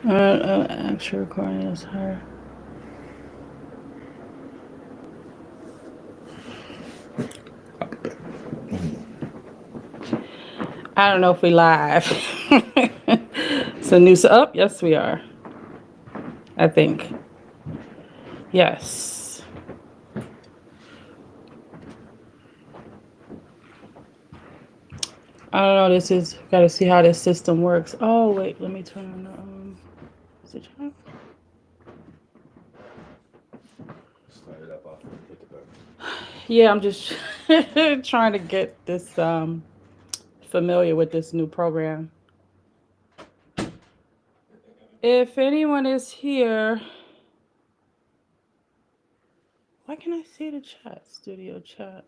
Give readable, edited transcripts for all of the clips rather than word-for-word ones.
Actual recording is her. I don't know if we live. So new up. Yes, we are. I think. Yes. I don't know. This is got to see how this system works. Oh wait, let me turn on the is it on? Start it up off and take it back. Yeah, I'm just trying to get this familiar with this new program. If anyone is here, why can I see the chat? Studio chat.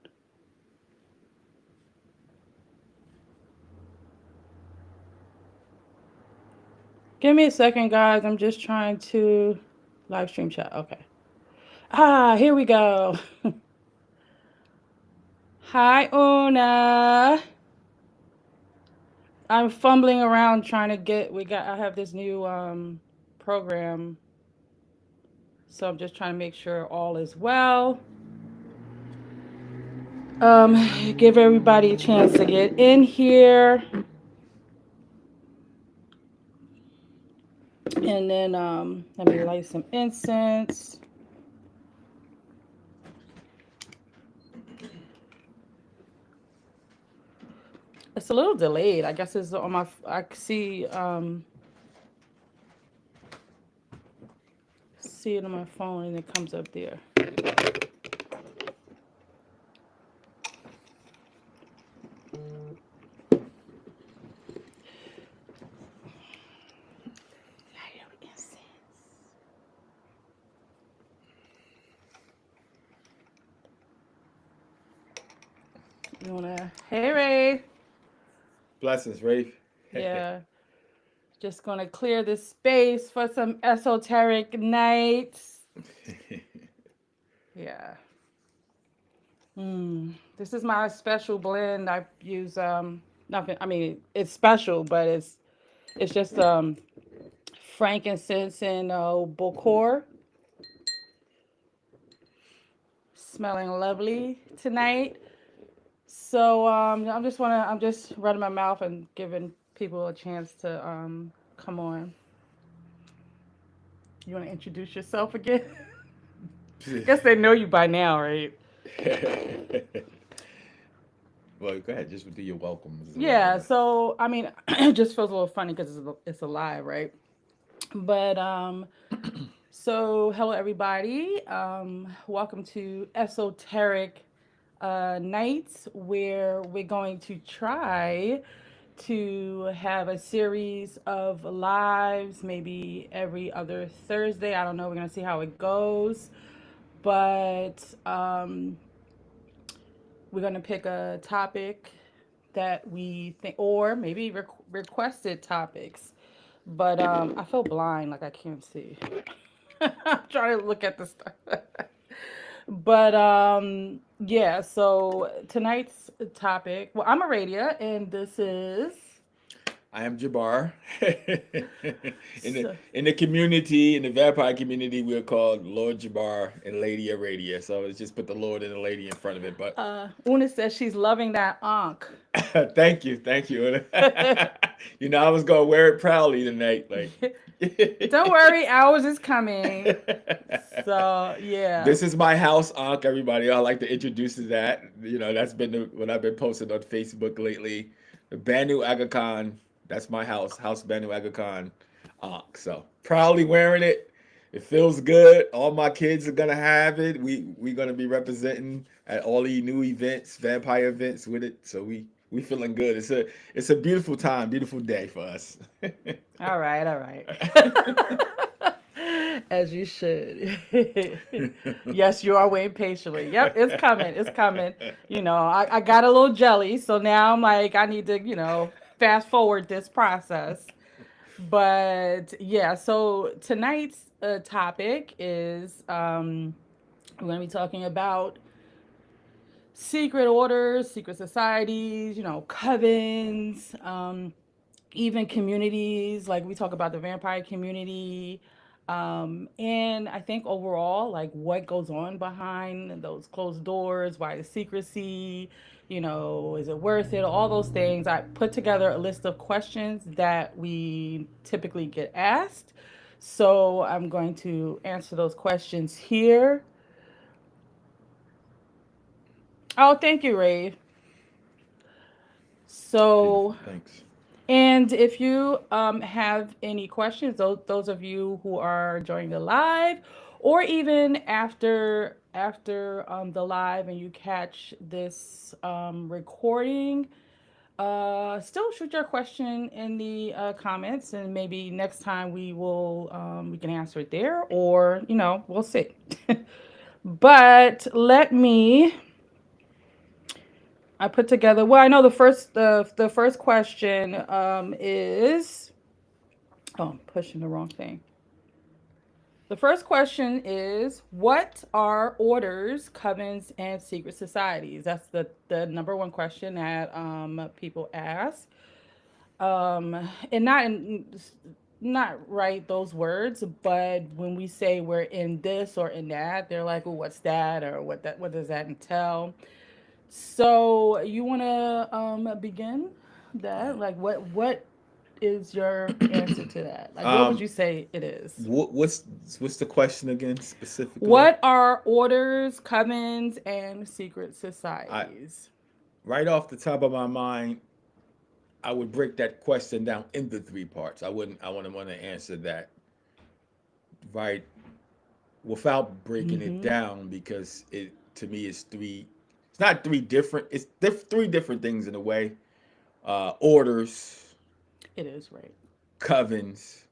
Give me a second, guys. I'm just trying to live stream chat. Okay. Here we go. Hi, Una. I'm fumbling around trying to get. I have this new program, so I'm just trying to make sure all is well. Give everybody a chance to get in here, and then let me light some incense. It's a little delayed. I guess it's on my. See it on my phone, and it comes up there. You wanna? Hey, Ray. Blessings, Rafe. Yeah. Just gonna clear the space for some esoteric nights. Yeah. This is my special blend. I use nothing. I mean, it's special, but it's just frankincense and bokor. Smelling lovely tonight. So I'm just running my mouth and giving people a chance to come on. You want to introduce yourself again? Guess they know you by now, right? Well, go ahead. Just do your welcomes or Yeah. whatever. So I mean, it just feels a little funny because it's a live, right? But so hello everybody. Welcome to Esoteric Nights, where we're going to try to have a series of lives, maybe every other Thursday. I don't know. We're gonna see how it goes, but we're gonna pick a topic that we think, or maybe requested topics. But I feel blind, like I can't see. I'm trying to look at the stuff. But yeah, so tonight's topic. Well, I'm Aradia, and this is. I am Jabbar. in the So, in the community, in the vampire community, we're called Lord Jabbar and Lady Aradia. So let's just put the Lord and the Lady in front of it. But Una says she's loving that ankh. thank you, thank you. I was gonna wear it proudly tonight. Like, Don't worry, ours is coming. So yeah. this is my house, Ankh. Everybody, I like to introduce that. That's been what I've been posting on Facebook lately. The Banu Aga Khan. That's my House Banu Aga Khan, Ankh. So proudly wearing it. It feels good. All my kids are gonna have it. We gonna be representing at all the new events, vampire events with it. So we feeling good. It's a beautiful time, beautiful day for us. All right, all right. As you should. Yes, you are waiting patiently. Yep, it's coming. It's coming. I got a little jelly, so now I'm like, I need to, fast forward this process. But yeah, so tonight's topic is we're going to be talking about secret orders, secret societies, covens, even communities, like we talk about the vampire community. And I think overall, like what goes on behind those closed doors, why the secrecy, is it worth it? All those things. I put together a list of questions that we typically get asked. So I'm going to answer those questions here. Oh, thank you, Ray. So, Beautiful. Thanks. and if you have any questions, those of you who are joining the live, or even after the live, and you catch this recording, still shoot your question in the comments, and maybe next time we can answer it there, or we'll see. But let me. I put together. Well, I know the first question is. Oh, I'm pushing the wrong thing. The first question is, what are orders, covens, and secret societies? That's the number one question that people ask. And not write those words, but when we say we're in this or in that, they're like, "Oh, what's that?" or What does that entail?" So you want to begin that? Like, what is your answer to that? Like, what would Um, you say it is? what's the question again specifically? What are orders, covens, and secret I societies? right off the top of my mind, I would break that question down into three parts. I wouldn't want to answer that right without breaking it Mm-hmm. down because it to me is three. It's not three different. Three different things in a way. Orders, It is right. covens,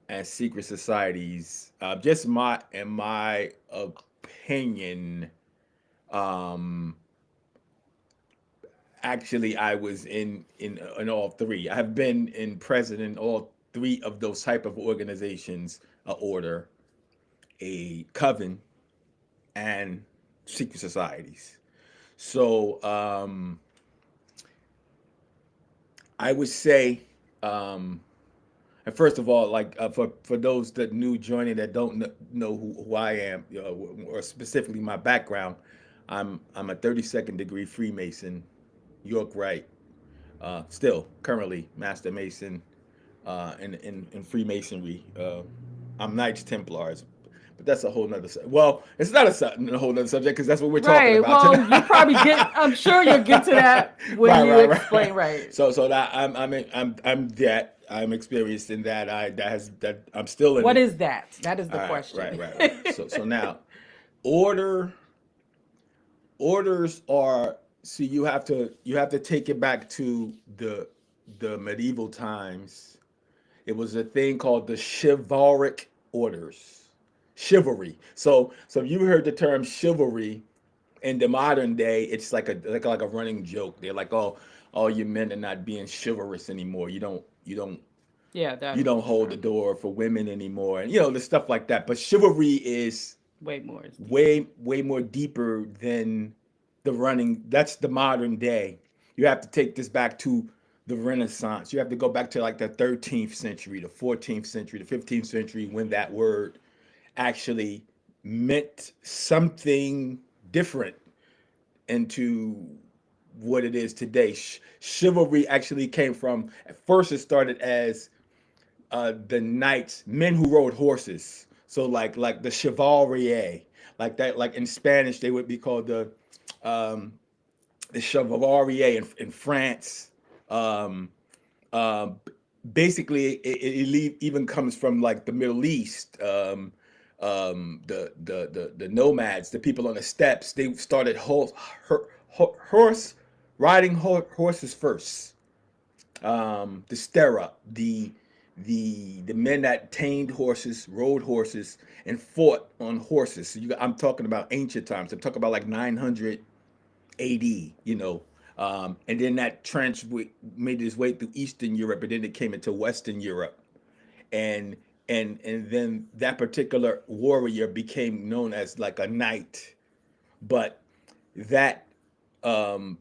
and secret societies. Just in my opinion, um, actually, I was in all three. I have been in president in all three of those type of organizations: a order, a coven, and secret societies. So I would say, um, and first of all, like for those that new joining that don't know who I am, or specifically my background, I'm a 32nd degree Freemason, York Rite, still currently Master Mason, in Freemasonry. I'm Knights Templars, but that's a whole nother. Well, it's not a whole nother subject because that's what we're talking Right. about Well, you probably tonight. get. I'm sure you'll get to that when Right, you right, explain. right. Right. So that I'm experienced in that. That I'm still in What it. is that? That is All the right, question. right. So now, order orders are, see, you have to take it back to the medieval times. It was a thing called the chivalric orders, chivalry. So you heard the term chivalry in the modern day, it's like a running joke. They're like, oh, all you men are not being chivalrous anymore. Yeah, You that don't for hold the sure. door for women anymore, and the stuff like that. But chivalry is Way more is deeper. way more deeper than the running. That's the modern day. You have to take this back to the Renaissance. You have to go back to like the 13th century, the 14th century, the 15th century, when that word actually meant something different into what it is today. Chivalry actually came from, at first it started as the knights, men who rode horses. So like the chevalier, like that. Like in Spanish, they would be called um, the chevalier in France. Um, um, Basically, it even comes from like the Middle East. The nomads, the people on the steppes, they started horse riding horses first. The stirrup, the men that tamed horses, rode horses, and fought on horses. So I'm talking about ancient times. I'm talking about like 900 AD. And then that trench made its way through Eastern Europe, and then it came into Western Europe, and and then that particular warrior became known as like a knight. But that um,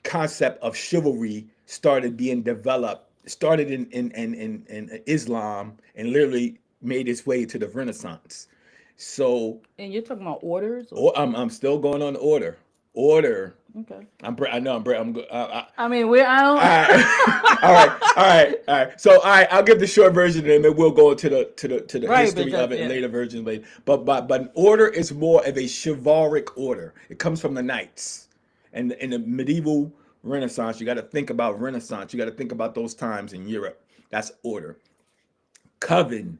concept of chivalry started being developed started in Islam and literally made its way to the Renaissance. So, And you're talking about orders, or or I'm still going on order. Order. okay. I know I'm. I'm good. I mean, we I All right, all right, all right, all right. So, all right, I'll give the short version, and then we'll go into the don't right, but history just of it and yeah. later versions. But an order is more of a chivalric order. It comes from the knights, and in the medieval Renaissance, you got to think about Renaissance. You got to think about those times in Europe. That's order. Coven,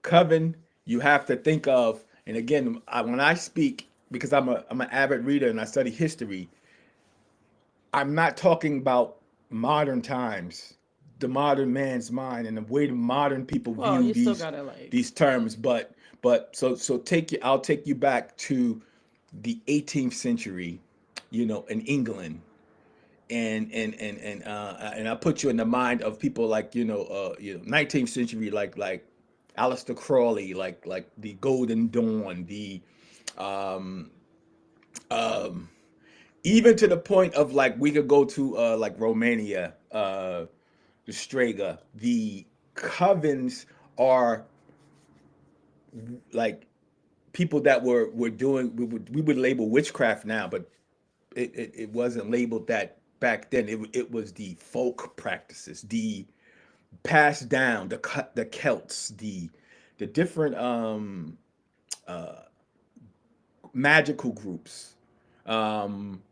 coven. You have to think of, and again, when I speak, because I'm an avid reader and I study history, I'm not talking about modern times, the modern man's mind, and the way the modern people Well, view you still gotta like these terms. So take you. I'll take you back to the 18th century, in England, and I put you in the mind of people like 19th century, like Aleister Crowley, like the Golden Dawn, the um, um, even to the point of like we could go to like Romania, the Strega. The covens are like people that were doing we would label witchcraft now, but it wasn't labeled that back then. It was the folk practices, the passed down, the Celts, the different uh, magical groups. Um,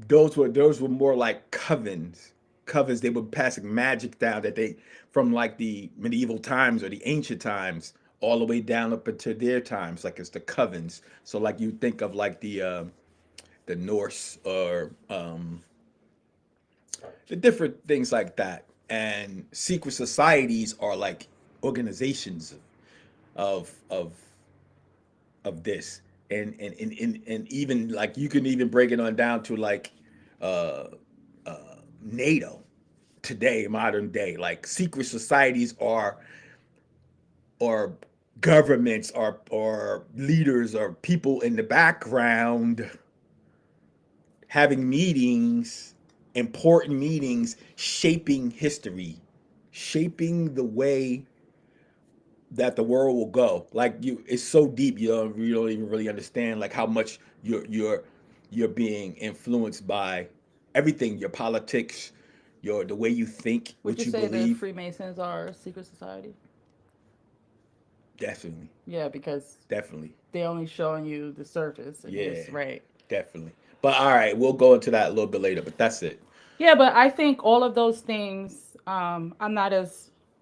those were more like covens. Covens, they were passing magic down that they from like the medieval times or the ancient times all the way down up into their times. Like it's the covens. So like you think of like the Norse or the different things like that. And secret societies are like organizations of of this. And even like you can even break it on down to like uh NATO today, modern day. Like secret societies are or governments or leaders or people in the background having meetings, important meetings, shaping history, shaping the way that the world will go. Like it's so deep you don't even really understand like how much you're being influenced by everything, your politics, the way you think, would you what you say the believe. Freemasons are a secret society? Definitely, Yeah, because definitely, they're only showing you the surface and yeah, just right. definitely. But all right, we'll go into that a little bit later. But that's it. Yeah, but I think all of those things.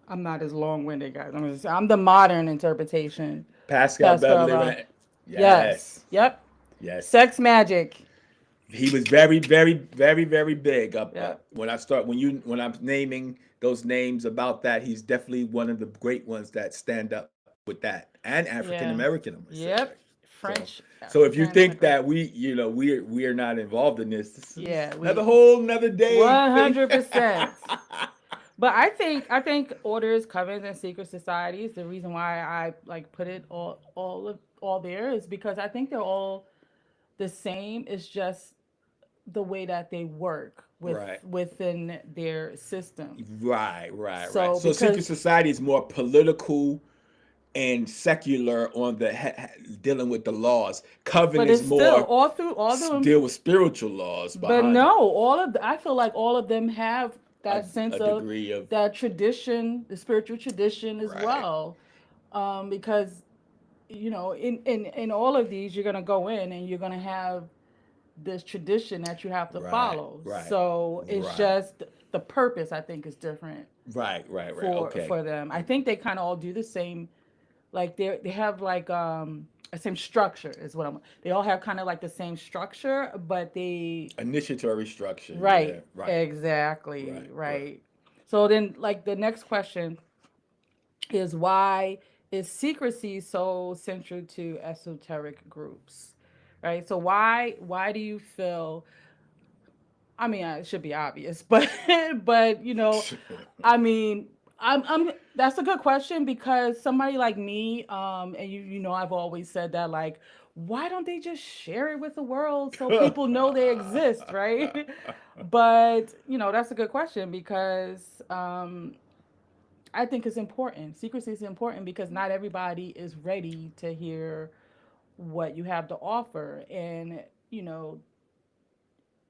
I'm not as long winded, guys. I'm the modern interpretation. Pascal Pascal. Beverly Rand. Yes. Yes, Yep. yes. Sex magic. He was very, very, very, very big. Yep. When I'm naming those names about that, he's definitely one of the great ones that stand up with that, and African Yeah. American, I'm gonna say. Yep. So, French, so if you African think immigrant. that we are not involved in this, this is Yeah, another we whole another day thing. 100%. But I think orders, covens, and secret societies. The reason why I like put it all there is because I think they're all the same. It's just the way that they work Right. within their system. Right. So So secret because society is more political and secular on the dealing with the laws. Coven but is it's still more all through all of them. deal with spiritual laws But behind it. no, I feel like all of them have A, that sense a of degree of that tradition, the spiritual tradition as right, well. Because in all of these, you're gonna go in and you're gonna have this tradition that you have to right, follow. right, So it's right, just the purpose I think is different right. Okay, for them. I think they kind of all do the same. Like they have like a same structure is what I'm. They all have kind of like the same structure, but they initiatory structure. Yeah, right, right, exactly, right. right. So then, like the next question is why is secrecy so central to esoteric groups, right? So why do you feel? I mean, it should be obvious, but but I mean, I'm that's a good question because somebody like me, and I've always said that like why don't they just share it with the world so people know they exist, right? But, that's a good question because I think it's important. Secrecy is important because not everybody is ready to hear what you have to offer. And,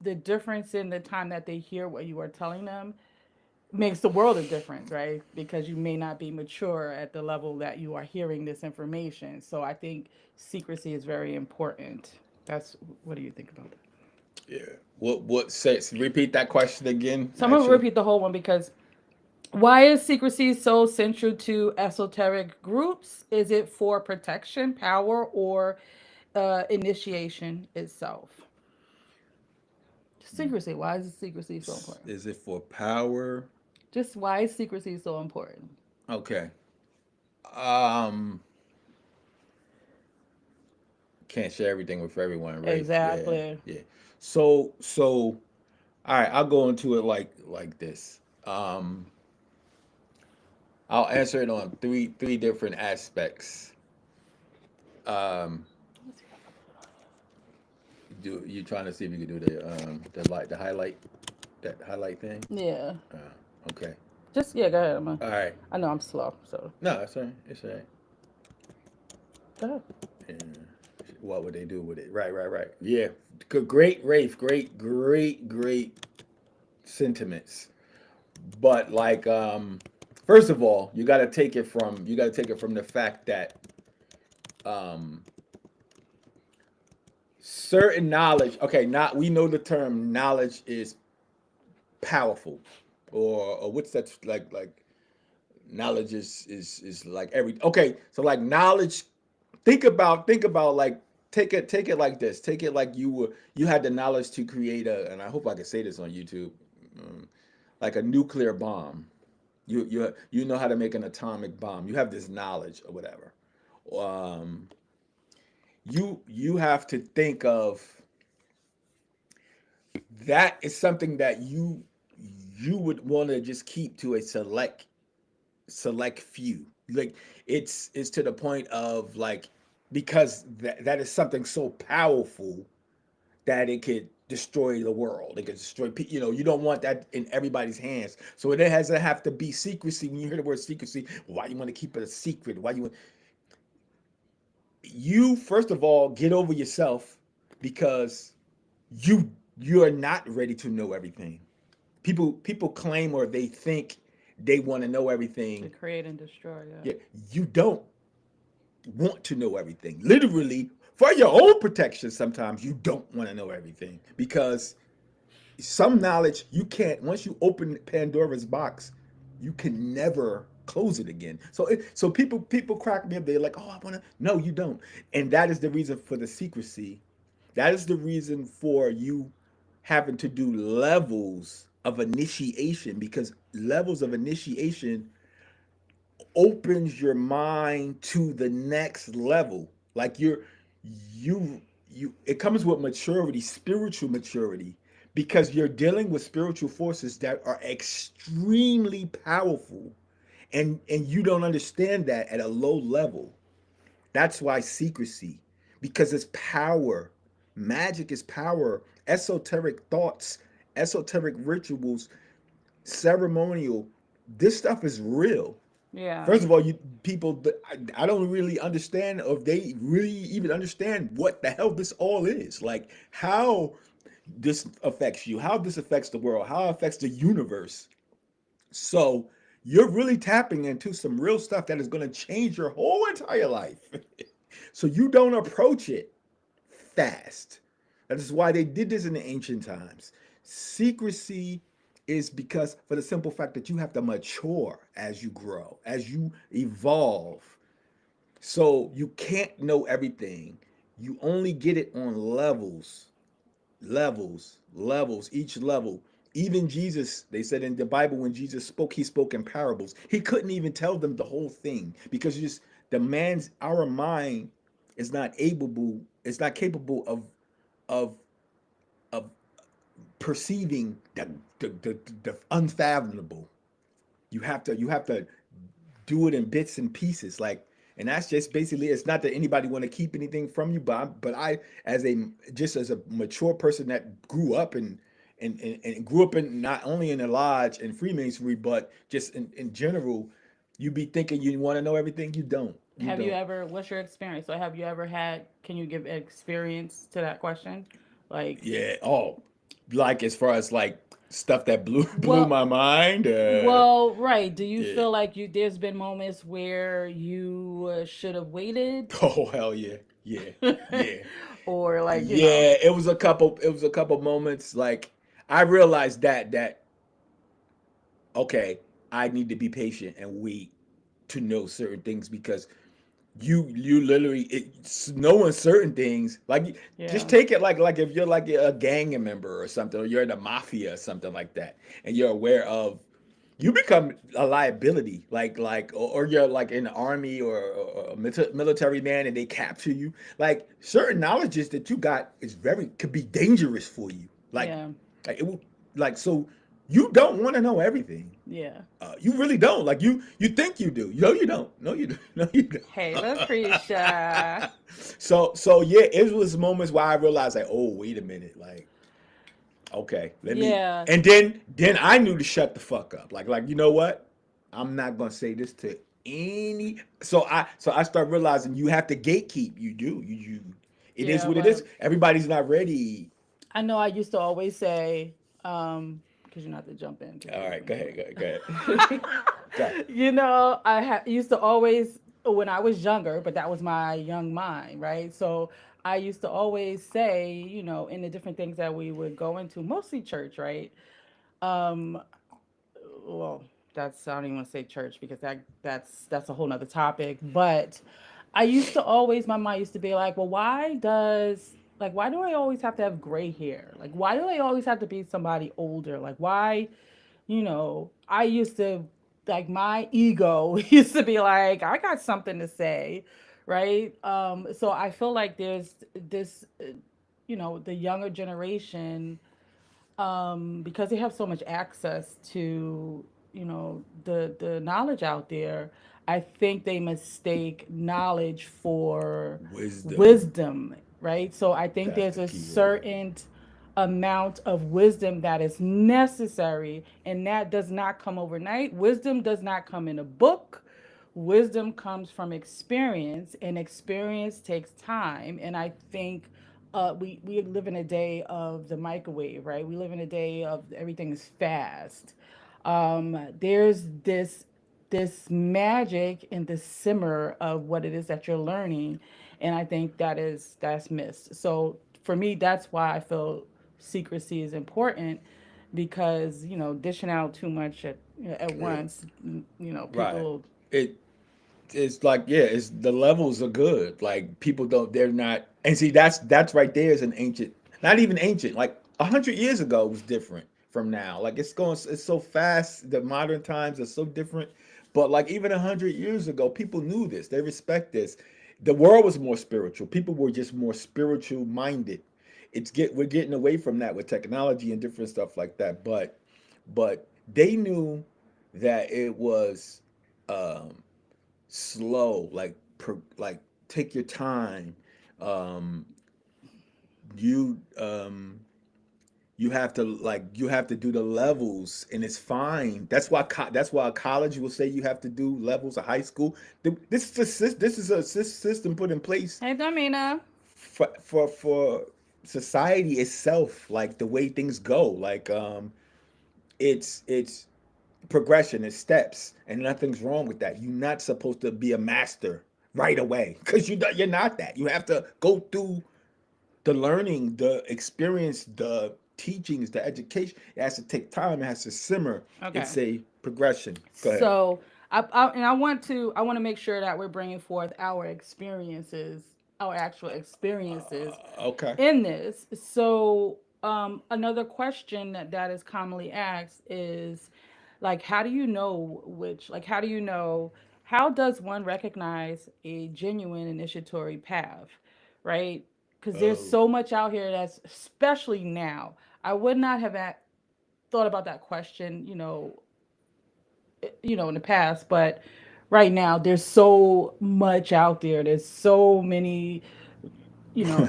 the difference in the time that they hear what you are telling them makes the world of difference, right? Because you may not be mature at the level that you are hearing this information. So I think secrecy is very important. That's what do you think about that? Yeah. What says? Repeat that question again. So I'm gonna Actually. repeat the whole one because why is secrecy so central to esoteric groups? Is it for protection, power, or initiation itself? Secrecy. Why is secrecy so important? Is it for power? Just why is secrecy so important? Okay. Um, can't share everything with everyone, Rafe. Yeah, Exactly. yeah. So, all right. I'll go into it like this. I'll answer it on three different aspects. Um, do you trying to see if you can do the highlight that highlight thing? Yeah. Okay. Just yeah. Go ahead. All right. I know I'm slow, so No, it's all right. It's all right. go ahead. Yeah. What would they do with it? Right. Yeah. Great, Rafe. Great sentiments. But first of all, you got to take it from the fact that um, certain knowledge. Okay, not we know the term knowledge is powerful, or what's that like? Knowledge is like every okay. So like knowledge. Think about like take it like this. Take it like you had the knowledge to create and I hope I can say this on YouTube, um, like a nuclear bomb. You know how to make an atomic bomb. You have this knowledge or whatever. Um, you have to think of that is something that you would want to just keep to a select few. Like it's to the point of like because that is something so powerful that it could destroy the world. It could destroy people. You don't want that in everybody's hands. So it has to have to be secrecy. When you hear the word secrecy, why you want to keep it a secret? Why you first of all get over yourself because you're not ready to know everything. People claim or they think they want to know To everything. create and destroy. Yeah. Yeah, you don't want to know everything. Literally, for your own protection, sometimes you don't want to know everything because some knowledge you can't. Once you open Pandora's box, you can never close it again. So people crack me up. They're like, "Oh, I want to." No, you don't. And that is the reason for the secrecy. That is the reason for you having to do levels of initiation because levels of initiation opens your mind to the next level. Like you it comes with maturity, spiritual maturity, because you're dealing with spiritual forces that are extremely powerful and you don't understand that at a low level. That's why secrecy, because it's power. Magic is power. Esoteric thoughts, esoteric rituals, ceremonial. This stuff is real. Yeah. First of all, you people, I don't really understand, or if they really even understand what the hell this all is. Like how this affects you, how this affects the world, how it affects the universe. So you're really tapping into some real stuff that is going to change your whole entire life. So you don't approach it fast. That is why they did this in the ancient times. Secrecy is because for the simple fact that you have to mature as you grow, as you evolve. So you can't know everything. You only get it on levels, each level. Even Jesus, they said in the Bible, when Jesus spoke, he spoke in parables. He couldn't even tell them the whole thing because just our mind is not capable of of perceiving the unfathomable. You have to do it in bits and pieces. Like And that's just basically, it's not that anybody want to keep anything from you, but I, as a, just as a mature person that grew up and grew up in, not only in the lodge and Freemasonry, but just in general, you be thinking you want to know everything. You don't. You Have you don't. ever, what's your experience? So have you ever had, can you give experience to that question? Like, Yeah. Oh, like as far as like stuff that blew well, my mind. well, right. Do you Yeah. feel like there's been moments where you should have waited? Oh hell yeah. Yeah. Yeah. Or like, Yeah. It was a couple. It was a couple moments. Like I realized that okay, I need to be patient and wait to know certain things because you literally knowing certain things like just yeah, take it like if you're like a gang member or something, or you're in the mafia or something like that, and you're aware of, you become a liability, or you're like in the army or a military man and they capture you, like certain knowledges that you got is very could be dangerous for you, yeah, like it will, like, so you don't want to know everything. yeah. You really don't. Like you think you do. No, you don't. No, you don't. No, you don't. Hey, Lucretia. So yeah, it was moments where I realized like, oh, wait a minute, like, okay, let me. Yeah, And then I knew to shut the fuck up. Like you know what? I'm not gonna say this to any. So I start realizing you have to gatekeep. You do. You. It is yeah. what it is. Well, Everybody's not ready. I know I used to always say, because you're not to jump in. Cause All right, go ahead. Go ahead. Go ahead. Used to always, when I was younger, but that was my young mind, right? So I used to always say, in the different things that we would go into, mostly church, right? Um, well, I don't even want to say church because that's a whole nother topic. But I used to always, my mind used to be like, well, why do I always have to have gray hair? Like, why do I always have to be somebody older? Like, why, I used to, like, my ego used to be like, I got something to say, right? So I feel like there's this, the younger generation, because they have so much access to the knowledge out there. I think they mistake knowledge for Wisdom. wisdom, right? So I think That's there's the a key word. certain amount of wisdom that is necessary, and that does not come overnight. Wisdom does not come in a book. Wisdom comes from experience, and experience takes time. And I think we live in a day of the microwave, right? We live in a day of everything is fast. There's this magic in the simmer of what it is that you're learning, and I think that's missed. So for me, that's why I feel secrecy is important, because dishing out too much at Yeah. once, Right. people. It it's like, yeah, it's the levels are good. Like people don't, they're not, and see that's right there is an ancient, not even ancient, like 100 years ago was different from now. Like it's so fast. The modern times are so different. But like even 100 years ago, people knew this. They respect this. The world was more spiritual. People were just more spiritual minded. We're getting away from that with technology and different stuff like that. But they knew that it was um slow, like take your time. um you you have to, you have to do the levels, and it's fine. That's why college will say you have to do levels of high school. This is a system put in place Hey, Domina. for society itself, like the way things go, like it's progression, it's steps, and nothing's wrong with that. You're not supposed to be a master right away because you're not that. You have to go through the learning, the experience, the teachings, the education. It has to take time. It has to simmer. Okay. It's a progression. Go ahead. So I want to make sure that we're bringing forth our experiences, our actual experiences Okay. in this. So another question that is commonly asked is, like, how do you know, how does one recognize a genuine initiatory path, right? Because there's Oh. so much out here that's, especially now. I would not have thought about that question, in the past, but right now. There's so much out there. There's so many,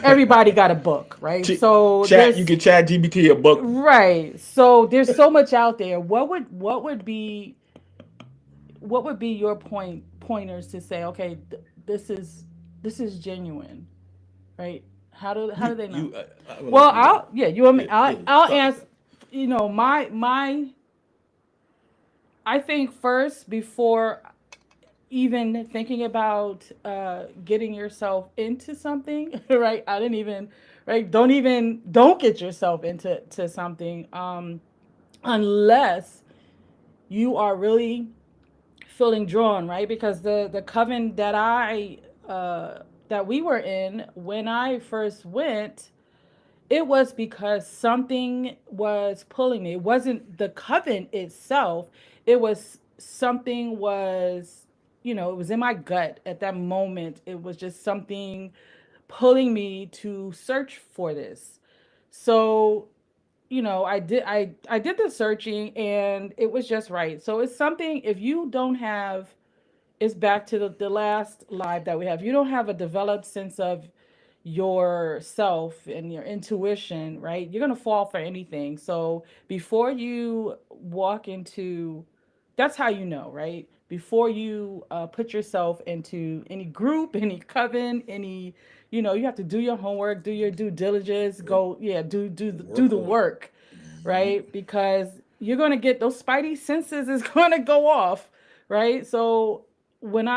everybody got a book, right? So Chat, you there's can chat GBT a book. right. So there's so much out there. What would be your pointers to say, okay, this is genuine, right? How do they know? I will Well, let you go. I'll yeah, you want me? Yeah, I'll yeah. I'll Start. ask. My I think first before even thinking about getting yourself into something, right? I didn't even right. Don't get yourself into something unless you are really feeling drawn, right? Because the coven that we were in when I first went, it was because something was pulling me. It wasn't the coven itself. It was something was, it was in my gut at that moment. It was just something pulling me to search for this. So, I did the searching and it was just right. So it's something if you don't have it's back to the last live that we have. You don't have a developed sense of yourself and your intuition, right? You're going to fall for anything. So before you walk into, that's how you know, right? Before you put yourself into any group, any coven, any, you have to do your homework, do your due diligence, Work, go, yeah, do the work on it. work, right? Because you're going to get those spidey senses is going to go off, right? So when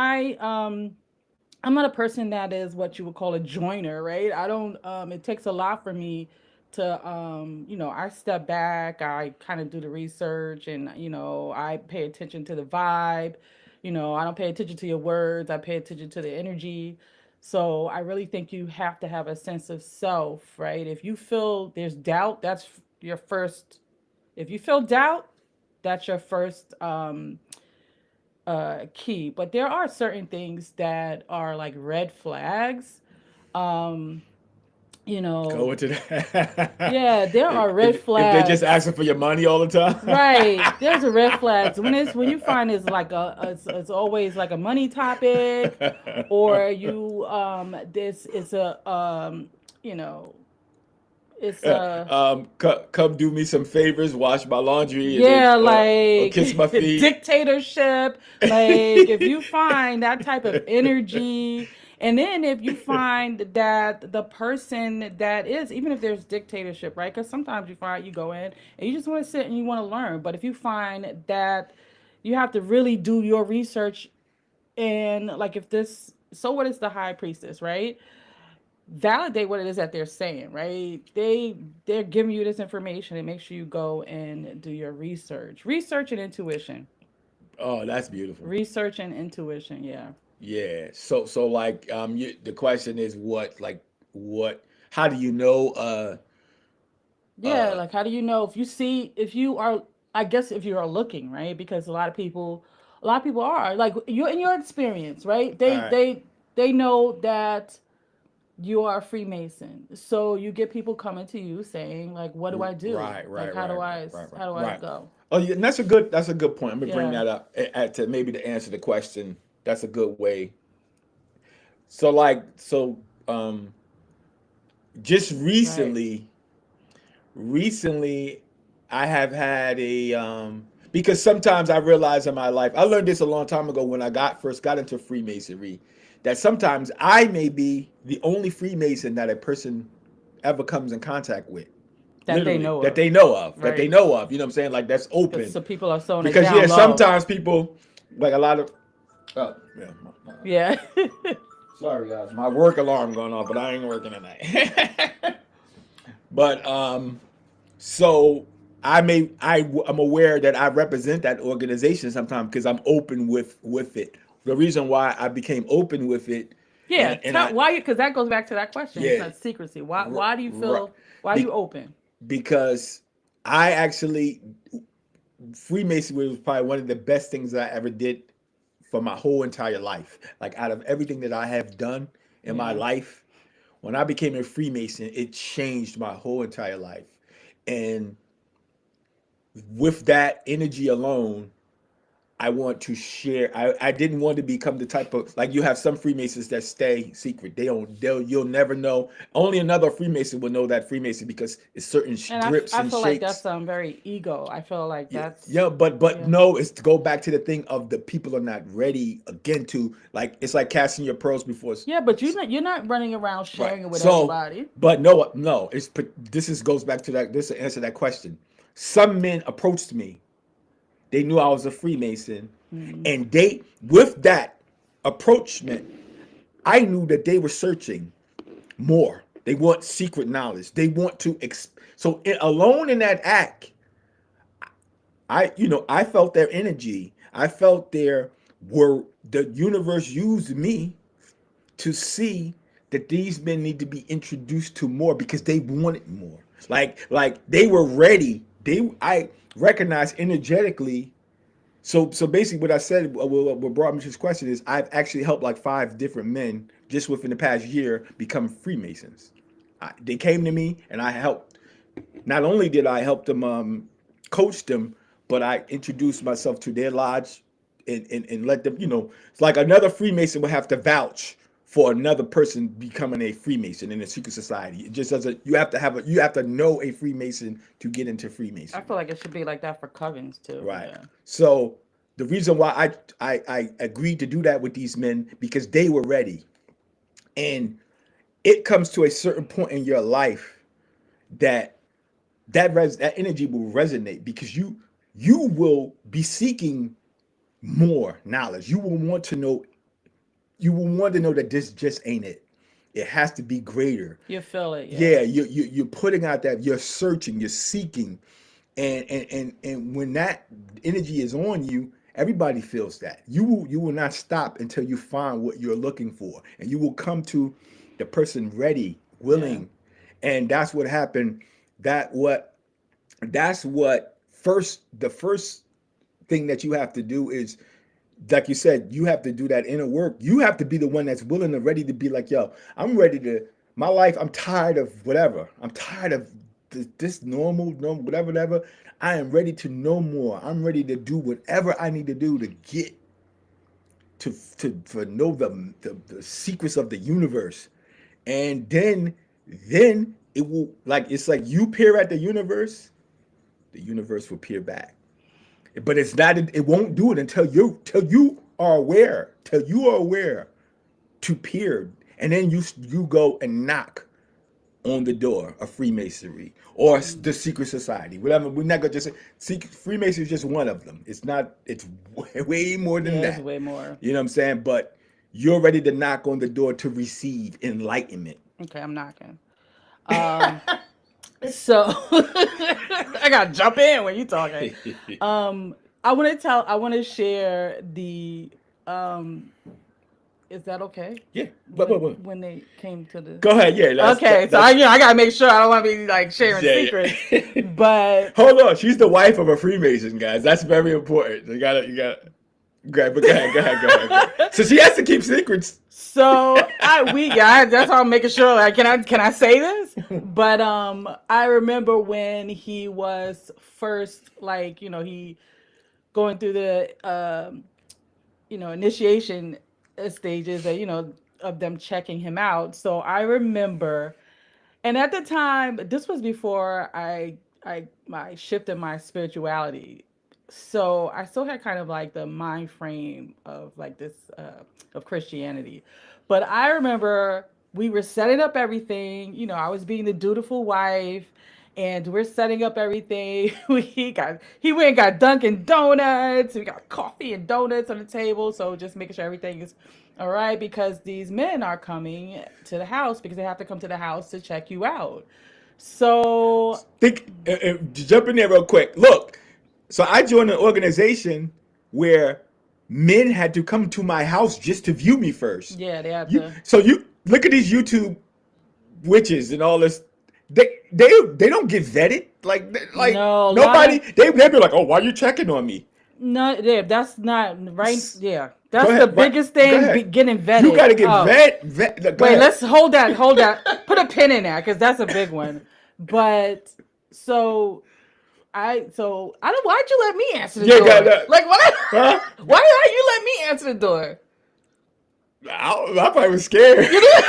I'm not a person that is what you would call a joiner, right? I don't it takes a lot for me to I step back, I kind of do the research and I pay attention to the vibe. I don't pay attention to your words, I pay attention to the energy. So I really think you have to have a sense of self, right? If you feel there's doubt, that's your first if you feel doubt, that's your first key. But there are certain things that are like red flags. Um, you Go know, into that. yeah, there if, are red if they're just flags. asking for your money all the Right. There's a red time. flags when you find it's always like a money topic, or you this is a you know it's a Come do me some favors, wash my laundry, and then yeah, or like kiss my feet. dictatorship. Like if you find that type of energy, and then if you find that the person that is, even if there's dictatorship, right? Because sometimes you go in and you just want to sit and you want to learn. But if you find that you have to really do your research, and like if this, so what is the high priestess, right? Validate what it is that they're saying, right? They're giving you this information and make sure you go and do your research and intuition, Oh, that's beautiful. research and intuition. Yeah, Yeah. So like the question is what how do you know yeah. uh Like, how do you know if you are? I guess if you are looking, right? Because a lot of people are like you in your experience, right? all They right. they they know that you are a Freemason. So you get people coming to you saying like, "What do I do? Right, Like, right, how right, do right, I right, right, how do I right. go?" Oh, yeah, and that's a good point. I'm gonna bring Yeah. that up to maybe to answer the question. That's a good way. So like so just Right. recently I have had a because sometimes I realize in my life I learned this a long time ago when I first got into Freemasonry that sometimes I may be the only Freemason that a person ever comes in contact with, That they literally know that of. they Right. know of, you know what I'm saying, like that's Because open. some people are sewing it Because down yeah, low. sometimes people like a lot of yeah, Yeah. sorry guys, my work alarm going off, but I ain't working tonight. But so I'm aware that I represent that organization sometimes because I'm open with it. The reason why I became open with it, Yeah. and Tell I why you because that goes back to that question. It's yeah, not secrecy. Why r- why do you r- feel why are you be, open? because I actually Freemasonry was probably one of the best things that I ever did for my whole entire life. Like out of everything that I have done in my Yeah. life, when I became a Freemason, it changed my whole entire life. And with that energy alone, I want to share. I didn't want to become the type of, like, you have some Freemasons that stay secret. You'll never know. Only another Freemason will know that Freemason because it's certain And grips I and feel like that's shakes. very ego. I feel like Yeah, that's yeah, but yeah. no, it's to go back to the thing of the people are not ready again to, like, it's like casting your pearls before. Yeah, but you're not running around Right. sharing it with So, everybody. but no, this is goes back to that. This to answer that question. Some men approached me. They knew I was a Freemason, Mm. and they, with that approachment, I knew that they were searching more. They want secret knowledge. They want to. So alone in that act, I felt their energy. I felt the universe used me to see that these men need to be introduced to more because they wanted more. Like they were ready. I recognized energetically. So basically, what I said, what brought me to this question is, I've actually helped like 5 different men just within the past year become Freemasons. They came to me, and I helped. Not only did I help them, coach them, but I introduced myself to their lodge, and let them. It's like another Freemason would have to vouch for another person becoming a Freemason in a secret society. It just doesn't. You have to know a Freemason to get into I Freemasonry. feel like it should be like that for covens too. Right. Yeah. So the reason why I agreed to do that with these men, because they were ready. And it comes to a certain point in your life that that energy will resonate, because you will be seeking more knowledge. You will want to know that this just ain't it. It has to be greater. You feel it, yeah. Yeah, you're putting out that, you're searching, you're seeking, and when that energy is on you, everybody feels that. You will not stop until you find what you're looking for, and you will come to the person ready, Yeah. willing, and that's what happened. That's what first the first thing that you have to do is, like you said, you have to do that inner work. You have to be the one that's willing and ready to be like, yo, I'm ready to, my life, I'm tired of whatever. I'm tired of this normal, whatever. I am ready to know more. I'm ready to do whatever I need to do to get to know the secrets of the universe. And then it will, like, it's like you peer at the universe will peer back. But it's not. It won't do it until you are aware. Till you are aware to peer, and then you go and knock on the door of Freemasonry or the Secret Society. Whatever. We're not gonna just say Freemasonry is just one of them. It's not. It's way more than Yeah, it's that. way more. You know what I'm saying? But you're ready to knock on the door to receive enlightenment. Okay, I'm knocking. Um, so I gotta jump in when you talking. I want to share the. Is that okay? Yeah. When they came to the. Go ahead. Yeah. Okay, so I gotta make sure I don't want to be like sharing secrets, Yeah. but Hold on, she's the wife of a Freemason, guys. That's very important. You gotta. Go ahead. So she has to keep secrets. so that's how I'm making sure. Like, can I say this? But I remember when he was first, like, he going through the initiation stages, of them checking him out. So I remember, and at the time, this was before I shifted my spirituality. So I still had kind of like the mind frame of like this of Christianity. But I remember we were setting up everything. I was being the dutiful wife, and we're setting up everything. He went and got Dunkin' Donuts. We got coffee and donuts on the table. So just making sure everything is all right, because these men are coming to the house because they have to come to the house to check you out. So Jump in there real quick. Look, so I joined an organization where men had to come to my house just to view me first. yeah, they have to. So you look at these YouTube witches and all this. They don't get vetted. Like No, nobody. They be like, oh, why are you checking on me? No, yeah, that's not right. Yeah, that's ahead, the biggest thing. Getting vetted. You got to get Oh. vet. Go Wait, ahead. let's hold that. Put a pin in that because that's a big one. But so I don't. Why'd you let me answer the Yeah, got door? that. Like what? Huh? Why did you let me answer the door? I probably was scared. You know,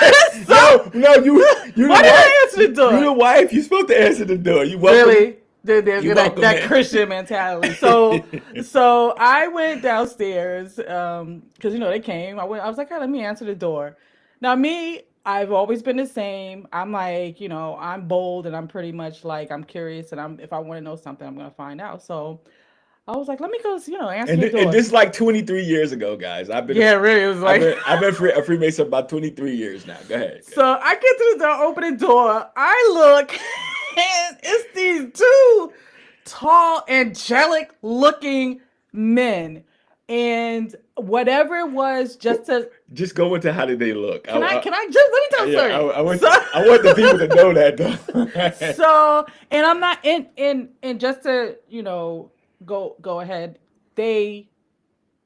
so No, no, you why the did wife. I answer the You the door? wife. You supposed to answer the door. You welcome. Really? There's You that welcome that it. Christian mentality. So I went downstairs because they came. I was like, hey, let me answer the door. Now me, I've always been the same. I'm like, I'm bold and I'm pretty much like I'm curious and I'm if I want to know something, I'm gonna find out. So I was like, let me go, answer the And door. this is like 23 years ago, guys. Yeah, really. It was like A Freemason about 23 years now. Go ahead. so I get to the door, open the door, I look, and it's these two tall, angelic looking men. And whatever it was, just to Just go into how did they look. can I just let me tell Yeah, a story. I want the people to know that though. So and I'm not in just to, go ahead. They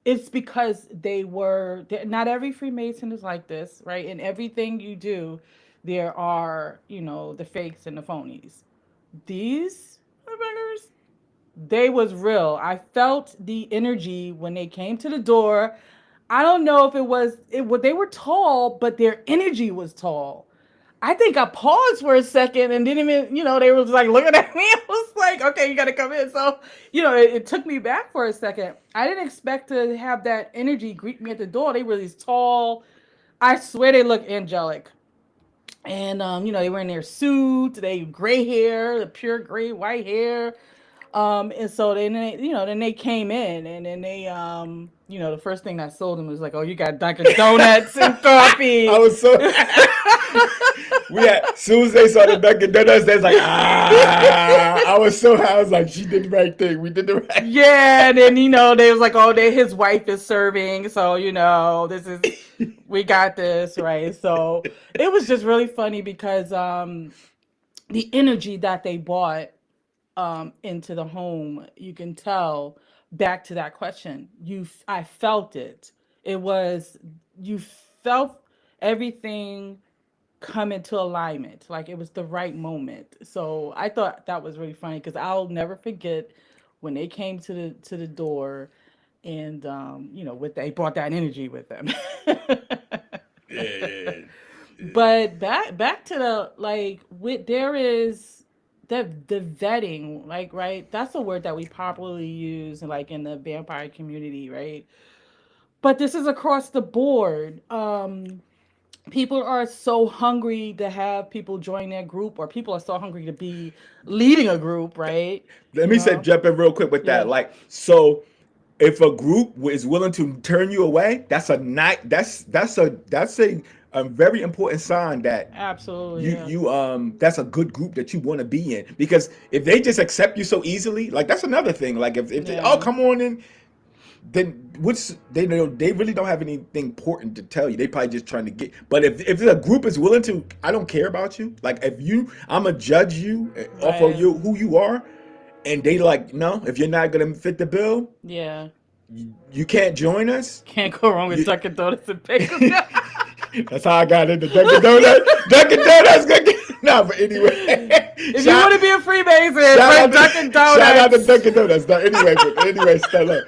it's because not every Freemason is like this, right? In everything you do, there are, the fakes and the phonies. These motherfuckers, they was real. I felt the energy when they came to the door. I don't know if they were tall, but their energy was tall. I think I paused for a second and didn't even, they were like looking at me. I was like, okay, you got to come in. So, it took me back for a second. I didn't expect to have that energy greet me at the door. They were these tall, I swear they look angelic. And, they were in their suits, they gray hair, the pure gray, white hair. And so then they came in and then the first thing I sold them was like, oh, you got Dunkin' Donuts and I coffee. was so we had soon as they saw the Dunkin' Donuts, they was like, ah. I was like, she did the right thing. We did the right. Yeah, and then they was like, oh, his wife is serving, so this is we got this right. So it was just really funny because the energy that they brought into the home, you can tell. Back to that question, I felt it. It was you felt everything come into alignment. Like it was the right moment. So I thought that was really funny because I'll never forget when they came to the door and with they brought that energy with them. Yeah. But back to the like with there is the vetting, like, right, that's a word that we popularly use like in the vampire community, right? But this is across the board. People are so hungry to have people join their group, or people are so hungry to be leading a group, right? Let You me say know? jump in real quick with Yeah. that. Like, so if a group is willing to turn you away, that's a night. That's a very important sign that Absolutely, you yeah. that's a good group that you want to be in. Because if they just accept you so easily, like that's another thing. Like if they, oh, Yeah. come on in, then what's they really don't have anything important to tell you. They probably just trying to get. But if a group is willing to, I don't care about you. Like if I'm gonna judge you off of Right. who you are, and they like, no, if you're not gonna fit the bill, Yeah. you can't join us. Can't go wrong with You, Dunkin' Donuts and bacon. that's how I got into Dunkin' Donuts. Dunkin' Donuts. No, but anyway, If you want to be a Freemason, shout bring out Dunkin' to shout out to Donuts. Dunkin' Donuts. No, anyway, Stella,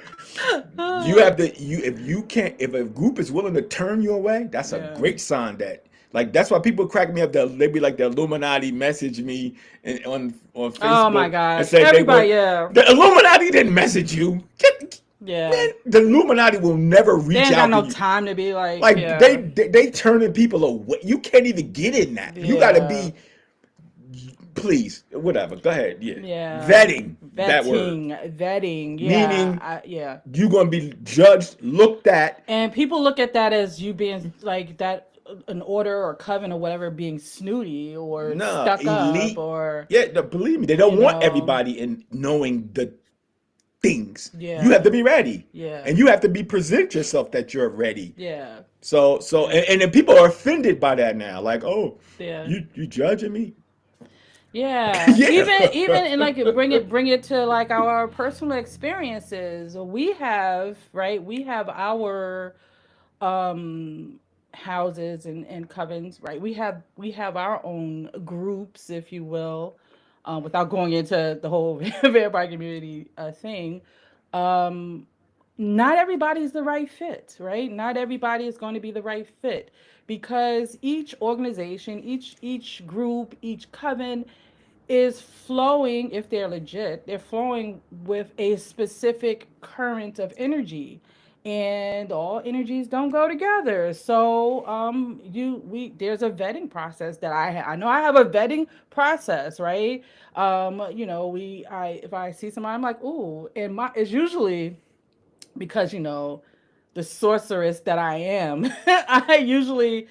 you have to if you can't if a group is willing to turn you away, that's a Yeah. great sign that. Like that's why people crack me up. They be like the Illuminati message me on Oh my Facebook and gosh. say they Everybody, want yeah. the Illuminati didn't message you. Yeah. Man, the Illuminati will never They reach ain't got out to no you. time to be like, Like yeah. they turning people away. You can't even get in that. You got to Yeah. be please whatever. Go ahead. Yeah, Yeah. vetting that word Vetting. Yeah. meaning Yeah. you gonna be judged, looked at. And people look at that as you being like that, an order or coven or whatever, being snooty or No, stuck up elite. or, Yeah, believe me, they you don't want know, everybody in knowing the things. You have yeah. to be ready, Yeah. and you have to be present yourself that you're ready. Yeah. So, Yeah. and then people are offended by that now. Like, oh, Yeah. you judging me? Yeah, Yeah. even and like bring it to like our personal experiences. We have our um houses and covens, right? We have our own groups, if you will. without going into the whole vampire community thing. Um, Not everybody's the right fit, right? Not everybody is going to be the right fit because each organization, each group, each coven is flowing, if they're legit, they're flowing with a specific current of energy, and all energies don't go together. So you we there's a vetting process that I know I have a vetting process, right? We I if I see somebody, I'm like, ooh, and my it's usually because the sorceress that I am. I usually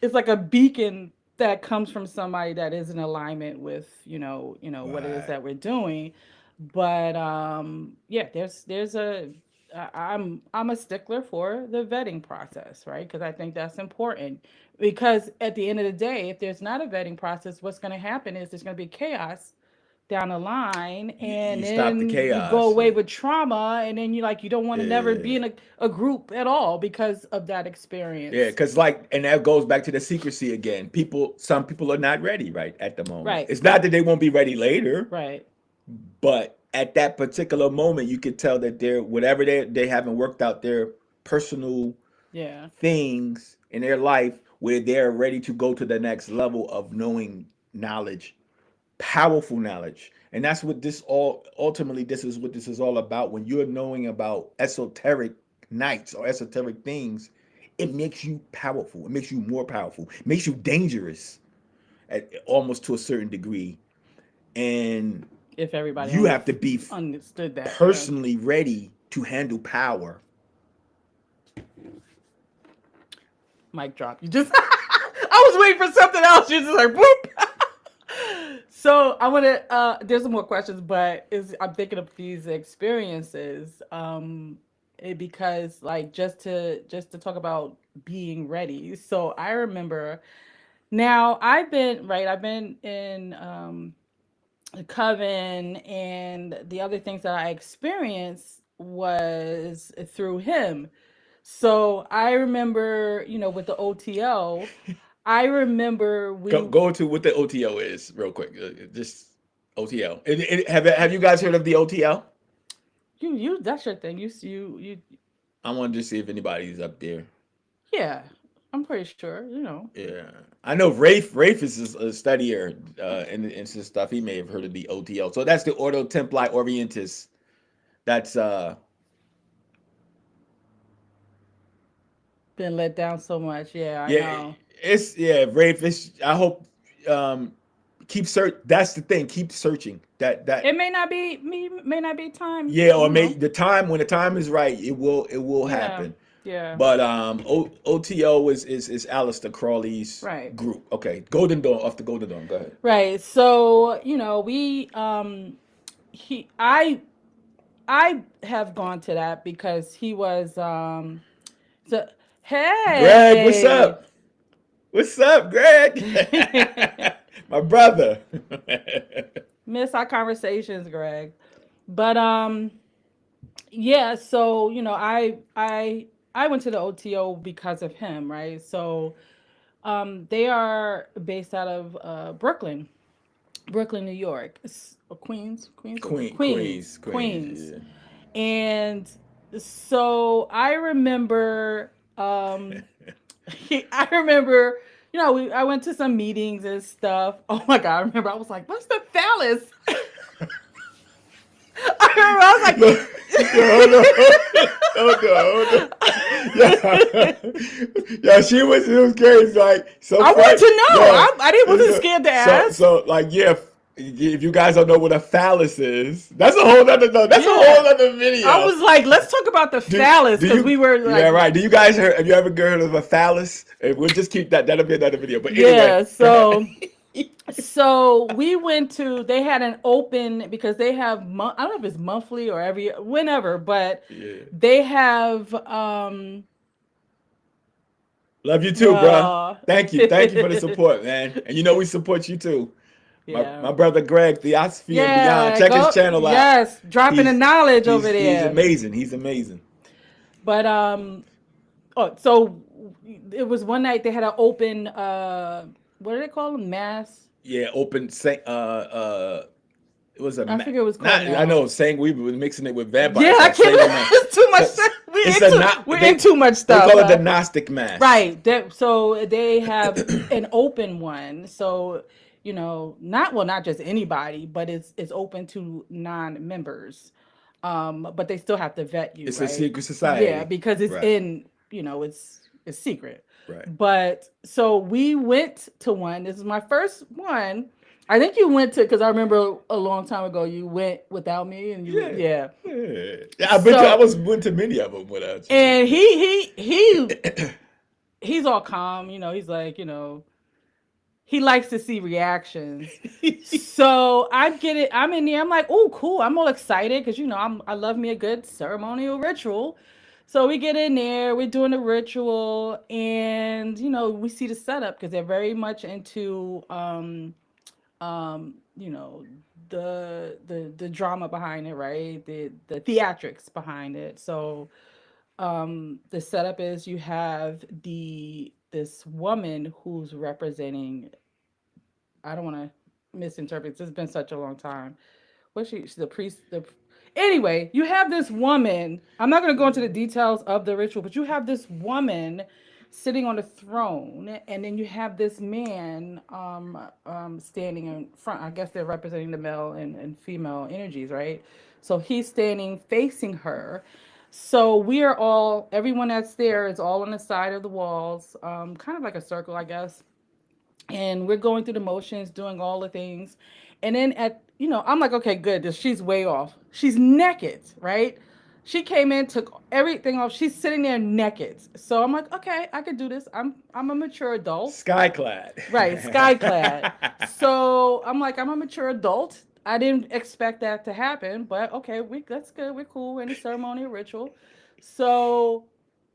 it's like a beacon that comes from somebody that is in alignment with what it is Right. that we're doing. But yeah, there's a I'm a stickler for the vetting process, right? Because I think that's important. Because at the end of the day, if there's not a vetting process, what's going to happen is there's going to be chaos down the line, You and stop the then you go chaos. away with trauma, and then you don't want to never be Yeah. in a group at all because of that Yeah, experience. because and that goes back to the secrecy again. Some people are not ready right at the moment. Right, It's not that they won't be ready later, right. but at that particular moment, you could tell that whatever they haven't worked out their personal Yeah. things in their life where they're ready to go to the next level of knowing knowledge, powerful knowledge. And that's what this all ultimately this is what this is all about. When you're knowing about esoteric nights or esoteric things, it makes you powerful. It makes you more powerful. It makes you dangerous at almost to a certain degree. And If everybody you only have to be understood that, yeah. personally ready to handle power. Mic drop. You just I was waiting for something else. You're just like boop. So I want to. There's some more questions, but I'm thinking of these experiences. Because like just to talk about being ready. So I remember now I've been right. I've been in the coven, and the other things that I experienced was through him. So I remember, with the OTO, I remember Go to what the OTO is real quick. Just OTL. Have you guys heard of the OTL? you that's your thing. You I wanted to see if anybody's up there. yeah. I'm pretty sure. Yeah, I know Rafe is a studier in some stuff. He may have heard of the OTL. So that's the Ordo Templi Orientis. That's Been let down so much. Yeah, I yeah, know. Rafe. I hope um keep search. That's the thing. Keep searching. It That may not be time, yeah, or you may know. the time when the time is right, it will Yeah. happen. Yeah. But OTO is Aleister Crowley's Right. group. Okay, Golden Dawn off the Golden Dawn. Go ahead. Right. So, we he I have gone to that because he was so Greg, what's hey. up? What's up, Greg? My brother. Miss our conversations, Greg. But yeah, so I went to the OTO because of him, right? So they are based out of Brooklyn, New York. Queens, was it? Queens. Yeah. And so I remember, I remember, I went to some meetings and stuff. Oh my God, I remember I was like, what's the phallus? I remember I was like, Look, hold on. Yeah, it was crazy. Like, so I fun. wanted to know. Yeah. I didn't wasn't scared to ask. Like, yeah, if you guys don't know what a phallus is, that's a whole other, no, that's a Yeah. whole other I video. was like, let's talk about the phallus Do because you? we were Yeah, like, right. Have you ever heard of a phallus? We'll just keep that. That'll be another video. But anyway, yeah. go ahead. So we went to. They had an open because they have. I don't know if it's monthly or every whenever, but Yeah. they have. Love you too, bruh. Uh, Thank you. Thank you for the support, man. And we support you too. yeah. My brother Greg, Theosophy and Beyond. Yeah. Check his Go. channel out. Yes. Dropping the He's knowledge over he's there. amazing. He's amazing. But oh, so it was one night they had an open what do they call them? yeah, open say it was a I forget what it's called not I now. know saying we were mixing it with Yeah, vampires I like can't. saying man. It's too much. So it's a Into not we're in too much they stuff. call it the Gnostic mass. Right. So they have an open one. So not just anybody, but it's open to non-members. But they still have to vet you, It's a right? secret Yeah, society. because it's Right. in it's secret. Right. But so we went to one. This is my first one. I think you went to because I remember a long time ago you went without me and you Yeah. yeah. Yeah. Yeah, I've been to I So was went to many of them without you. and he's all calm, he's like, he likes to see reactions. So I'm in there, I'm like, oh cool. I'm all excited because I love me a good ceremonial ritual. So we get in there, we're doing the ritual, and we see the setup because they're very much into you know, the drama behind it, right? The theatrics behind it. So the setup is you have this woman who's representing, I don't want to misinterpret, it's been such a long time. She's the priest, anyway, you have this woman. I'm not going to go into the details of the ritual, but you have this woman sitting on the throne, and then you have this man standing in front. I guess they're representing the male and female energies, right? So he's standing facing her. So we are all, everyone that's there is all on the side of the walls, kind of like a circle, I guess, and we're going through the motions, doing all the things. And then I'm like, okay, good. She's way off. She's naked, right? She came in, took everything off. She's sitting there naked. So I'm like, okay, I could do this. I'm a mature adult. Skyclad. Right, sky clad. So I'm like, I'm a mature adult. I didn't expect that to happen, but okay, that's good. We're cool. We're in a ceremonial ritual. So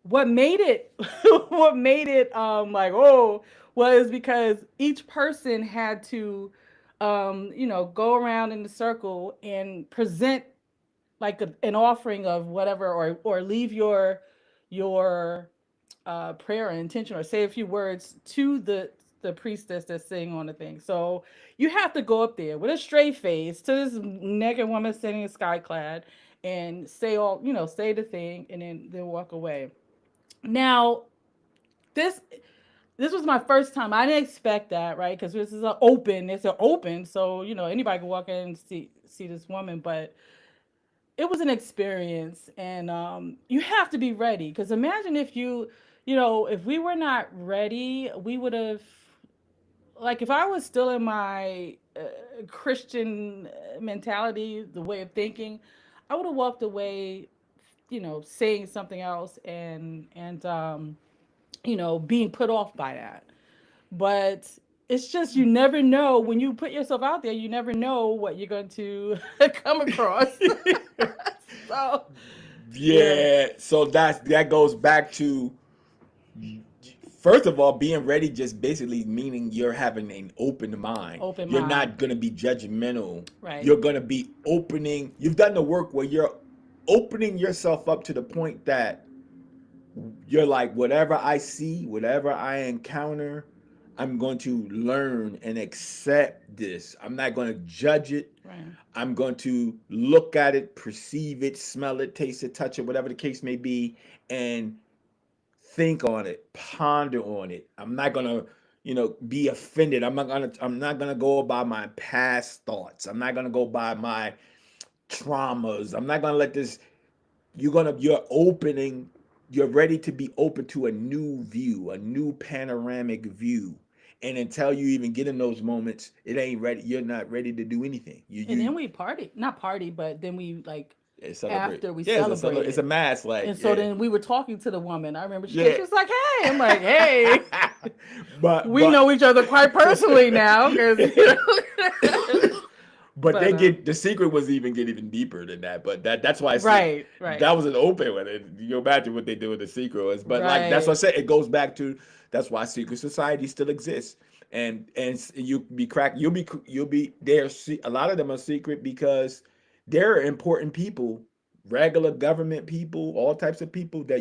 what made it what made it like, oh, was because each person had to go around in the circle and present like an offering of whatever, or leave your prayer or intention, or say a few words to the priestess that's sitting on the thing. So you have to go up there with a straight face to this naked woman sitting in sky clad and say the thing, and then walk away. Now this this was my first time. I didn't expect that, right? Because this is it's an open, so anybody can walk in and see this woman. But it was an experience, and you have to be ready. Because imagine if if we were not ready, we would have, like, if I was still in my Christian mentality, the way of thinking, I would have walked away, saying something else, and being put off by that. But it's just, you never know when you put yourself out there. You never know what you're going to come across. So yeah, Yeah, so that goes back to, first of all, being ready just basically meaning you're having an open mind. open You're mind, not going to be judgmental. right? You're going to be opening. You've done the work where you're opening yourself up to the point that you're like, whatever I see, whatever I encounter, I'm going to learn and accept this. I'm not going to judge it. Right. I'm going to look at it, perceive it, smell it, taste it, touch it, whatever the case may be, and think on it, ponder on it. I'm not gonna, be offended. I'm not gonna go by my past thoughts. I'm not gonna go by my traumas. I'm not gonna let this. You're ready to be open to a new view, a new panoramic view. And until you even get in those moments, it ain't ready. You're not ready to do anything. You And then you we party, not party, but then we like celebrate. after we Yeah, it's a celebrated. mass, like, And so yeah, then we were talking to the woman. I remember she came. yeah. She was like, "Hey," I'm like, "Hey." but We but know each other quite personally now, because But But they get the secret was even deeper than that. But that's why I see right, right, that was an open one. You go back to what they do with the secret was, but like that's what I right. said. It goes back to that's why secret society still exists. And you'll be there. A lot of them are secret because they're important people, regular government people, all types of people that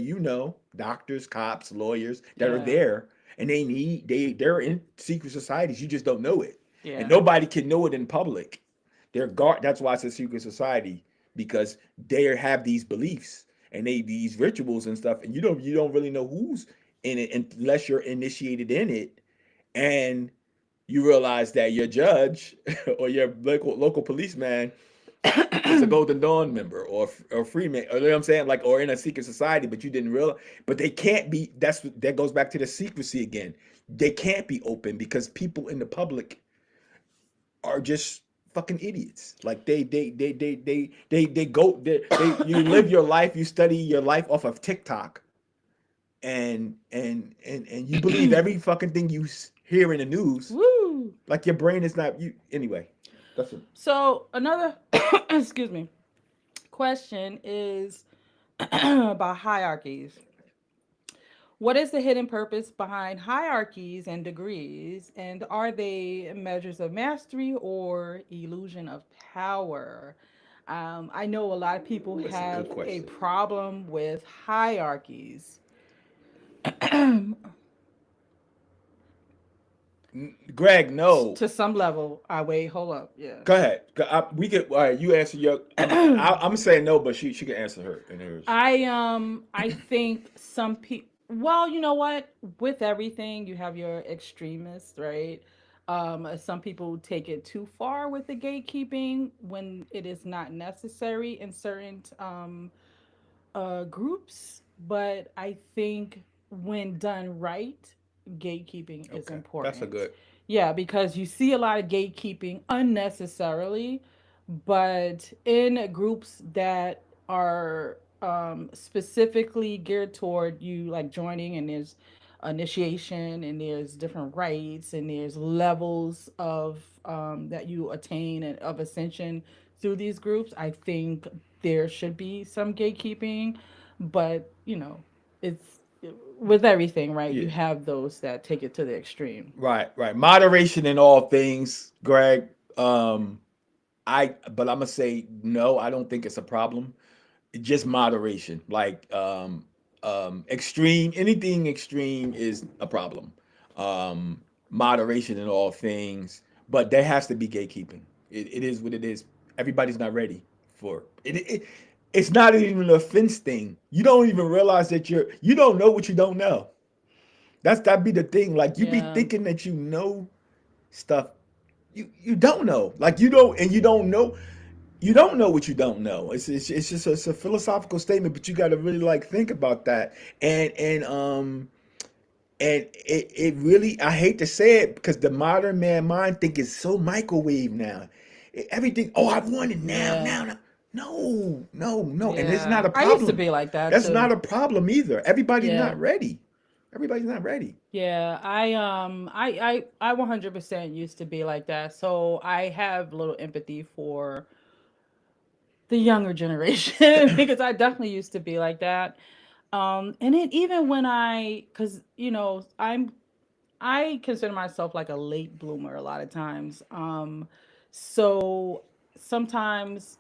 doctors, cops, lawyers that are Yeah. there, and they're in secret societies. You just don't know it. and Yeah. nobody can know it in public. They're guard. That's why it's a secret society, because they have these beliefs and these rituals and stuff, and you don't really know who's in it unless you're initiated in it, and you realize that your judge or your local policeman is a Golden Dawn member or Freeman, or you know what I'm saying, like, or in a secret society, but you didn't realize. But they can't be. That goes back to the secrecy again. They can't be open because people in the public are just fucking idiots. Like they go they you live your life, you study your life off of TikTok, and you believe every fucking thing you hear in the news. Woo. Like your brain is not you anyway. That's it. So another, excuse me, question is about hierarchies. What is the hidden purpose behind hierarchies and degrees, and are they measures of mastery or illusion of power? I know a lot of people Ooh, that's a good have a question. problem with hierarchies. Greg, no. To some level. I wait, hold up. Yeah. Go ahead. We get. All right, you answer your. I'm saying no, but she can answer her and hers. I think some people, well, you know what, with everything you have your extremists, right? Some people take it too far with the gatekeeping when it is not necessary in certain groups, but I think when done right, gatekeeping is Okay, that's a important. good. Yeah, because you see a lot of gatekeeping unnecessarily, but in groups that are specifically geared toward you like joining, and there's initiation and there's different rites and there's levels of that you attain and of ascension through these groups. I think there should be some gatekeeping, but it's with everything, right? Yeah. You have those that take it to the extreme. Right. Moderation in all things, Greg. But I'm gonna say no. I don't think it's a problem. Just moderation, like extreme. Anything extreme is a problem. Moderation in all things, but there has to be gatekeeping. It is what it is. Everybody's not ready for it. It's not even an offense thing. You don't even realize that you don't know what you don't know. That'd be the thing. Like you be Yeah. thinking that you know stuff you don't know. Like you don't, and you don't know what you don't know. It's just it's a philosophical statement, but you got to really like think about that. And it really, I hate to say it because the modern man mind think is so microwave now. Everything, oh, I want it now, Yeah. now, now. No, no, no, and it's not Yeah. a I used to problem. be like that That's too. not a problem either. Everybody's Yeah. not ready. Everybody's not ready. Yeah. I 100% used to be like that. So I have a little empathy for the younger generation because I definitely used to be like that. And then even when cuz I consider myself like a late bloomer a lot of times. So sometimes,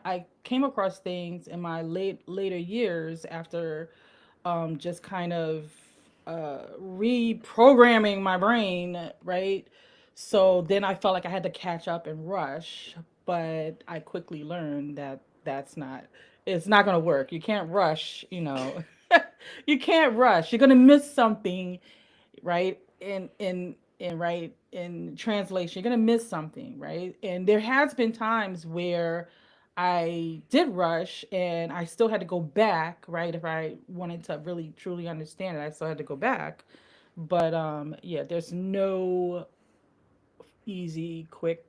I came across things in my later years after just kind of reprogramming my brain, right? So then I felt like I had to catch up and rush, but I quickly learned that it's not going to work. You can't rush, you can't rush. You're going to miss something, right? In translation, you're gonna miss something, right? And there has been times where I did rush and I still had to go back, right? If I wanted to really truly understand it, I still had to go back. But yeah, there's no easy, quick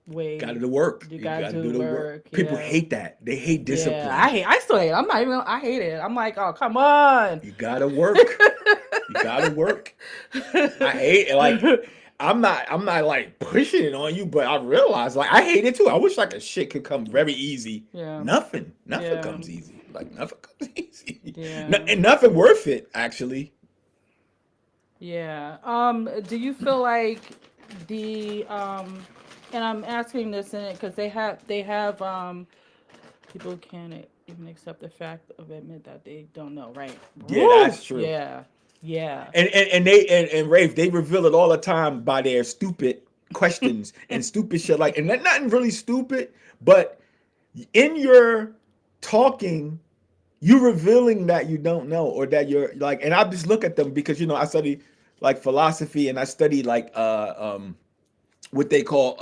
Got to way. do the work. You You gotta got to do the do the work. work. People Yeah. hate that. They hate Yeah. discipline. I still hate it. I'm not even I hate it. I'm like, oh come on. You gotta work. You gotta work. I hate it. Like I'm not like pushing it on you, but I realize like I hate it too. I wish like a shit could come very easy. Yeah. Nothing Yeah. comes easy. Like nothing comes easy. Yeah. And nothing worth it actually. Yeah. Do you feel like the and I'm asking this in it because they have people can't even accept the fact of admit that they don't know, right? Yeah, Woo! that's true. Yeah. Yeah. And Rafe, they reveal it all the time by their stupid. questions and stupid shit like, and that nothing really stupid, but in your talking, you're revealing that you don't know, or that you're like, and I just look at them because I study like philosophy, and I study like what they call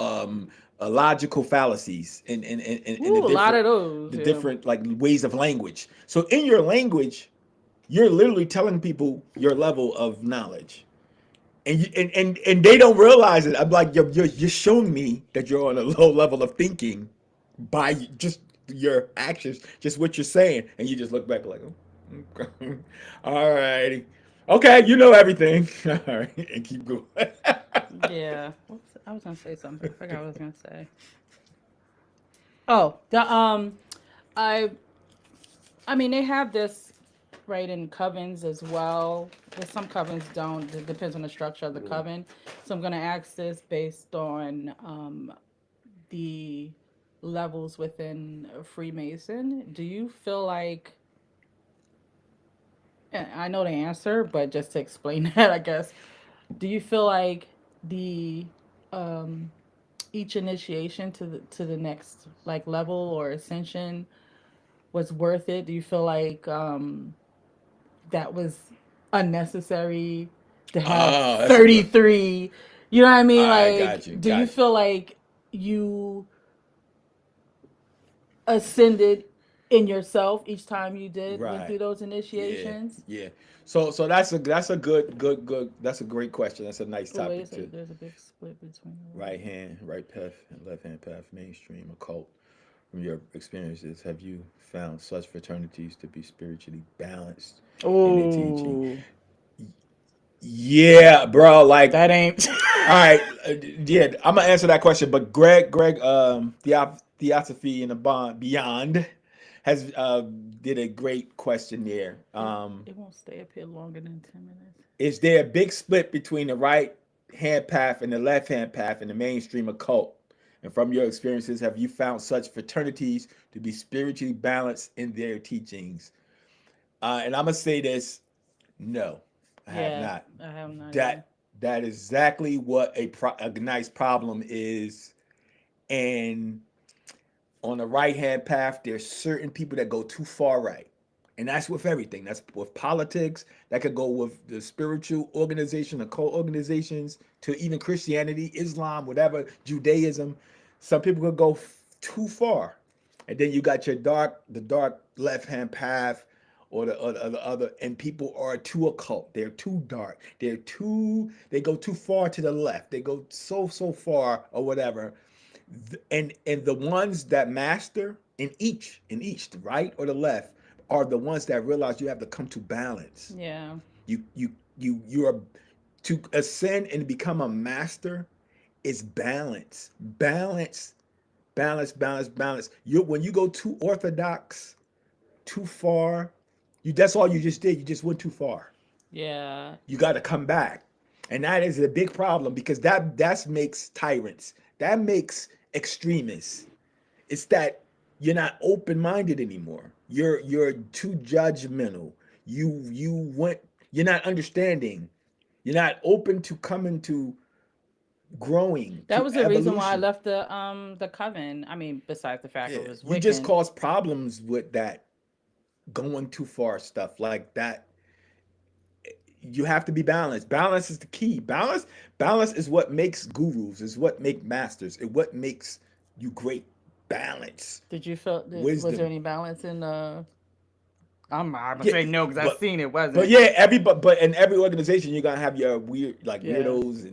logical fallacies, and Ooh, a lot of those. the Yeah. different like ways of language. So in your language, you're literally telling people your level of knowledge, and and they don't realize it. I'm like, you're showing me that you're on a low level of thinking by just your actions, just what you're saying, and you just look back like, oh, okay. All righty, okay, you know everything, all right, and keep going. Yeah. Whoops, I was gonna say something. I forgot what I was gonna say. Oh, I I mean they have this right in covens as well. There's some covens don't. It depends on the structure of the coven. So I'm gonna ask this based on the levels within Freemason. Do you feel like, and I know the answer, but just to explain that, I guess, do you feel like the um, each initiation to the next like level or ascension was worth it? Do you feel like that was unnecessary to have Oh, that's a good. 33? You know what I mean? I got Like, you, do you got you. feel like you ascended in yourself each time you went Right. through those Yeah. initiations? Yeah. So that's a good that's a great question. That's a nice Oh, wait a topic second. to There's a big split between the right hand, right path, and left hand path, mainstream, occult. From your experiences, have you found such fraternities to be spiritually balanced in their teaching? Oh, Yeah, bro. Like, that ain't. all right, yeah, I'm gonna answer that question. But Greg, Theosophy and the Bond Beyond has did a great question there. It won't stay up here longer than 10 minutes. Is there a big split between the right hand path and the left hand path in the mainstream occult? And from your experiences, have you found such fraternities to be spiritually balanced in their teachings? And I'm gonna say this: no, I have Yeah, not. I have not either. That is exactly what a nice problem is. And on the right hand path, there's certain people that go too far right. And that's with everything. That's with politics. That could go with the spiritual organization, occult organizations, to even Christianity, Islam, whatever, Judaism. Some people could go too far. And then you got the dark left hand path, or the other, and people are too occult. They're too dark. They go too far to the left. They go so far or whatever, and the ones that master in each the right or the left are the ones that realize you have to come to balance. Yeah. You are to ascend and become a master is balance. You When you go too orthodox, too far, that's all you just did. You just went too far. Yeah. You got to come back, and that is a big problem because that makes tyrants. That makes extremists. It's that you're not open minded anymore. You're too judgmental. You went. You're not understanding. You're not open to coming to growing That to was the reason why I evolution. left the coven. I mean, besides the fact Yeah, it was you just Wiccan. cause problems with that going too far stuff like that. You have to be balanced. Balance is the key. Balance is what makes gurus, is what make masters, it what makes you great. Balance, Did you feel? Was there wisdom. any balance in the? I'm gonna Yeah, say no because I've but seen it. but Wasn't. yeah, but in every organization you're gonna have your weird like Yeah. weirdos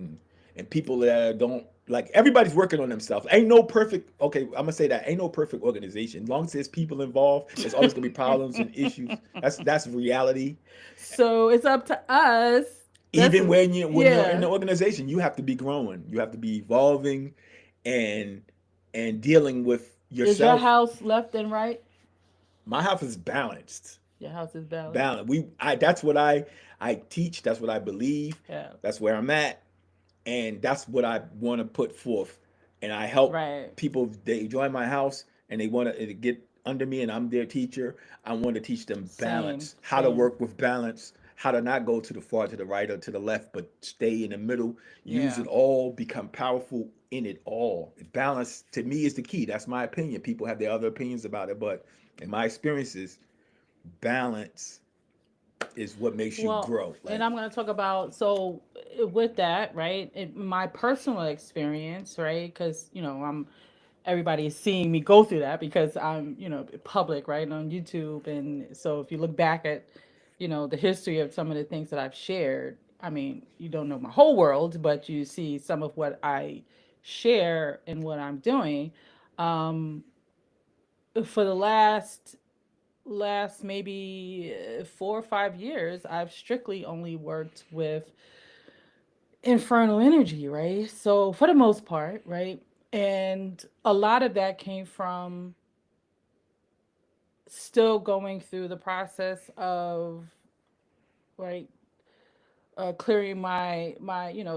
and people that don't like. Everybody's working on themselves. Ain't no perfect. Okay, I'm gonna say that ain't no perfect organization. As long as there's people involved, there's always gonna be problems and issues. That's reality. So it's up to us. That's Even when you're in yeah. the organization, you have to be growing. You have to be evolving, and dealing with Is your yourself. house left and right? My house is balanced. Your house is balanced. Balanced. That's what I teach. That's what I believe. Yeah. That's where I'm at, and that's what I want to put forth. And I help Right. people. They join my house and they want to get under me, and I'm their teacher. I want to teach them Same. balance, how to Same. work with balance, how to not go to the far, to the right, or to the left, but stay in the middle. Use Yeah. it all. Become powerful in it all. Balance to me is the key. That's my opinion. People have their other opinions about it, but in my experiences, balance is what makes you Well, grow. and Like, I'm going to talk about, so with that, right? My personal experience, right? Because, everybody is seeing me go through that because I'm, public, right, on YouTube. And so if you look back at, the history of some of the things that I've shared, I mean, you don't know my whole world, but you see some of what I share and what I'm doing. Um, for the last maybe 4 or 5 years, I've strictly only worked with infernal energy, right? So for the most part, right? And a lot of that came from still going through the process of, right, clearing my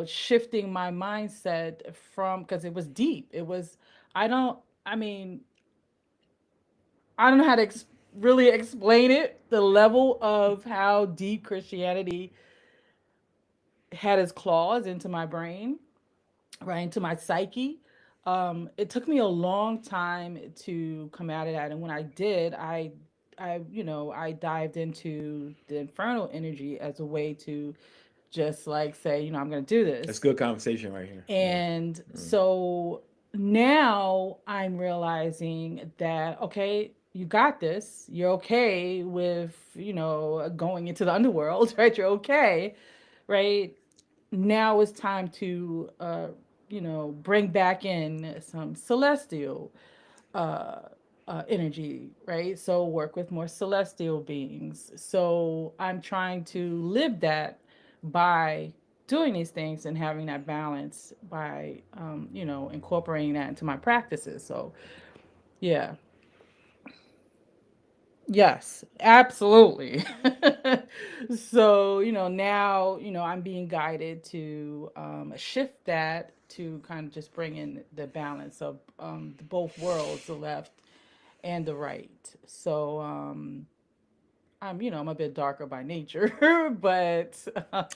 shifting my mindset from, because it was deep. It was, I don't, I mean, I don't know how to really explain it, the level of how deep Christianity had its claws into my brain, right, into my psyche. It took me a long time to come out of that, and when I did, I dived into the infernal energy as a way to just like say, I'm going to do that's this. good conversation right here. Yeah. And so now I'm realizing that, okay, you got this. You're okay with, going into the underworld, right? You're okay, right? Now it's time to, bring back in some celestial uh, energy, right? So work with more celestial beings. So I'm trying to live that by doing these things and having that balance by, incorporating that into my practices. So yeah, yes, absolutely. So, now, I'm being guided to shift that to kind of just bring in the balance of the both worlds, the left and the right. So, I'm a bit darker by nature, but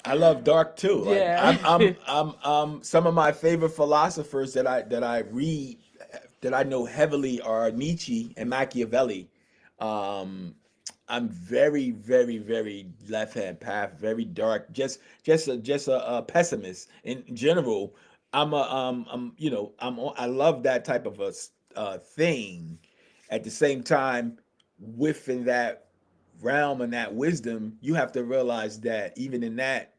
I love dark too. Like, yeah. some of my favorite philosophers that I read, that I know heavily, are Nietzsche and Machiavelli. Um, I'm very, very, very left hand path, very dark. Just a pessimist in general. I love that type of thing. At the same time, within that realm and that wisdom, you have to realize that even in that,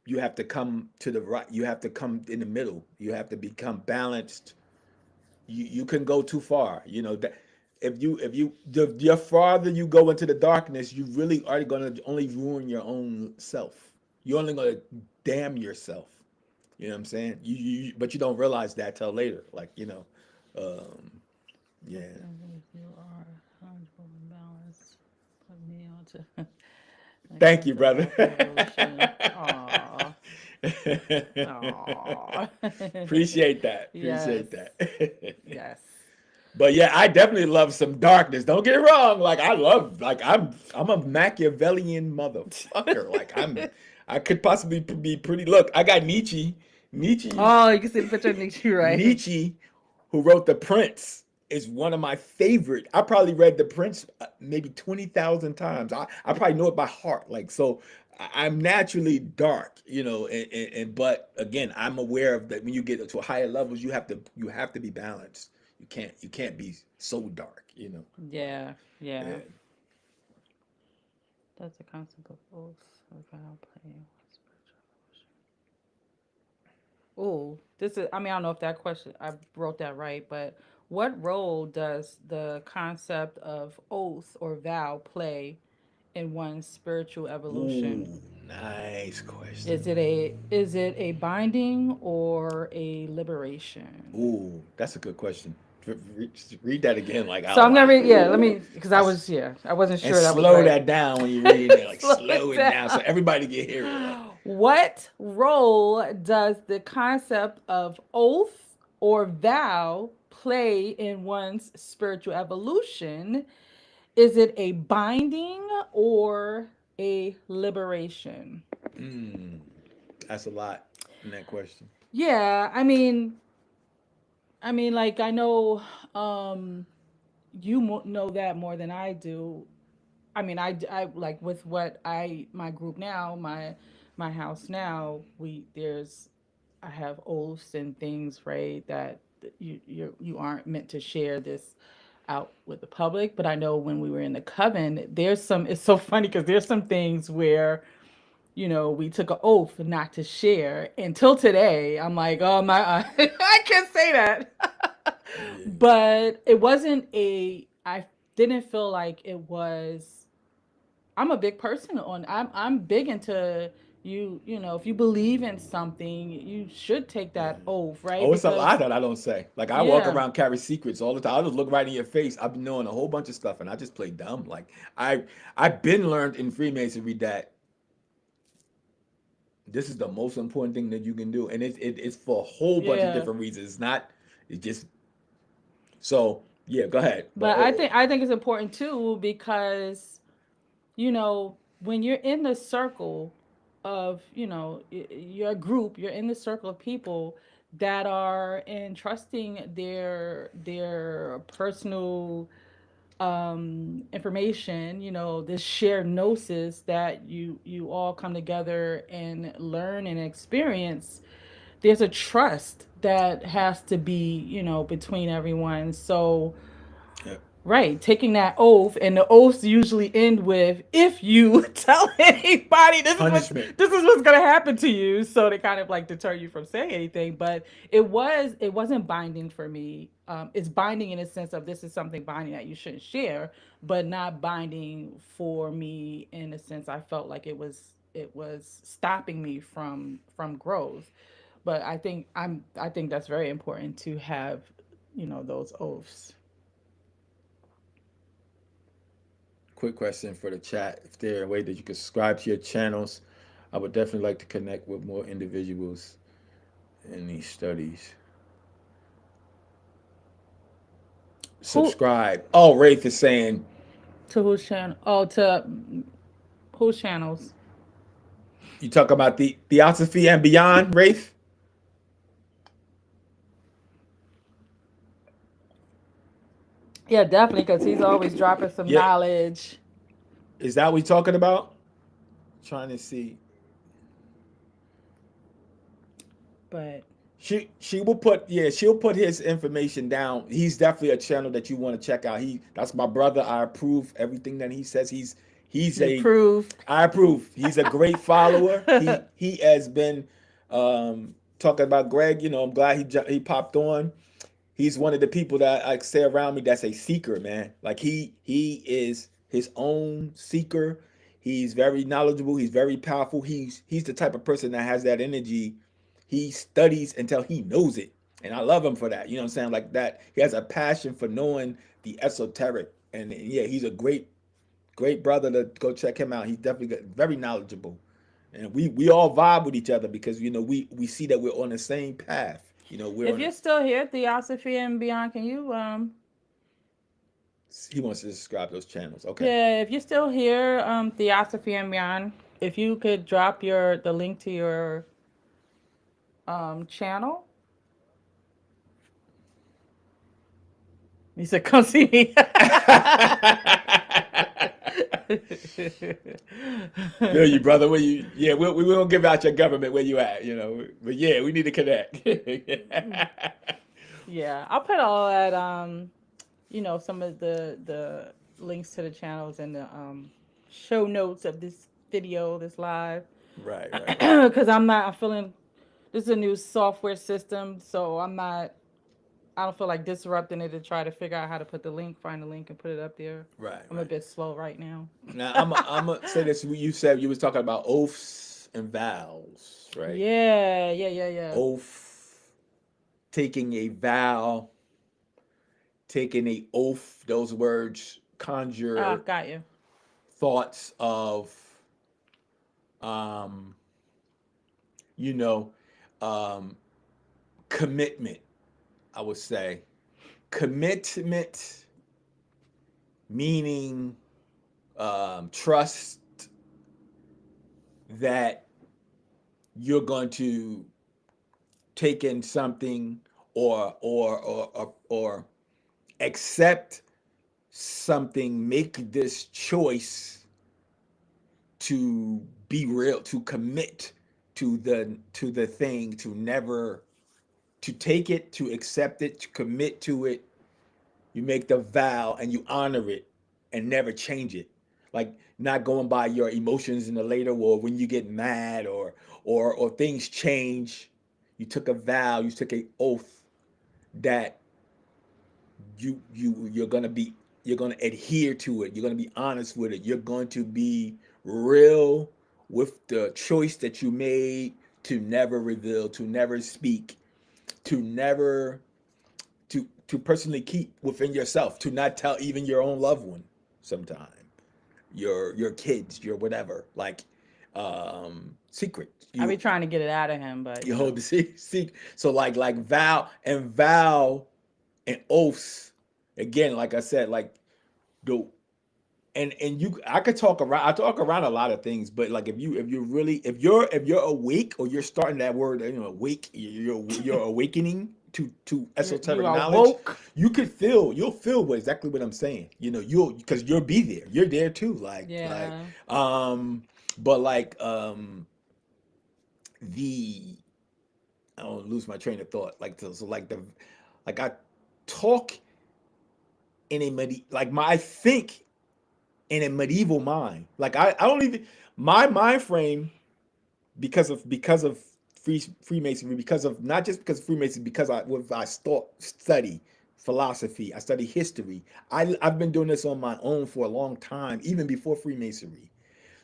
you have to come to the right. You have to come in the middle. You have to become balanced. You can go too far. That the farther you go into the darkness, you really are going to only ruin your own self. You're only going to damn yourself. You know what I'm saying? But you don't realize that till later. Like, um, yeah. You are comfortable and balanced. Put me on to the Thank you, concept brother. of evolution. Aww. Aww. Appreciate that. Yes. Appreciate that. Yes. But yeah, I definitely love some darkness. Don't get it wrong. Like, I'm a Machiavellian motherfucker. Like, I could possibly be pretty. Look, I got Nietzsche, Oh, you can see the picture of Nietzsche, right? Nietzsche, who wrote The Prince, is one of my favorite. I probably read The Prince maybe 20,000 times. I probably know it by heart. Like, so I'm naturally dark, but again, I'm aware of that when you get to higher levels, you have to be balanced. You can't be so dark. But Yeah, yeah. yeah. That's the concept of both without playing. Oh, this is, I mean, I don't know if that question, I wrote that right, but what role does the concept of oath or vow play in one's spiritual evolution? Ooh, nice Is question. it a binding or a liberation? Ooh, that's a good question. Read that again, like So out I'm gonna loud. read, yeah, let me, because I, I wasn't and sure that was slow right. that down when you read it. Like, Slow slow it it down so down. everybody can hear it. Like, What role does the concept of oath or vow play in one's spiritual evolution? is it a binding or a liberation? Mm, that's a lot in that question. Yeah, I mean, like I know, um, you know that more than I do. I mean, I like with what my group now, my house now. I have oaths and things, right? That you aren't meant to share this out with the public. But I know when we were in the coven, there's some. It's so funny because there's some things where we took an oath not to share. Until today, I'm like, oh my, I can't say that. Yeah. But it wasn't a. I didn't feel like it was. I'm a big person on. I'm big into you. If you believe in something, you should take that oath, right? Oh, it's a lot Because that I don't say. Like I walk yeah, around carry secrets all the time. I just look right in your face. I've been knowing a whole bunch of stuff, and I just play dumb. Like I've been learned in Freemasonry that this is the most important thing that you can do, and it's for a whole bunch of yeah. different reasons. It's not. It's just so. Yeah, go ahead. But But I think it's important too because when you're in the circle of, your group, you're in the circle of people that are entrusting their personal information, this shared gnosis that you all come together and learn and experience. There's a trust that has to be, between everyone. So yeah, right, taking that oath, and the oaths usually end with if you tell anybody punishment. this is what's gonna happen to you, so they kind of like deter you from saying anything. But it wasn't binding for me. It's binding in a sense of this is something binding that you shouldn't share, but not binding for me in a sense I felt like it was stopping me from growth. But I think that's very important to have, those oaths. Quick question for the chat: if there a way that you could subscribe to your channels, I would definitely like to connect with more individuals in these studies. Who Subscribe. Oh, Rafe is saying To whose channel? Oh, to whose channels? you talk about the Theosophy and Beyond, Rafe. Yeah, definitely, because he's always dropping some Yeah, knowledge. is that what we talking about? Trying to see. But She will put she'll put his information down. He's definitely a channel that you want to check out. That's my brother. I approve everything that he says. He's you a approve. I approve. He's a great follower. He has been talking about Greg. I'm glad he popped on. He's one of the people that I say around me that's a seeker, man. Like he is his own seeker. He's very knowledgeable. He's very powerful. He's the type of person that has that energy. He studies until he knows it, and I love him for that. You know what I'm saying? Like that, he has a passion for knowing the esoteric, and yeah, he's a great brother to go check him out. He's definitely very knowledgeable, and we all vibe with each other because we see that we're on the same path. We're If on. you're still here, Theosophy and Beyond, can you He wants to subscribe to those channels. Okay. yeah, if you're still here, Theosophy and Beyond, if you could drop the link to your channel. He said, "Come see me." Feel you, brother. Where you? Yeah, we won't give out your government where you at. But yeah, we need to connect. Yeah, I'll put all that some of the links to the channels and the show notes of this video, this live. Right, right, right. Because I'm feeling this is a new software system, so I don't feel like disrupting it to try to figure out how to put the link, find the link, and put it up there. Right, I'm a right. bit slow right now. Now I'm gonna say this. You said you was talking about oaths and vows, right? Yeah, yeah, yeah, yeah. Oath, taking a vow, taking a oath. Those words Ah, conjure got you. thoughts of um, you know, um, commitment. I would say commitment meaning trust that you're going to take in something or accept something, make this choice to be real, to commit to the thing, to never, to take it, to accept it, to commit to it. You make the vow and you honor it and never change it. Like not going by your emotions in the later, or when you get mad or things change. You took a vow, you took an oath that you're gonna be, you're gonna adhere to it, you're gonna be honest with it, you're going to be real with the choice that you made to never reveal, to never speak, to never, to personally keep within yourself, to not tell even your own loved one sometime, your kids, your whatever, like secret. I be You trying to get it out of him, but you hold the secret. So like vow and oaths, again, like I said, like the, and you, I could talk around, I talk around a lot of things, but like if you really, if you're awake, or you're starting that word, awake, you're awakening to you esoteric are knowledge, woke. you'll feel exactly what I'm saying. You'll, because you'll be there, you're there too, Yeah. but like the, I don't lose my train of thought, like so like the, like I talk in a like my, I think in a medieval mind. Like I don't even, my mind frame, because of Freemasonry, because of, not just because of Freemasonry, because I study philosophy, I study history. I've been doing this on my own for a long time, even before Freemasonry.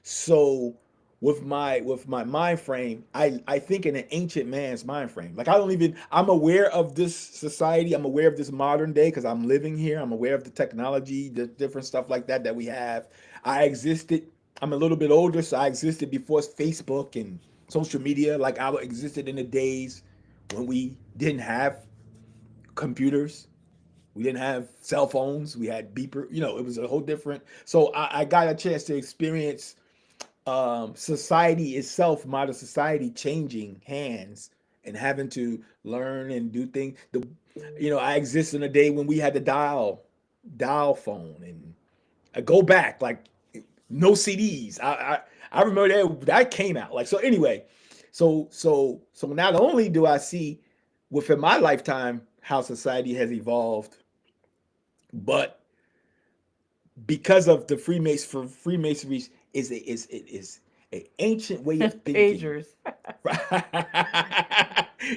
So with my mind frame, I think in an ancient man's mind frame. Like I don't even, I'm aware of this society, I'm aware of this modern day because I'm living here. I'm aware of the technology, the different stuff like that we have. I existed, I'm a little bit older, so I existed before Facebook and social media. Like I existed in the days when we didn't have computers. We didn't have cell phones. We had beeper. It was a whole different. So I got a chance to experience society itself, modern society, changing hands and having to learn and do things. I exist in a day when we had the dial phone, and I go back like no CDs. I remember that came out like, so. Anyway, so not only do I see within my lifetime how society has evolved, but because of the Freemasonry is an ancient way of thinking. Pagers.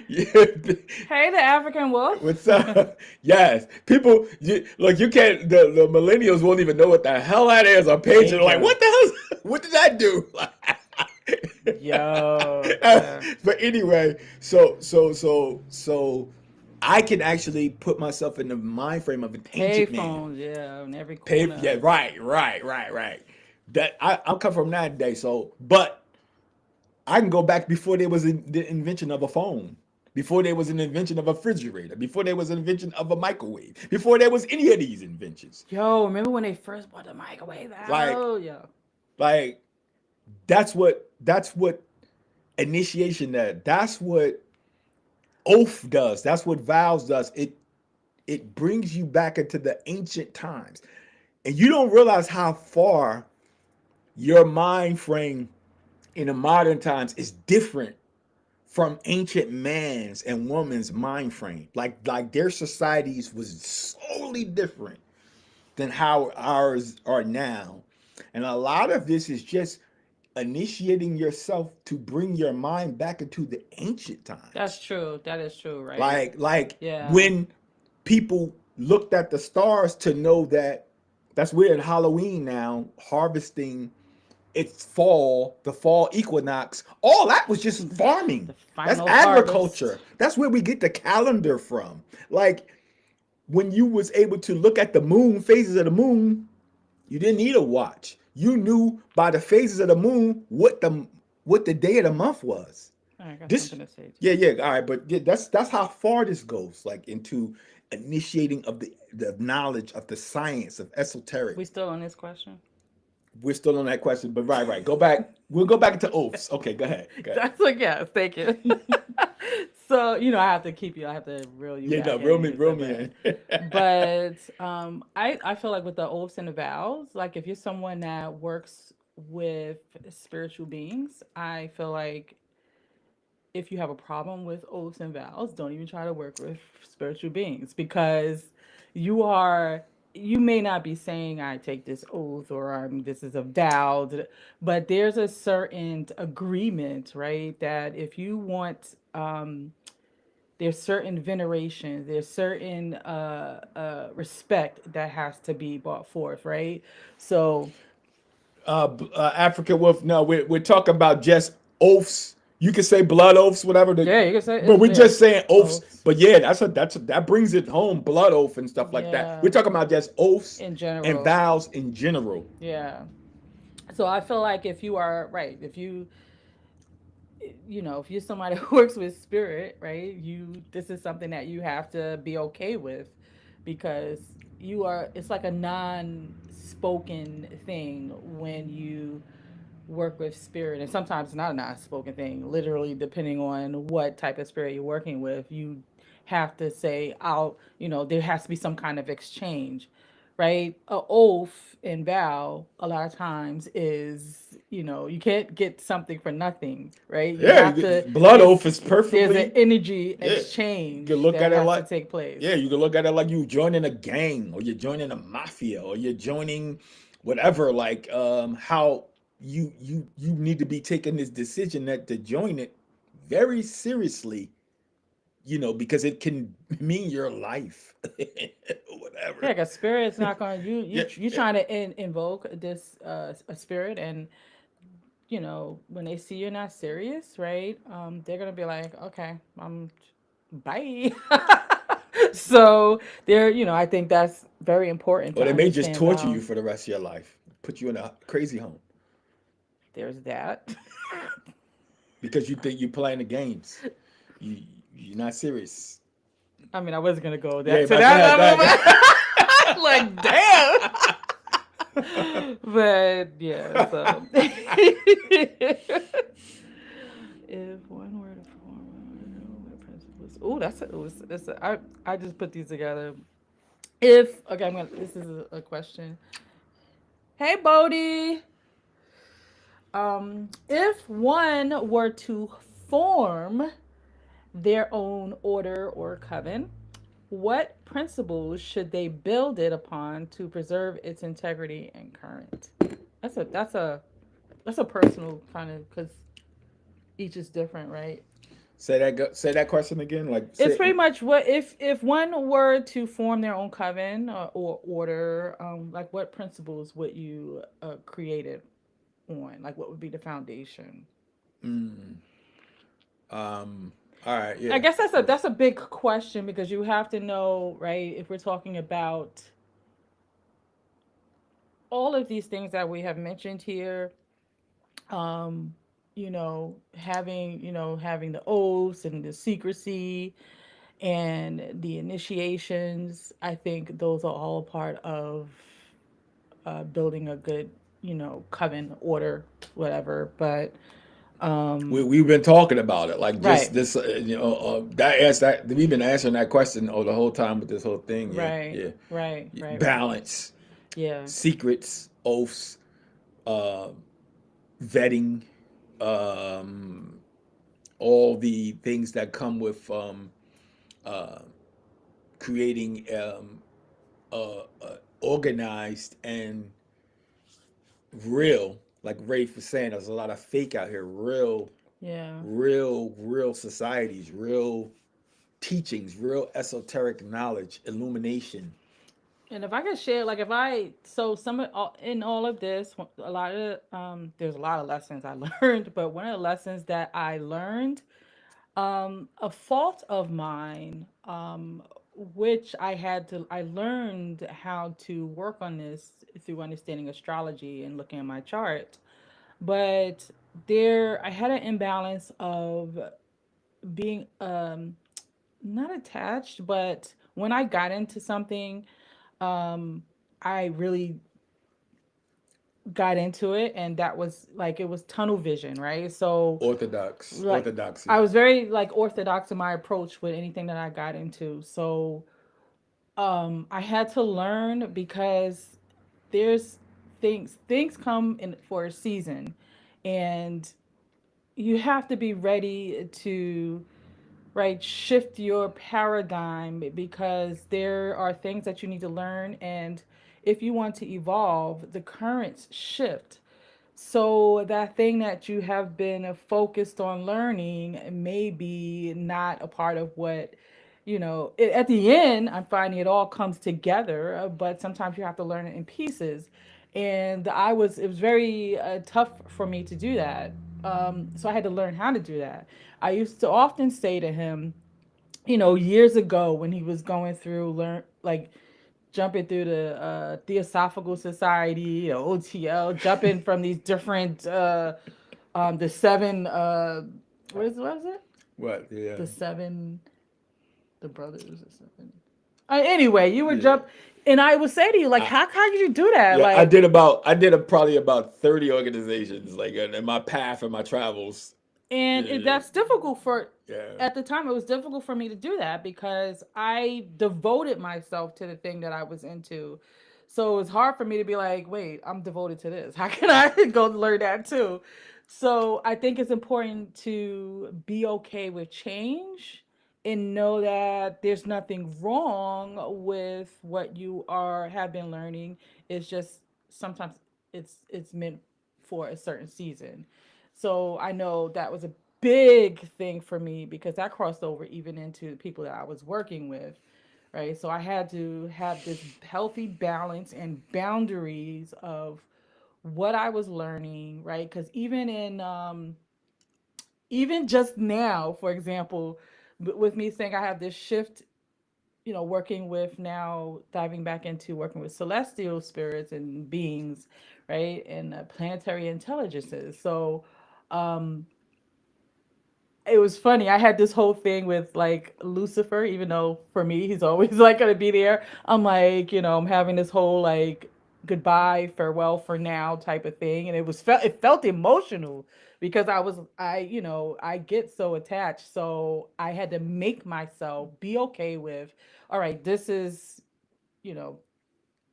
Yeah. Hey, the African wolf. What's up? Yes, people, you can't. The millennials won't even know what the hell that is. A pager, like, what the hell? What did that do? Yo. Yeah. But anyway, so I can actually put myself in the mind frame of an ancient man. Payphones, yeah, in every corner. Yeah, right. That I'll come from that day. So, but I can go back before there was the invention of a phone, before there was an invention of a refrigerator, before there was an invention of a microwave, before there was any of these inventions. Yo, remember when they first bought the microwave out? Like, Oh, yeah. Like, that's what initiation does. That's what oath does. That's what vows does. It brings you back into the ancient times. And you don't realize how far your mind frame in the modern times is different from ancient man's and woman's mind frame. Like their societies was solely different than how ours are now. And a lot of this is just initiating yourself to bring your mind back into the ancient times. That's true. That is true, right? Like yeah. When people looked at the stars to know that that's weird. Halloween now, harvesting, it's fall, the fall equinox. All that was just farming. That's agriculture. Harvest. That's where we get the calendar from. Like when you was able to look at the moon, phases of the moon, you didn't need a watch. You knew by the phases of the moon what the day of the month was. I got something to say. Yeah. All right, but that's how far this goes, like into initiating of the knowledge of the science of esoteric. We still on this question? We're still on that question, but right. Go back. We'll go back to oaths. Okay, go ahead. Go ahead. That's like, yes, thank you. So, I have to keep you, I have to reel you Yeah, no, back in just reel a me bit. in. But I feel like with the oaths and the vows, like if you're someone that works with spiritual beings, I feel like if you have a problem with oaths and vows, don't even try to work with spiritual beings because you are you may not be saying I take this oath or this is a vow, but there's a certain agreement, right? That if you want, there's certain veneration, there's certain respect that has to be brought forth, right? So African wolf. No, we're talking about just oaths. You can say blood oaths, whatever. yeah, you can say But we're yeah, just saying oaths. oaths. But yeah, that brings it home. Blood oath and stuff like that. Yeah, We're talking about just oaths in and general. vows in general. Yeah. So I feel like if you are right, if you're somebody who works with spirit, right, this is something that you have to be okay with because it's like a non-spoken thing when you work with spirit, and sometimes it's not a non-spoken thing, literally depending on what type of spirit you're working with. You have to say out, there has to be some kind of exchange, right? A oath and vow a lot of times is, you can't get something for nothing, right? You Yeah, have to blood oath is there's an perfectly. energy Yeah, you can exchange look that at it has to like. take Yeah, place. you can look at it like you joining a gang or you're joining a mafia or you're joining whatever. Like how you need to be taking this decision that to join it very seriously, because it can mean your life. Yeah, Whatever. because spirit's not going to Yeah, you yeah. trying to invoke this a spirit, and when they see you're not serious, right? They're gonna be like, okay, bye. So I think that's very important Or to they may just understand torture you vows. for the rest of your life, put you in a crazy home There's that. because you think you're playing the games. You you're not serious. I mean, I wasn't gonna go Yeah, that to but go that ahead, go level, ahead, but like, damn. go ahead. But yeah, so if one were to form what principles? Oh, I just put these together. If okay, this is a question. Hey, Bodie. If one were to form their own order or coven, what principles should they build it upon to preserve its integrity and current? That's a personal kind of, because each is different, right? Say that question again. Like It's say pretty much what if one were to form their own coven or order, like what principles would you create it on? Like what would be the foundation? mm, um all right, I yeah. guess that's a big question because you have to know, right? If we're talking about all of these things that we have mentioned here, um, having the oaths and the secrecy and the initiations, I think those are all part of building a good, coven order, whatever. But We've been talking about it like just right, this that we've been answering that question the whole time with this whole thing. Yeah, right, yeah. right, right, right. Balance, Yeah, secrets, oaths, uh vetting, um all the things that come with uh creating organized and real, like Rafe was saying, there's a lot of fake out here. yeah. Real societies, real teachings, real esoteric knowledge, illumination. And if I could share, like if I, so in all of this, there's a lot of lessons I learned, but one of the lessons that I learned, a fault of mine, which I learned how to work on this through understanding astrology and looking at my chart. But I had an imbalance of being, not attached, but when I got into something, I really got into it, and that was like it was tunnel vision, right? So like Orthodoxy. I was very like orthodox in my approach with anything that I got into. So I had to learn because there's things come in for a season, and you have to be ready to right shift your paradigm because there are things that you need to learn, and if you want to evolve, the currents shift. So that thing that you have been focused on learning may be not a part of what, at the end, I'm finding it all comes together, but sometimes you have to learn it in pieces. And it was very tough for me to do that. So I had to learn how to do that. I used to often say to him, years ago when he was going through learn like jumping through the Theosophical Society, OTL, jumping from these different the seven what is it? What? Yeah. The seven the brothers or something. Anyway, you would Yeah. jump, and I would say to you like, I, how could you do that? yeah, Like, probably about 30 organizations like in my path and my travels. and Yeah. that's difficult for Yeah. at the time it was difficult for me to do that because I devoted myself to the thing that I was into. So it's hard for me to be like, wait, I'm devoted to this. How can I go learn that too? So I think it's important to be okay with change and know that there's nothing wrong with what you are have been learning. It's just sometimes it's meant for a certain season. So I know that was a big thing for me because that crossed over even into the people that I was working with, right? So I had to have this healthy balance and boundaries of what I was learning, right? Because even just now, for example, with me saying I have this shift, working with now diving back into working with celestial spirits and beings, right, and planetary intelligences. So it was funny. I had this whole thing with like Lucifer, even though for me he's always like gonna be there. I'm like, I'm having this whole like goodbye, farewell for now type of thing, and it felt emotional because I get so attached. So I had to make myself be okay with, all right, you know,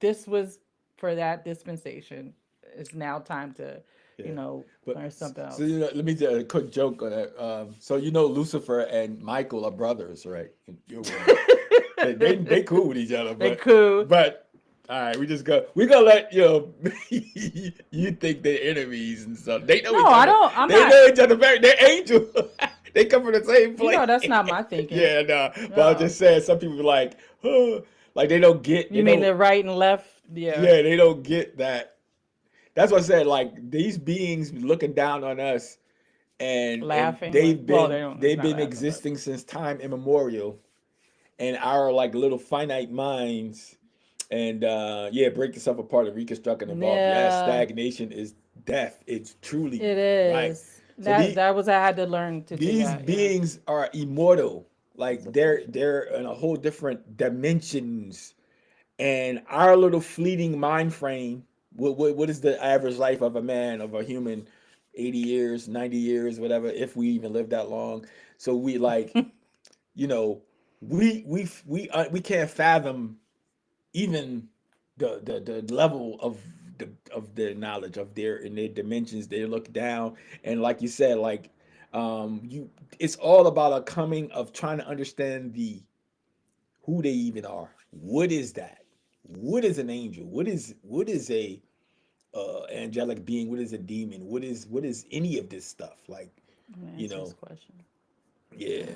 this was for that dispensation. It's now time to, Yeah. But learn something so else. let me tell a quick joke on that. So Lucifer and Michael are brothers, right? In your world, they cool with each other, They cool. but all right, we gonna let you think they're enemies and stuff. They know No, each I other. don't. I'm They not. know each other very. They're angels. They come from the same place. That's not my thinking. Yeah, no. But I'm No. just saying, some people be like, oh, like they don't get. They You mean don't. the right and left? Yeah. Yeah, they don't get that. That's what I said. Like these beings looking down on us, and Laughing. Like, well, they don't. It's they've not been laughing, but existing since time immemorial, and our like little finite minds, and yeah, break yourself apart and reconstruct and evolve. Yes, yeah, stagnation is death. It's truly it right. is. So That was I had to learn to do these that. Yeah. beings are immortal. It's Like a they're question. they're in a whole different dimensions, and our little fleeting mind frame. What is the average life of a man, of a human? 80 years, 90 years, whatever, if we even live that long. So we like, you know, we can't fathom even the level of their knowledge of their in their dimensions. They look down, and like you said, like you, it's all about a coming of trying to understand the who they even are. What is that? What is an angel? What is a angelic being? What is a demon? What is any of this stuff? Like, I'm gonna you answer this know, question. yeah,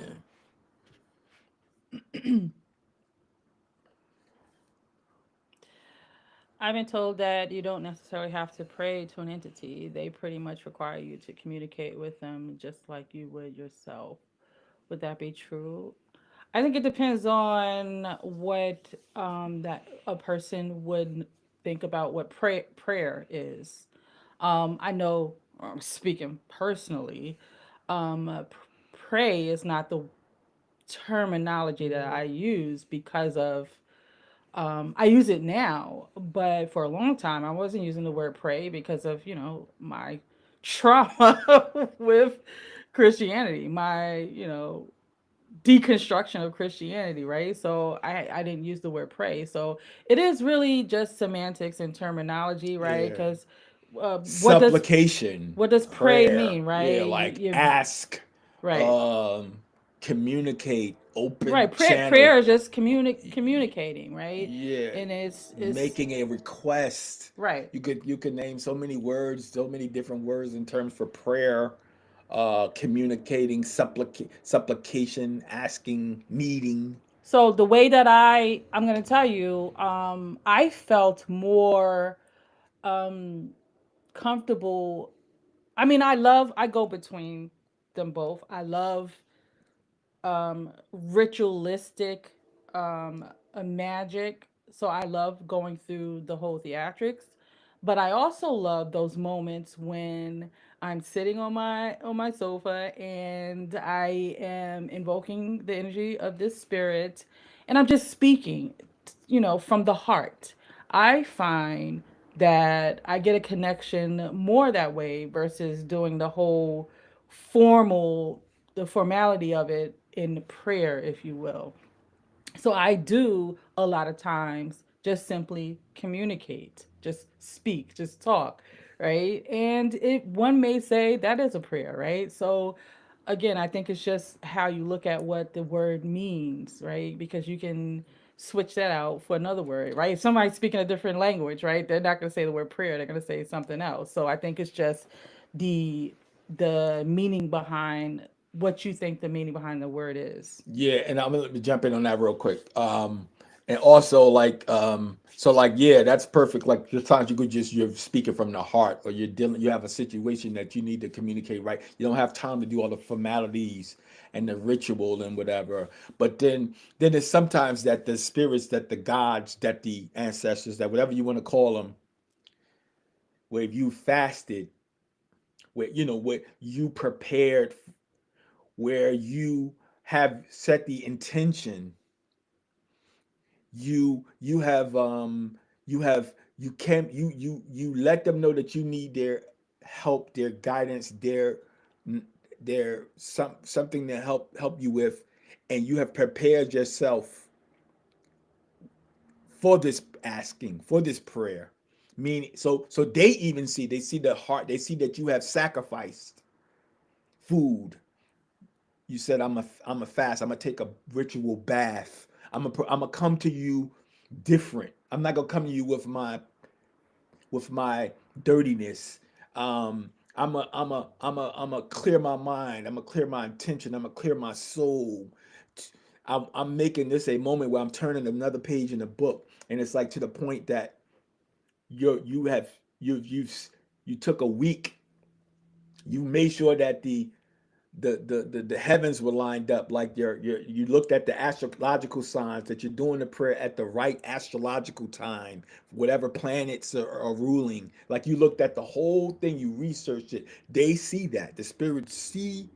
I've been told that you don't necessarily have to pray to an entity. They pretty much require you to communicate with them just like you would yourself. Would that be true? I think it depends on what that a person would think about what prayer is. I know, speaking personally, pray is not the terminology that I use because of I use it now, but for a long time I wasn't using the word pray because of, my trauma with Christianity, my, deconstruction of Christianity, right? So I didn't use the word pray. So it is really just semantics and terminology, right? Yeah. Because what does Supplication, pray prayer. mean, right? Yeah, You, like you ask, right. um, communicate, open Right. channel. Prayer is just communicating, right? Yeah, And it's making a request. right. You could name so many words, so many different words in terms for prayer, communicating, supplication, asking, needing. So the way that I'm going to tell you, I felt more um comfortable. I mean, I go between them both. I love ritualistic magic. So I love going through the whole theatrics, but I also love those moments when I'm sitting on my sofa and I am invoking the energy of this spirit and I'm just speaking, from the heart. I find that I get a connection more that way versus doing formal the formality of it in prayer, if you will. So I do a lot of times just simply communicate, just speak, just talk, right? And it one may say that is a prayer, right? So again, I think it's just how you look at what the word means, right? Because you can switch that out for another word, right? If somebody's speaking a different language, right? They're not going to say the word prayer, they're going to say something else. So I think it's just the the meaning behind what you think the meaning behind the word is. Yeah, and I'm gonna jump in on that real quick. And also like so like yeah, that's perfect. Like the times you could just you're speaking from the heart or you have a situation that you need to communicate right. You don't have time to do all the formalities and the ritual and whatever. But then there's sometimes that the spirits, that the gods, that the ancestors, that whatever you want to call them, where you fasted, where where you prepared, where you have set the intention, you have you can you let them know that you need their help, their guidance, their something to help you with, and you have prepared yourself for this asking, for this prayer. Meaning, so they see the heart, they see that you have sacrificed food. You said I'm a fast. I'm gonna take a ritual bath. I'm gonna come to you different. I'm not gonna come to you with my dirtiness. I'm a clear my mind. I'm gonna clear my intention. I'm gonna clear my soul. I'm making this a moment where I'm turning another page in the book, and it's like to the point that you have you took a week. You made sure that the heavens were lined up, like you looked at the astrological signs, that you're doing the prayer at the right astrological time, whatever planets are ruling. Like you looked at the whole thing, you researched it. They see that, the spirits see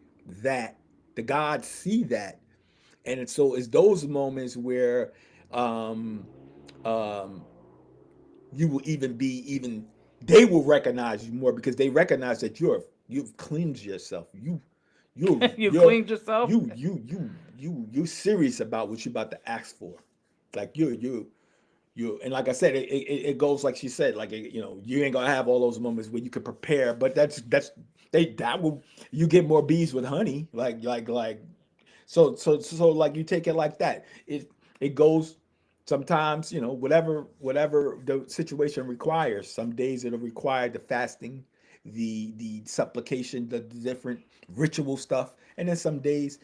that, the gods see that. And so it's those moments where um um you will even be even they will recognize you more, because they recognize that you've cleansed yourself. You You you're cleaned yourself. you serious about what you're about to ask for. Like you and like I said, it goes like she said, like you ain't gonna have all those moments where you can prepare, but that's that will you get more bees with honey, like so like you take it like that. It goes sometimes, whatever the situation requires. Some days it'll require the fasting, the supplication, the different ritual stuff, and then some days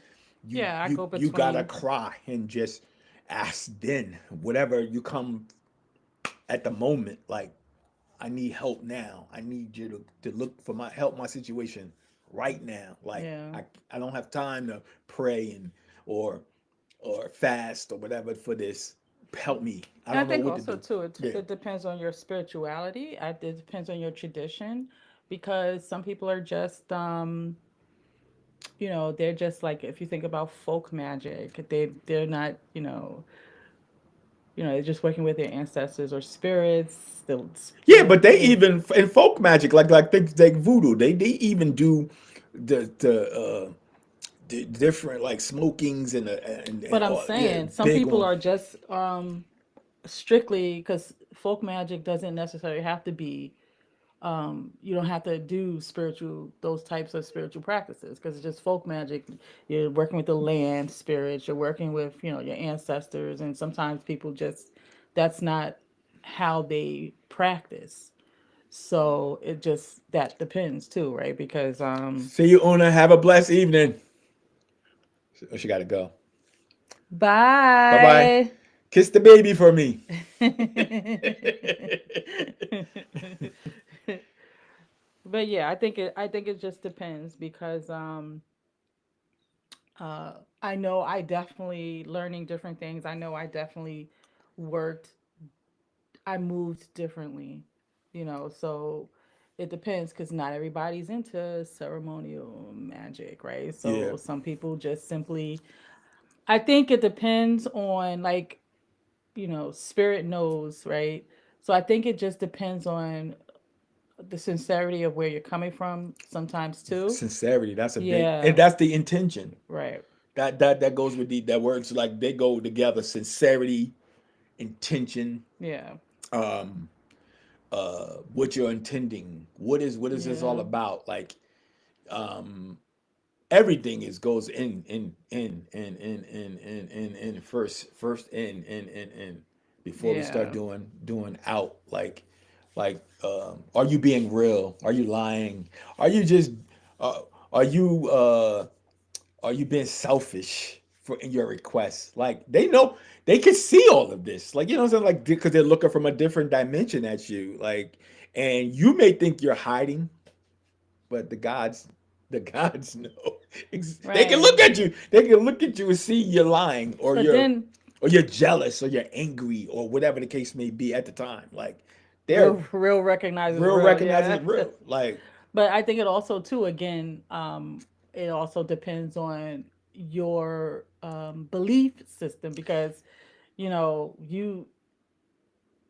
you Yeah, I you go you gotta between. cry and just ask. Then whatever you come at the moment, like, I need help now. I need you to look for my help, my situation right now. Like Yeah. I don't have time to pray or or fast or whatever for this. Help me. I And I don't know think what to also do. too, it, Yeah. it depends on your spirituality. It depends on your tradition, because some people are just, they're just like, if you think about folk magic, they're not, they're just working with their ancestors or spirits. Yeah, but they They even in folk magic, like things like voodoo, they even do the different like smokings and But I'm all, yeah, saying some big people on are just strictly because folk magic doesn't necessarily have to be. You don't have to do spiritual those types of spiritual practices because it's just folk magic. You're working with the land spirits. You're working with your ancestors, and sometimes people just that's not how they practice. So it just that depends too, right? Because See you, Una. Have a blessed evening. Oh, she got to go. Bye bye. bye. Kiss the baby for me. But yeah, I think it just depends because I know I definitely learning different things. I know I definitely worked I moved differently, so it depends because not everybody's into ceremonial magic, right? Yeah. So some people just simply I think it depends on like, spirit knows, right? So I think it just depends on the sincerity of where you're coming from sometimes too. Sincerity. That's a big, and Yeah, that's the intention. right. That goes with the that words like they go together. Sincerity, intention, Yeah. um, what you're intending. What is this all Yeah. about? Like, um, everything is goes in first in before we start Yeah. doing out are you being real, are you lying, are you just uh, are you uh are you being selfish for in your requests? Like they know they can see all of this, like, you know what I'm saying, like because they're looking from a different dimension at you, like, and you may think you're hiding, but the gods know. They can look Right. at you. They can look at you and see you're lying, But then or you're jealous, or you're angry, or whatever the case may be at the time. Like they're real recognizes real real, recognizing yeah. it real. Like But I think it also too again, it also depends on your belief system because you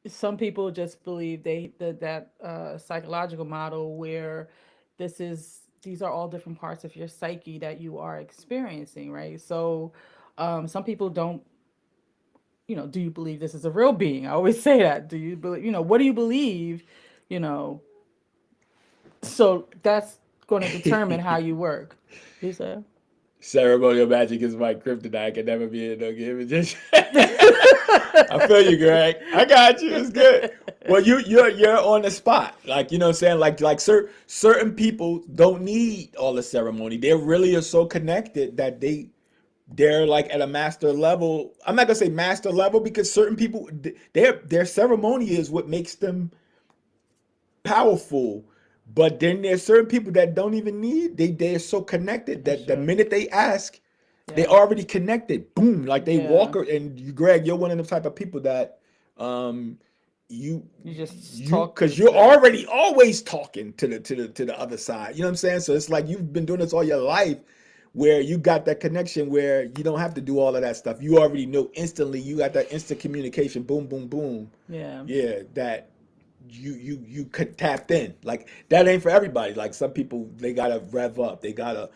some people just believe that psychological model where these are all different parts of your psyche that you are experiencing, right? So some people don't, do you believe this is a real being? I always say that. Do you believe, what do you believe, you know so that's going to determine how you work. You say? ceremonial magic is my kryptonite. I can never be in no game magician. I feel you, Greg. I got you. It's good. Well, you're on the spot. Like, you know what I'm saying? Like certain people don't need all the ceremony. They really are so connected that they're like at a master level. I'm not gonna say master level because certain people their ceremony is what makes them powerful. But then there's certain people that don't even need. They're so connected That's that the true. minute they ask, they Yeah. already connected. Boom, like they Yeah. walk. And you, Greg, you're one of the type of people that um you You just you talk to the because you're spirits. already always talking to the other side. You know what I'm saying? So it's like you've been doing this all your life, where you got that connection where you don't have to do all of that stuff. You already know instantly. You got that instant communication. Boom, boom, boom. Yeah. Yeah, that you could tapped in. Like that ain't for everybody. Like some people, they gotta rev up. They gotta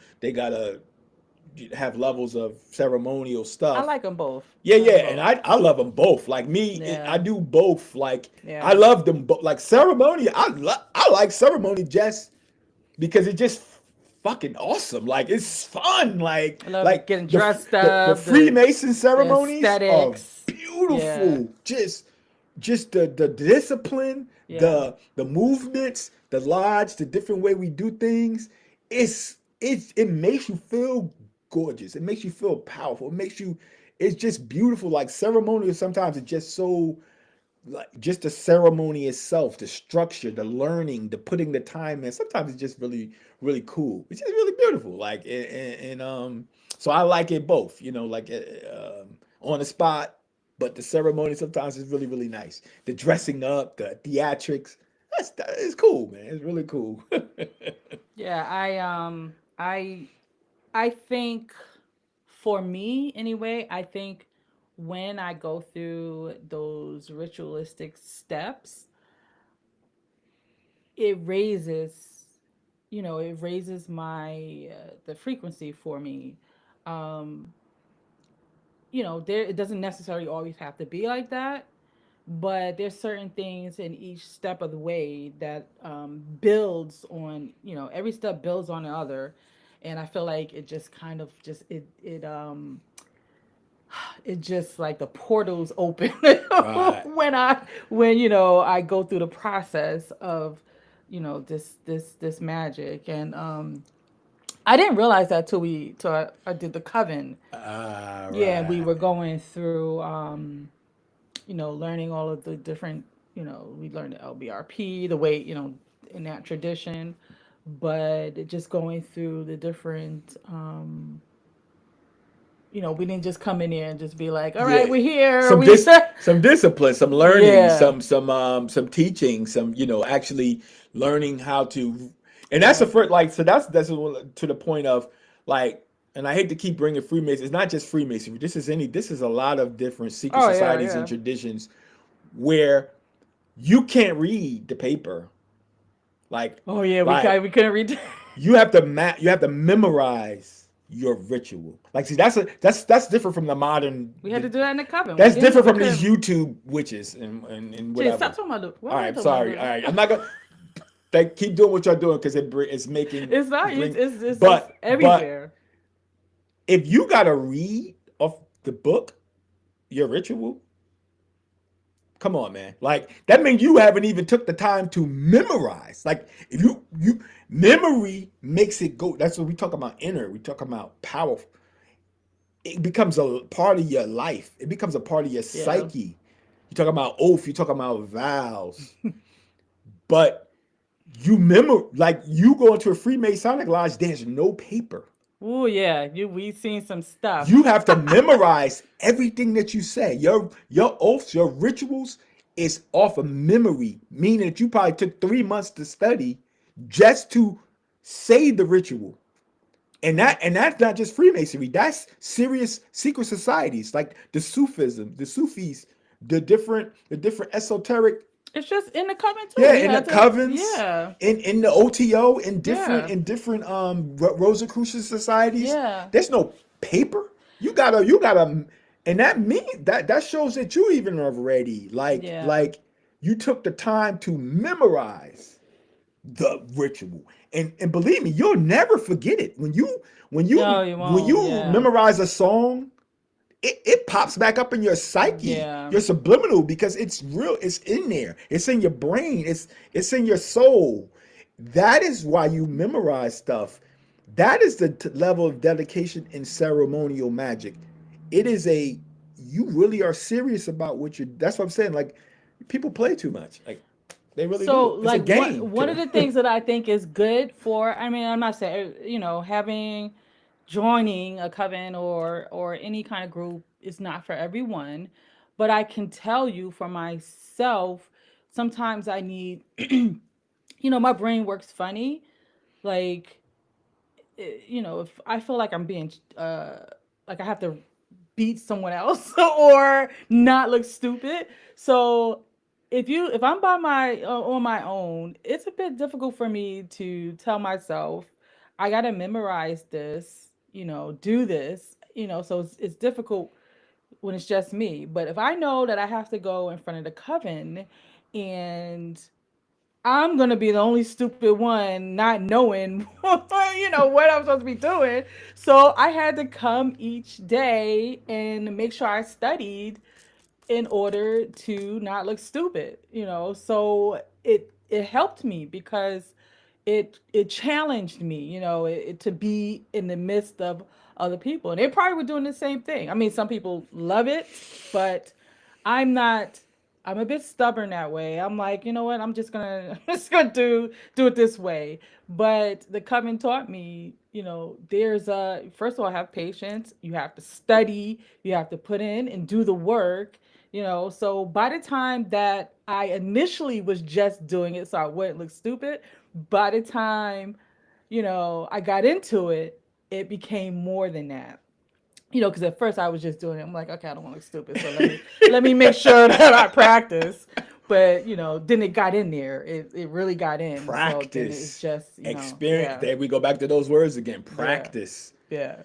have levels of ceremonial I stuff. like them both. Yeah, I like yeah, them and both. I love them both. Like me, I Yeah. do both. Like I Yeah. love them both. Like ceremony, I like ceremony just because it just fucking awesome. Like it's fun. Like I love like getting the dressed the up, Freemason the ceremonies are aesthetics. Yeah. beautiful. Just the discipline, Yeah. the movements, the lodge, the different way we do things. It makes you feel gorgeous. It makes you feel powerful. It makes you. It's just beautiful. Like ceremonial. Sometimes it's just so like just the ceremony itself, the structure, the learning, the putting the time in. Sometimes it's just really, really cool. It's just really beautiful. Like so I like it both. Like on the spot, but the ceremony sometimes is really, really nice. The dressing up, the theatrics. It's cool, man. It's really cool. Yeah. I think for me anyway, I think when I go through those ritualistic steps, it raises, it raises my the frequency for me. Um, there it doesn't necessarily always have to be like that, but there's certain things in each step of the way that builds on, every step builds on the other, and I feel like it just kind of just it just like the portals open Right. when I go through the process of this magic. And I didn't realize that till I did the coven. Yeah, we Right. were going through learning all of the different, we learned the LBRP, the way, in that tradition, but just going through the different, we didn't just come in here and just be like, all right, Yeah. we're here. Some We, some discipline, some learning, yeah, some teaching, some actually learning how to, and that's the yeah. first, like, so that's to the point of, like, and I hate to keep bringing Freemasons. It's not just Freemasonry. This is a lot of different secret Oh, yeah, societies and yeah. traditions where you can't read the paper, like Oh, yeah, like we couldn't read. you have to memorize your ritual. Like, see, that's different from the modern. We had to do that in the coven. We That's didn't. different We from these couldn't. YouTube witches and Jay, whatever. stop talking about the. Why All are we right, talking about sorry. All the? right, I'm not gonna. They keep doing what y'all doing because it's making It's not. bring. It's But everywhere. if you gotta read off the book your ritual, come on, man. Like, that means you haven't even took the time to memorize. Like, if you memory makes it go. That's what we talk about inner. We talk about powerful. It becomes a part of your life. It becomes a part of your Yeah. psyche. You talk about oath. You talk about vows. But like, you go into a Freemasonic lodge. There's no paper. Oh yeah. We seen some You stuff. have to memorize everything that you say. Your oaths, your rituals is off of memory, meaning that you probably took 3 months to study just to say the ritual. And that's not just Freemasonry. That's serious secret societies like the Sufism, the Sufis, the different esoteric, It's just in the coven too. yeah, We in the had to. covens, Yeah. in the OTO, Yeah. in different Rosicrucian societies. Yeah. There's no paper. You gotta, and that shows that you even already, Yeah. you took the time to memorize the ritual. And believe me, you'll never forget it. No, you When won't. you Yeah. memorize a song, it pops back up in your psyche, Yeah. your subliminal, because it's real. It's in there. It's in your brain. It's in your soul. That is why you memorize stuff. That is the level of dedication in ceremonial magic. It is you really are serious about what you're. That's what I'm saying. Like, people play too much. Like, they really So, do. It's a like, one game to one of them. the things that I think is good for, I mean, I'm not saying, having joining a coven or any kind of group is not for everyone, but I can tell you for myself, sometimes I need, my brain works funny. Like, if I feel like I'm being, like I have to beat someone else or not look stupid. So if I'm by my on my own, it's a bit difficult for me to tell myself I got to memorize this, do this, so it's difficult when it's just me. But if I know that I have to go in front of the coven and I'm gonna be the only stupid one not knowing, what I'm supposed to be doing. So I had to come each day and make sure I studied in order to not look stupid. So it helped me because it challenged me, to be in the midst of other people, and they probably were doing the same thing. I mean, some people love it, but I'm not. I'm a bit stubborn that way. I'm like, you know what? I'm just gonna I'm just gonna do it this way. But the coven taught me, there's a first of all, have patience. You have to study. You have to put in and do the work. So by the time that I initially was just doing it, so I wouldn't look stupid. By the time, I got into it, it became more than that. Because at first I was just doing it. I'm like, okay, I don't want to look stupid, so let me make sure that I practice. But then it got in there. It really got in. So then it's Practice, just experience. yeah, There we go back to those words again. yeah, Practice. yeah.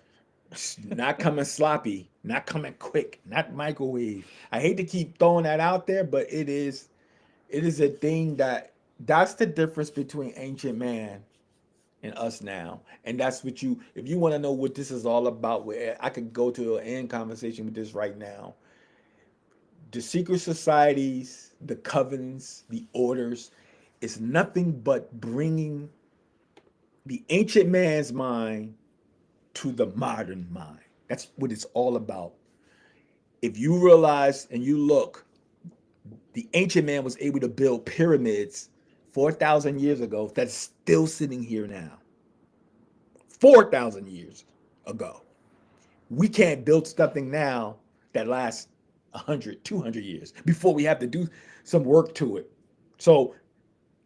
Not coming sloppy, not coming quick, not microwave. I hate to keep throwing that out there, but it is a thing that's the difference between ancient man and us now. And that's what if you want to know what this is all about, where I could go to an end conversation with this right now. The secret societies, the covens, the orders, is nothing but bringing the ancient man's mind to the modern mind. That's what it's all about. If you realize and you look, the ancient man was able to build pyramids 4,000 years ago that's still sitting here now. 4,000 years ago. We can't build something now that lasts 100, 200 years before we have to do some work to it. So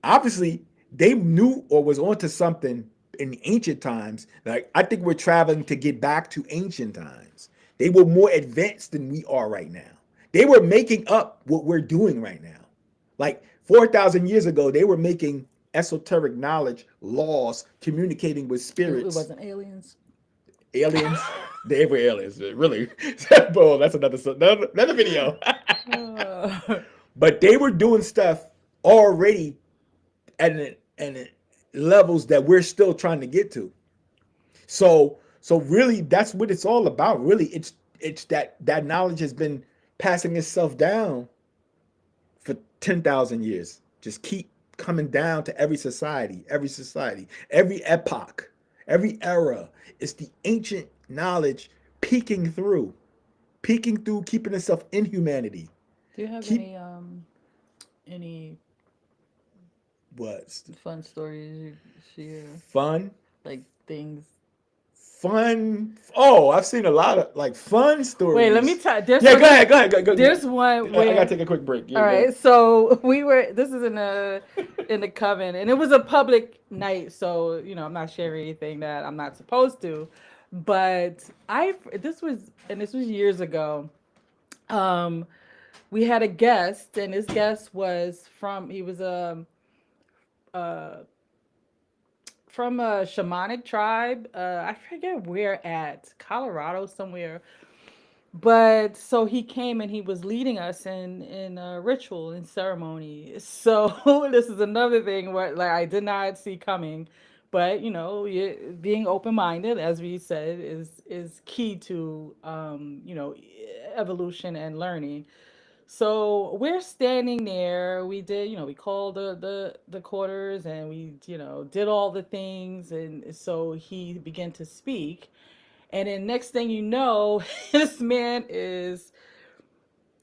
obviously, they knew or was onto something in ancient times. Like, I think we're traveling to get back to ancient times. They were more advanced than we are right now. They were making up what we're doing right now. Like 4,000 years ago, they were making esoteric knowledge, laws, communicating with It spirits, wasn't aliens. aliens. They were aliens, really. Boom, that's another video. Uh, But they were doing stuff already at levels that we're still trying to get to. So really, that's what it's all about. Really, it's that knowledge has been passing itself down for 10,000 years. Just keep coming down to every society, every epoch, every era. It's the ancient knowledge peeking through, keeping itself in humanity. do you have Keep any what fun stories you share? fun, Like things. fun. Oh, I've seen a lot of like fun Wait, let me stories. tell. There's Yeah, one, go ahead, go. there's one I gotta where. take a quick break. Yeah, All go ahead. right, so we were. This is in the coven, and it was a public night, so I'm not sharing anything that I'm not supposed to. But this was years ago. Um, we had a guest, and this guest was uh from a shamanic tribe. I forget where at Colorado somewhere. But so he came and he was leading us in a ritual and ceremony. So this is another thing where like I did not see coming, but being open minded, as we said, is key to evolution and learning. So we're standing there. We did, we called the quarters, and we did all the things, and so he began to speak. And then next thing you know, this man is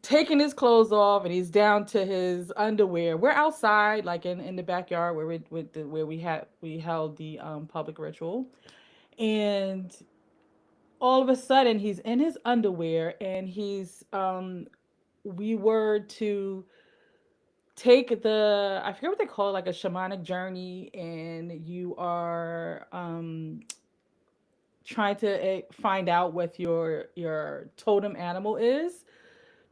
taking his clothes off and he's down to his underwear. We're outside, like in the backyard where we held the public ritual, and all of a sudden he's in his underwear, and he's we were to take the, I forget what they call it, like a shamanic journey, and you are trying to find out what your totem animal is.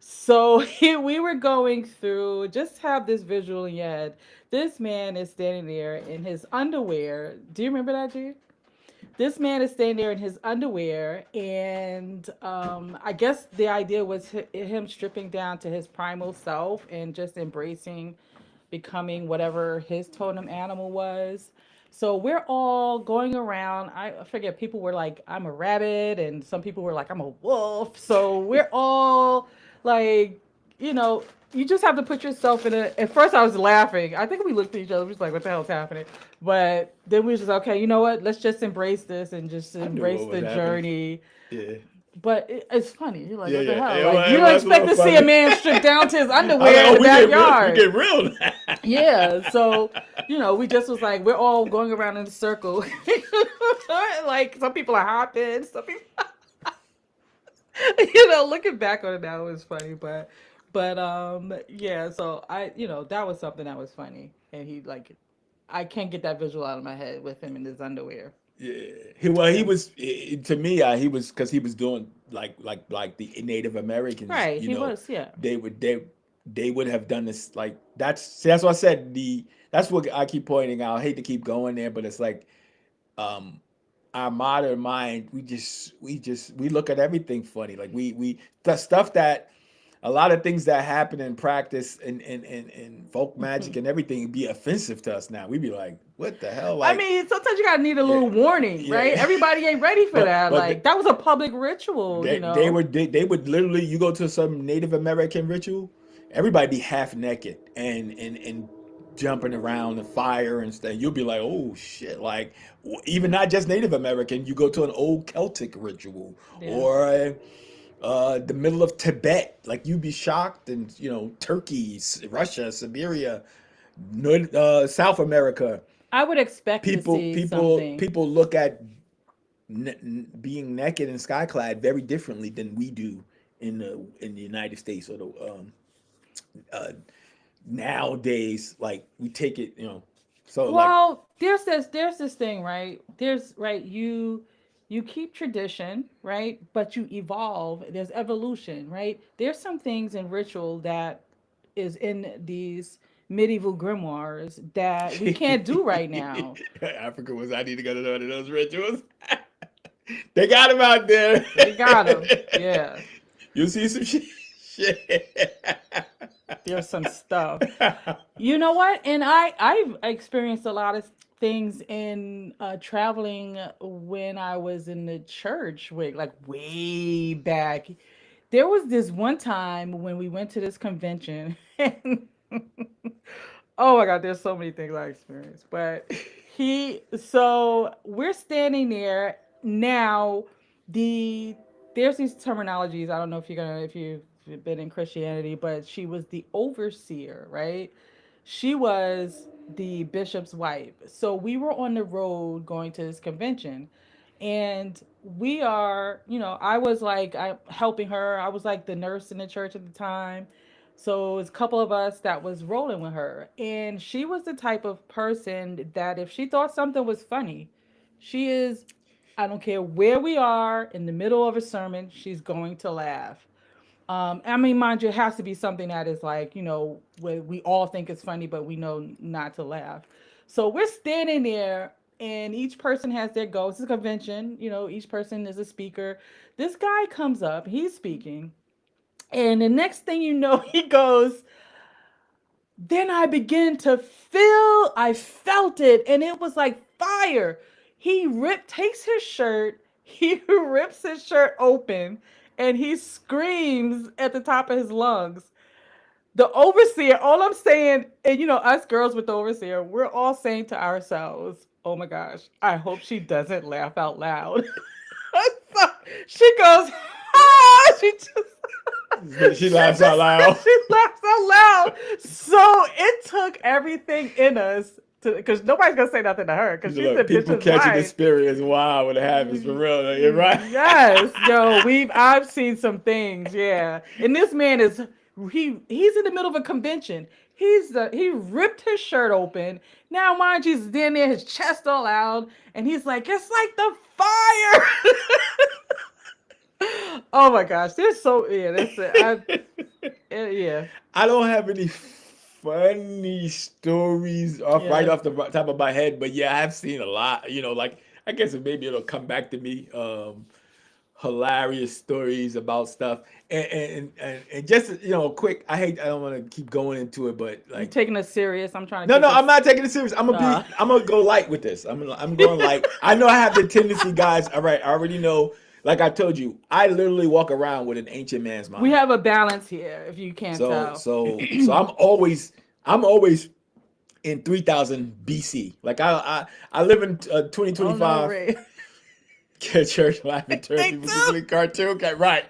So we were going through, just have this visual in your head. This man is standing there in his underwear. Do you remember that, dude? This man is standing there in his underwear, and I guess the idea was him stripping down to his primal self and just embracing becoming whatever his totem animal was. So we're all going around. I forget, people were like, I'm a rabbit, and some people were like, I'm a wolf. So we're all like, you know, you just have to put yourself in a. At first, I was laughing. I think we looked at each other, we was like, what the hell's happening? But then we was just, okay, you know what? Let's just embrace this and just I knew embrace what was the happening. journey. Yeah, But it's funny. You're like, yeah, what the yeah. hell? It Like, was, you it don't was a expect little to see a funny. man stripped down to his I was underwear like, in oh, the backyard. we get real now. Yeah, so we just was like, we're all going around in a circle. Like, some people are hopping, some people, looking back on it now, it was funny, but yeah. So that was something that was funny, and he like, I can't get that visual out of my head with him in his underwear. Yeah, he Yeah. was to me. He was because he was doing like the Native Americans, Right. He was, yeah. they would they would have done this. Like that's what I said. That's what I keep pointing out. I hate to keep going there, but it's like um our modern mind, we look at everything funny. Like we the stuff that a lot of things that happen in practice and folk magic and everything be offensive to us now. We'd be like, what the hell? I Like, mean, sometimes you gotta need a yeah, little warning, right? yeah. Everybody ain't ready for that. But Like that was a public ritual, you they know. would literally, you go to some Native American ritual, everybody be half naked and jumping around the fire and stuff. You'll be like, oh shit! Like even not just Native American, you go to an old Celtic ritual Yeah. or the middle of Tibet, like you'd be shocked, and Turkey, Russia, Siberia, South America. I would expect to People, see people, something. people look at being naked and skyclad very differently than we do in the United States or the uh, nowadays. Like we take it, so like Well, there's this thing, right? You keep tradition, right? But you evolve. There's evolution, right? There's some things in ritual that is in these medieval grimoires that we can't do right now. Africa was, I need to go to one of those rituals. They got him out there. They got them. Yeah. You see some shit. There's some stuff. You know what? And I've experienced a lot of things in traveling when I was in the church, like way back. There was this one time when we went to this convention, and oh my God, there's so many things I experienced. But so we're standing there now. The There's these terminologies. I don't know if you've been in Christianity, but she was the overseer, right? She was the bishop's wife. So we were on the road going to this convention, and I was like, I helping her. I was like the nurse in the church at the time. So it was a couple of us that was rolling with her. And she was the type of person that if she thought something was funny, she is, I don't care where we are in the middle of a sermon, she's going to laugh. I mean, mind you, it has to be something that is like, where we all think it's funny, but we know not to laugh. So we're standing there, and each person has their go. It's a convention, each person is a speaker. This guy comes up, he's speaking, and the next thing you know, he goes, then I felt it, and it was like fire. Takes his shirt, he rips his shirt open, and he screams at the top of his lungs. The overseer, all I'm saying, and us girls with the overseer, we're all saying to ourselves, oh my gosh, I hope she doesn't laugh out loud. So she goes, ah, She laughs out loud. she laughs out loud. So it took everything in us because nobody's gonna say nothing to her because she's the People bitch's catching the wife. spirit is wild when it happens for real. Like, you're right. Yes, yo, I've seen some things, yeah. And this man he's in the middle of a convention. He ripped his shirt open. Now, mind you, he's standing there, his chest all out, and he's like, it's like the fire. Oh my gosh, there's so yeah, that's it. Yeah, I don't have any funny stories right yeah. off the top of my head, but yeah, I've seen a lot. Like I guess maybe it'll come back to me. Hilarious stories about stuff, and just quick. I don't want to keep going into it, but You like, taking us serious? I'm trying to no, keep no, I'm us. not taking it serious. I'm gonna go light with this. I'm going light. I know I have the tendency, guys. All right, I already know. Like I told you, I literally walk around with an ancient man's We mind. have a balance here, if you can't So tell. so I'm always in 3000 BC. Like I live in Oh no, 2025. Ray. Get church laughing, turn They people to do. sleep cartoon. Okay, right.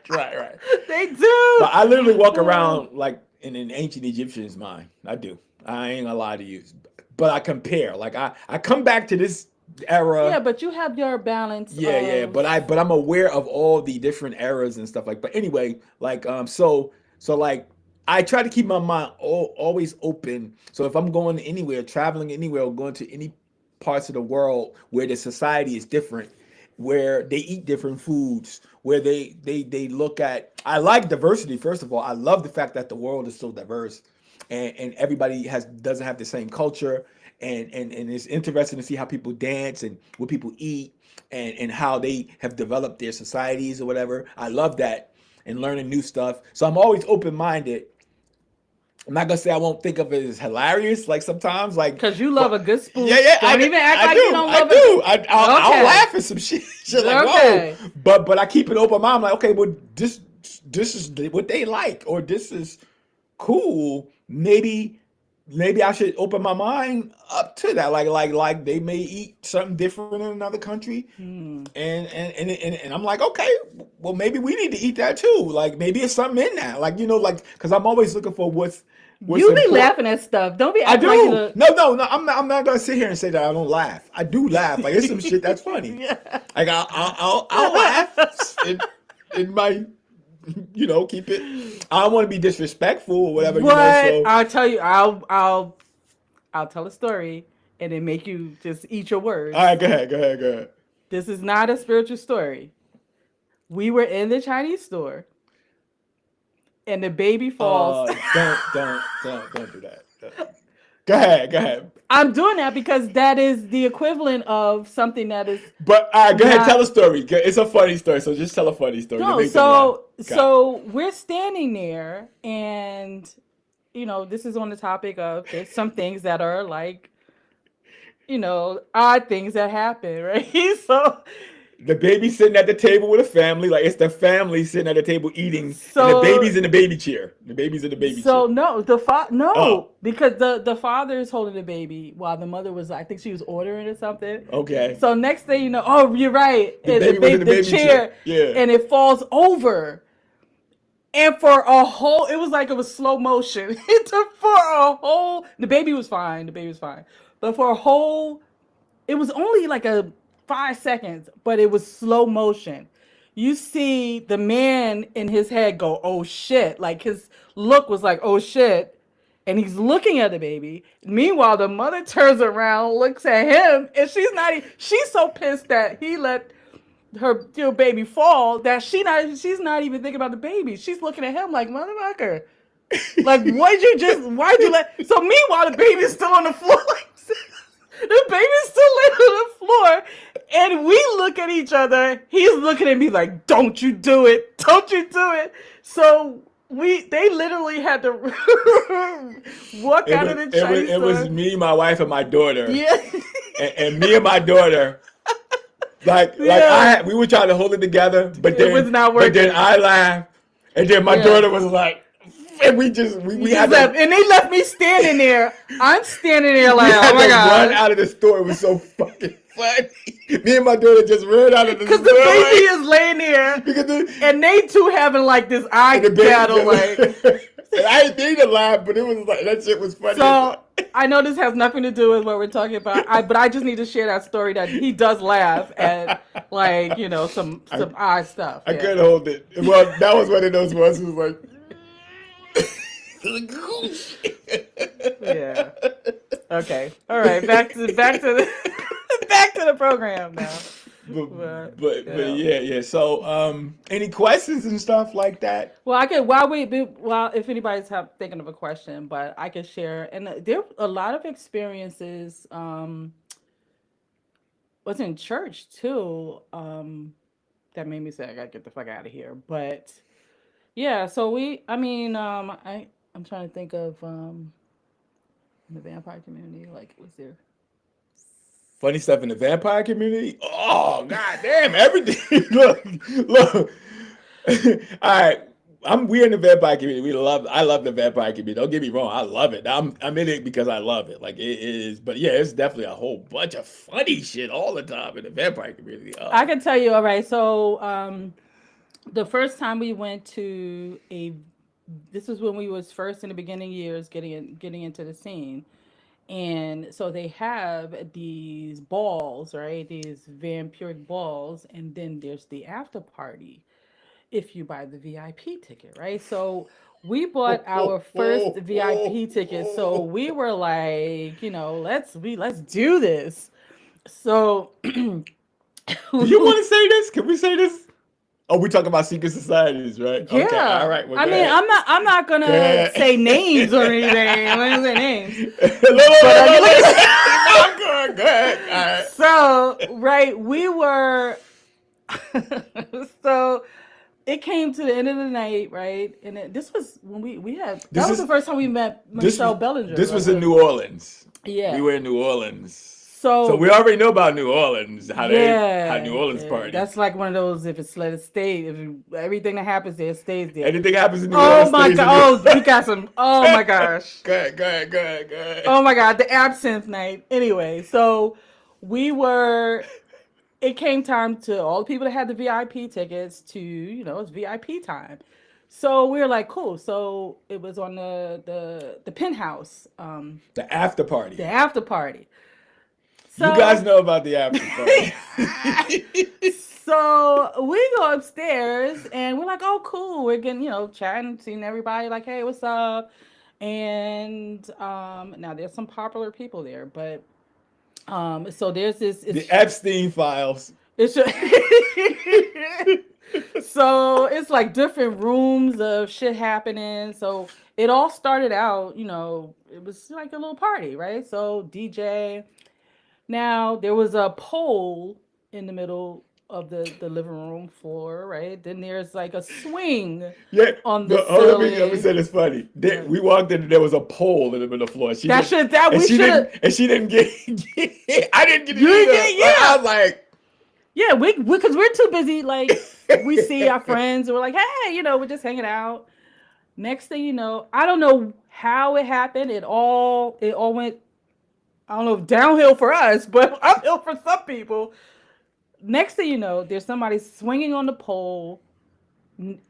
They do. But I literally walk around like in an ancient Egyptian's mind. I do. I ain't gonna lie to you. But I compare. Like I come back to this Yeah, era. but you have your balance Yeah. of. But I'm aware of all the different eras and stuff like. But anyway, like so like I try to keep my mind always open. So if I'm going anywhere, traveling anywhere, or going to any parts of the world where the society is different, where they eat different foods, where they look at. I like diversity. First of all, I love the fact that the world is so diverse, and everybody doesn't have the same culture, and it's interesting to see how people dance and what people eat, and how they have developed their societies or whatever. I love that, and learning new stuff. So I'm always open minded. I'm not gonna say I won't think of it as hilarious, like sometimes, like, Because you love but a good spoof. yeah, Don't even act I like do, you don't I love do. it. I'll Okay. laugh at some shit like Okay. whoa, but I keep an open mind. I'm like, okay, well, this is what they like, or this is cool. Maybe I should open my mind up to that. Like they may eat something different in another country, Hmm. and I'm like, okay, well, maybe we need to eat that too. Like maybe it's something in that. Like, like, because I'm always looking for what's You be important. laughing at stuff. Don't be I acting like you do. the. No. I'm not gonna sit here and say that I don't laugh. I do laugh. Like, it's some shit that's funny. Yeah. Like I'll laugh in my, keep it. I don't want to be disrespectful or whatever. But So I'll tell you, I'll tell a story and then make you just eat your words. all right, go ahead. This is not a spiritual story. We were in the Chinese store and the baby falls. Don't do that. Go ahead. I'm doing that because that is the equivalent of something that is But all right, go ahead. not. Tell a story. It's a funny story, so just tell a funny story. To No, make them laugh. so we're standing there, and this is on the topic of there's some things that are like, odd things that happen, right? So The baby sitting at the table with a family, like it's the family sitting at the table eating, and the So baby's in the baby chair. The baby's in the baby so chair. no, no, Oh, because the father is holding the baby while the mother was, I think she was ordering or something. okay. So next thing you know, oh, you're right, The and baby was in the the baby chair. chair, Yeah. and it falls over. And for a whole, it was like it was slow motion. It took for a whole, the baby was fine. But for a whole, it was only like a 5 seconds, but it was slow motion. You see the man in his head go, oh shit. Like his look was like, oh shit. And he's looking at the baby. Meanwhile, the mother turns around, looks at him, and she's so pissed that he let her baby fall that she's not even thinking about the baby. She's looking at him like, motherfucker. Like, why'd you let, so meanwhile the baby's still on the floor. Like, the baby's still laying on the floor, and we look at each other. He's looking at me like, don't you do it. So they literally had to walk out of the Chinese It was store. me, my wife, and my daughter. Yeah. And me and my daughter, Yeah. we were trying to hold it together, but It then was not But then working. I laughed, and then my Yeah. daughter was like, and we had Left, to. and they left me standing there. I'm standing there We like, had oh my to run god, out of the store. It was so fucking funny. Me and my daughter just ran out of the store. because the baby is laying there, because and they two having like this eye the baby battle, like. and I didn't mean to laugh, but it was like that shit was funny. So I know this has nothing to do with what we're talking about. But I just need to share that story that he does laugh at, like some odd stuff. I Yeah. couldn't hold it. Well, that was one of those ones. It was like. Yeah. Okay. All right. Back to the back to the program now. But yeah. So any questions and stuff like that? Well, I could if anybody's thinking of a question, but I could share, and there are a lot of experiences. Was in church too. That made me say I gotta get the fuck out of here. But yeah, so I'm trying to think of the vampire community. Like, was there? Funny stuff in the vampire community. Oh god damn! Everything. look. All right. We're in the vampire community. I love the vampire community. Don't get me wrong, I love it. I'm in it because I love it. Like, it is, but yeah, it's definitely a whole bunch of funny shit all the time in the vampire community. I can tell you. All right, so the first time we went to this was when we was first in the beginning years getting into the scene, and so they have these balls, right? These vampiric balls, and then there's the after party if you buy the VIP ticket, right? So we bought our first VIP ticket. So we were like, let's do this. So Do you want to say this? Can we say this? Oh, we talking about secret societies, right? Okay, all Yeah. right. Well, I go mean, ahead. I'm not Go gonna ahead. say names or anything. I'm not gonna say names. But No, go ahead. All right. so right, we were so it came to the end of the night, right? And this was when we had This that was is the first time we met this. Michelle Bellinger, This was in right? New Orleans. We Yeah. were in New Orleans. So we So already know about New Orleans, how New yeah, Orleans party. that's like one of those. If it's let it stay, everything that happens there stays there. Anything happens in New Oh Orleans my stays in New god! Orleans. Oh, we got some. Oh my gosh! Go ahead, go ahead, go ahead, go ahead. Oh my god! The absinthe night. Anyway, so we were. It came time to all the people that had the VIP tickets to it's VIP time. So we were like, cool. So it was on the penthouse, The after party. the after party. You guys So know about the after party. so we go upstairs and we're like, oh cool. We're getting, chatting, seeing everybody like, hey, what's up? And now there's some popular people there, but so there's this The Epstein files. it's so it's like different rooms of shit happening. So it all started out, it was like a little party, right? So DJ. Now there was a pole in the middle of the living room floor, right? Then there's like a swing Yeah, on the but let me ceiling. say this funny. Yeah. We walked in and there was a pole in the middle of the floor. That shit that we should have. And she didn't get. I didn't get it You either. didn't get- Like, yeah. I was like, Yeah, we because we're too busy. Like we see our friends and we're like, hey, we're just hanging out. Next thing you know, I don't know how it happened. It all went, I don't know, downhill for us, but uphill for some people. Next thing you know, there's somebody swinging on the pole,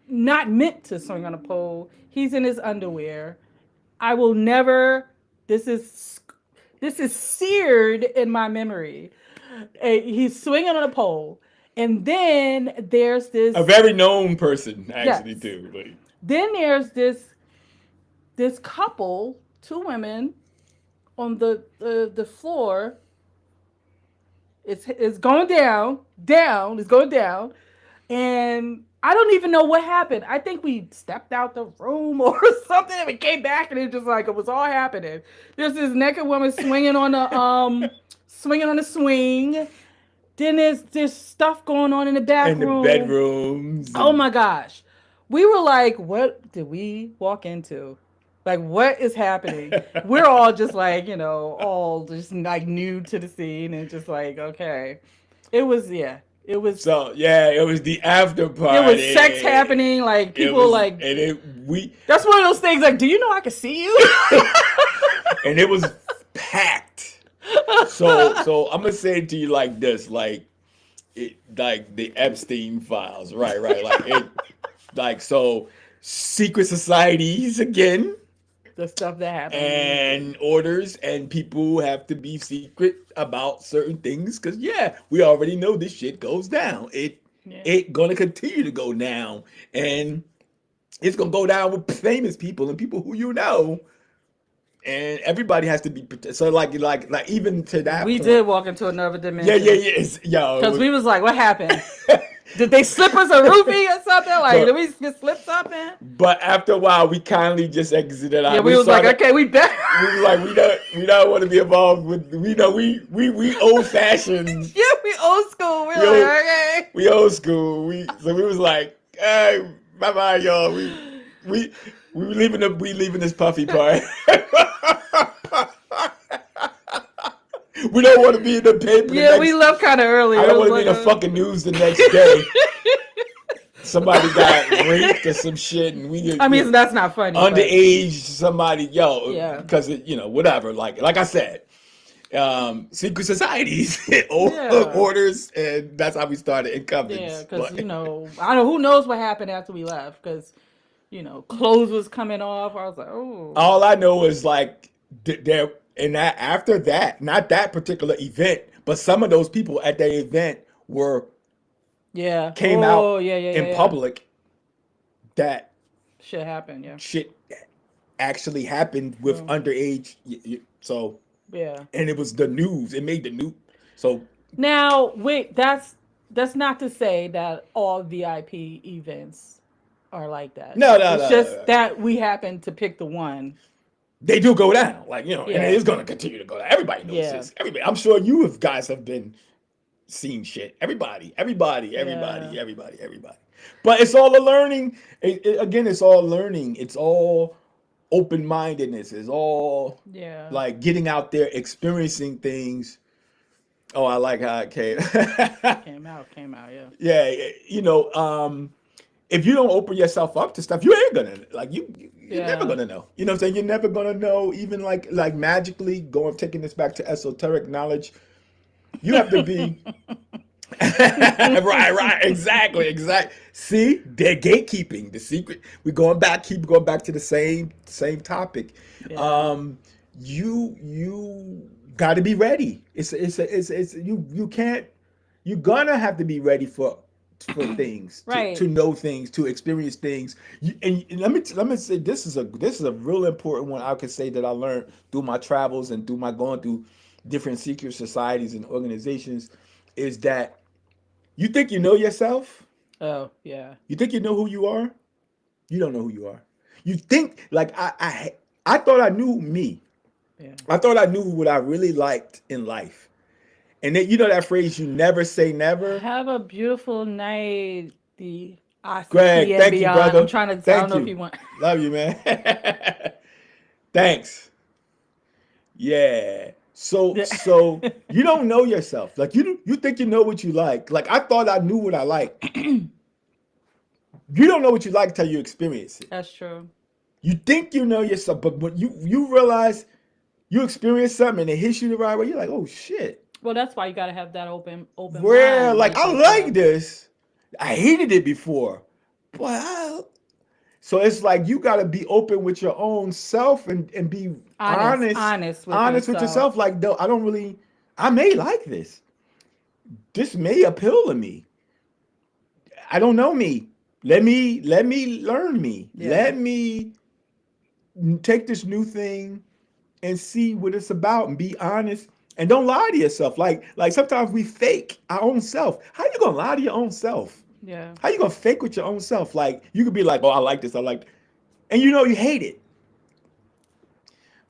not meant to swing on a pole. He's in his underwear. I will never. This is seared in my memory. He's swinging on a pole, and then there's this. a very known person, actually, Yes. too. Like, Then there's this couple, two women, on the floor. It's going down. It's going down, and I don't even know what happened. I think we stepped out the room or something, and we came back, and it was all happening. There's this naked woman swinging on the swing. Then there's stuff going on in the back in the room. bedrooms. Oh my gosh. We were like, what did we walk into? Like, what is happening? We're all just like, all just like new to the scene and just like, okay. It was, yeah. It was, So yeah, it was the after party. it was sex happening. Like, It people was- like, and we that's one of those things like, do you know I can see you? and it was packed. So I'm gonna say it to you like this, like the Epstein files, right? So secret societies again, The stuff that happened. and orders, and people have to be secret about certain things because we already know this shit goes down. It gonna continue to go down, and it's gonna go down with famous people and people who you know. And everybody has to be so like even to that We point. did walk into another dimension. Yeah. Because we was like, what happened? Did they slip us a roofie or something? Like, did we just slip something? But after a while, we kindly just exited out. Yeah, we was like, okay, we better. We was like, we don't want to be involved with. We old fashioned. Yeah, we old school. We're We like, old- okay. We old school. So we was like, hey, bye bye, y'all. We leaving this puffy part. We don't want to be in the paper. Yeah, we left kind of early. I It don't was want to be in the like, fucking news the next day. Somebody got raped or some shit, and we. I mean, that's not funny. but- Underage somebody, Yeah. because whatever. Like I said, secret societies, orders, and that's how we started in Covens. Yeah, because I don't know who knows what happened after we left. Because clothes was coming off. I was like, oh. All I know is like there, and that after that, not that particular event, but some of those people at that event came out in public that shit happened. Yeah. shit actually happened with underage. So Yeah. and it was the news. It made the news. So Now, wait, that's That's not to say that all VIP events are like that. No, no, It's no, no, just no. that we happen to pick the one. They do go down, and it Yeah. is going to continue to go down. Everybody knows Yeah. this. Everybody, I'm sure you guys have been seeing shit. Everybody, everybody, Yeah. everybody, everybody, everybody. But it's all a learning. Again, it's all learning. It's all open mindedness. It's all Yeah. like getting out there, experiencing things. Oh, I like how it came. Came out, yeah. Yeah, if you don't open yourself up to stuff, you ain't gonna you're never Yeah. gonna know. You know what I'm saying? You're never gonna know. Even like magically taking this back to esoteric knowledge, you have to be right, exactly, exactly. See, they're gatekeeping the secret. Keep going back to the same topic. Yeah. Um, you got to be ready. It's you can't. You're gonna have to be ready for things, to Right. know things, to experience things. And let me say this is a real important one. I could say that I learned through my travels and through my going through different secret societies and organizations, is that you think you know yourself. Oh, yeah. You think you know who you are. You don't know who you are. You think like I thought I knew me. Yeah. I thought I knew what I really liked in life. And then you know that phrase, you never say never. Have a beautiful night. The ICP Greg, and thank you, beyond. I'm brother. trying to. I don't Thank know if you. you want. Love you, man. Thanks. Yeah. So you don't know yourself. Like you think you know what you like. Like I thought I knew what I like. You don't know what you like until you experience it. That's true. You think you know yourself, but when you realize you experience something and it hits you the right way, you're like, oh shit. Well, that's why you got to have that open Where mind like I because like this. I hated it before. But so it's like you got to be open with your own self and be honest with honest with yourself. yourself. Like, no, I don't really, I may like this. This may appeal to me. I don't know me. Let me learn me. Yeah. Let me take this new thing and see what it's about and be honest and don't lie to yourself. Like sometimes we fake our own self. How you gonna lie to your own self? Yeah. How you gonna fake with your own self? Like you could be like, oh, I like this, I like, and you know you hate it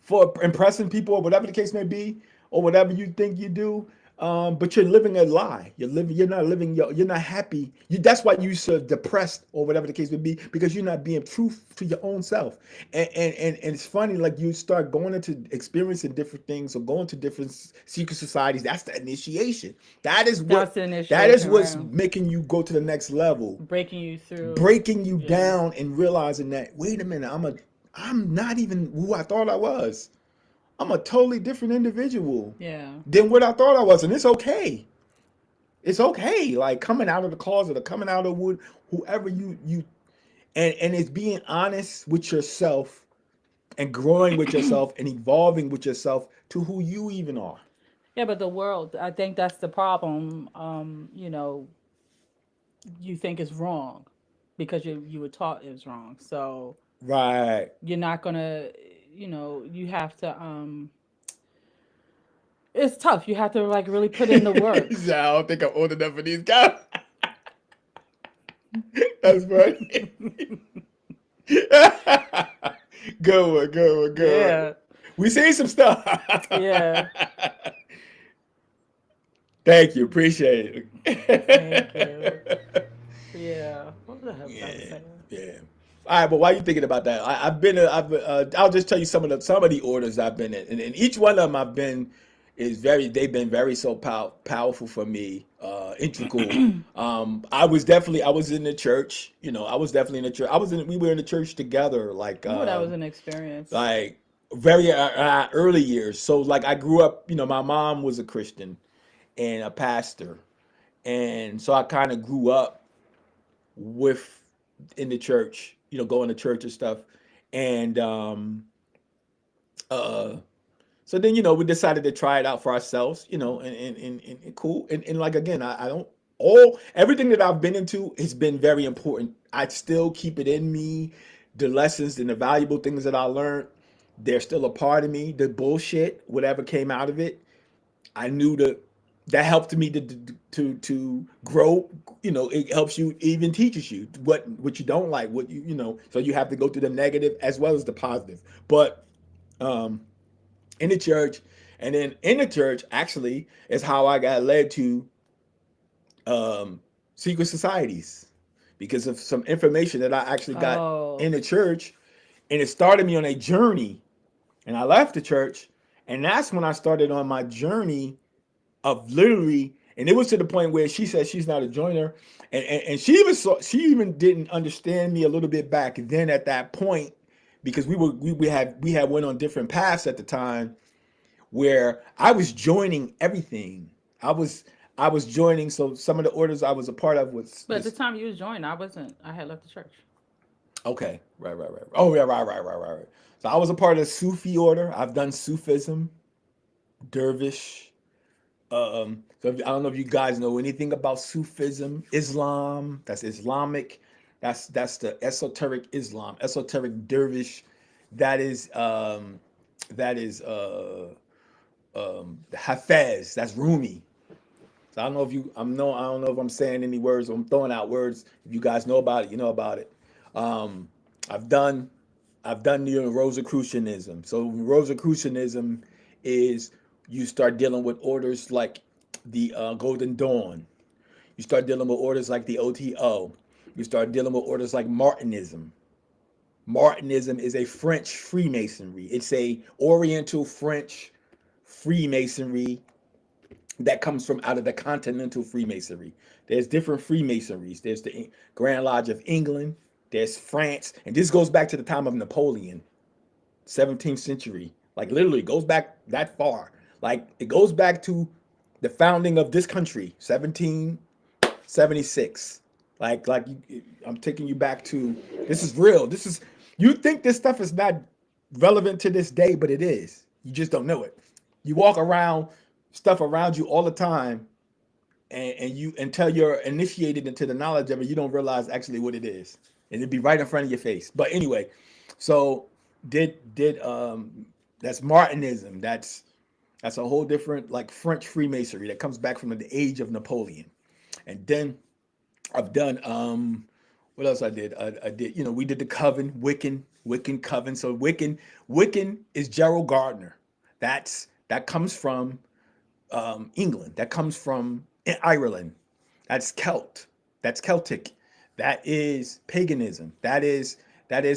for impressing people or whatever the case may be, or whatever you think you do. But you're living a lie. You're not living. You're not happy. That's why you're so depressed or whatever the case may be, because you're not being true to your own self. And it's funny, like you start going into experiencing different things or going to different secret societies. That's the initiation. That's the That is initiation, what's right? making you go to the next level, Breaking you through. breaking you Yeah. down and realizing that, wait a minute, I'm not even who I thought I was. I'm a totally different individual Yeah. than what I thought I was, and it's okay. It's okay. Like coming out of the closet or coming out of wood, whoever you and it's being honest with yourself and growing with yourself and evolving with yourself to who you even are. Yeah, but the world, I think that's the problem. You think it's wrong because you were taught it was wrong. So Right. you're not gonna, you have to. It's tough. You have to like really put in the work. So I don't think I'm old enough for these guys. That's funny. Good one, good one, good one. Yeah. We seen some stuff. Yeah. Thank you, appreciate Thank you. it. Yeah. What the hell was I Yeah, saying? yeah. All right, but while you thinking about that, I'll just tell you some of the orders I've been in, and each one of them I've been they've been very so powerful for me, integral. I was in the church, I was definitely in the church. We were in the church together, Oh, that was an experience. like very early years. So like I grew up, my mom was a Christian and a pastor, and so I kind of grew up with in the church, going to church and stuff. And uh so then, we decided to try it out for ourselves, and cool. And like again, I don't all everything that I've been into has been very important. I still keep it in me. The lessons and the valuable things that I learned, they're still a part of me. The bullshit, whatever came out of it, I knew that that helped me to grow. You know, it helps you, even teaches you what you don't like, what you know. So you have to go through the negative as well as the positive. But um, in the church, and then in the church actually is how I got led to secret societies because of some information that I actually got Oh, in the church, and it started me on a journey. And I left the church, and that's when I started on my journey of literally, and it was to the point where she said she's not a joiner, and she even didn't understand me a little bit back then at that point, because we had went on different paths at the time where I was joining everything. I was I was joining, so some of the orders I was a part of but at the was time you was joining, I wasn't. I had left the church. okay, right. Oh yeah, right. So I was a part of the Sufi order. I've done Sufism, Dervish. So I don't know if you guys know anything about Sufism, Islam. That's Islamic. That's the esoteric Islam, esoteric Dervish. That is that is the Hafez. That's Rumi. So I don't know if you I don't know if I'm saying any words. I'm throwing out words. If you guys know about it, you know about it. Um, I've done the Rosicrucianism. So Rosicrucianism is you start dealing with orders like the Golden Dawn. You start dealing with orders like the OTO. You start dealing with orders like Martinism. Martinism is a French Freemasonry. It's a Oriental French Freemasonry that comes from out of the continental Freemasonry. There's different Freemasonries. There's the Grand Lodge of England. There's France, and this goes back to the time of Napoleon, 17th century. Like literally goes back that far. Like it goes back to the founding of this country, 1776. I'm taking you back to this is real. This is you think this stuff is not relevant to this day, but it is. You just don't know it. You walk around stuff around you all the time, and you until you're initiated into the knowledge of it, you don't realize actually what it is, and it'd be right in front of your face. But anyway, so did that's Martinism. That's a whole different like French Freemasonry that comes back from the age of Napoleon. And then I've done what else I did? I did, you know, we did the Coven, Wiccan Coven. So Wiccan is Gerald Gardner. That comes from England. That comes from Ireland. That's Celt. That's Celtic. That is paganism. That is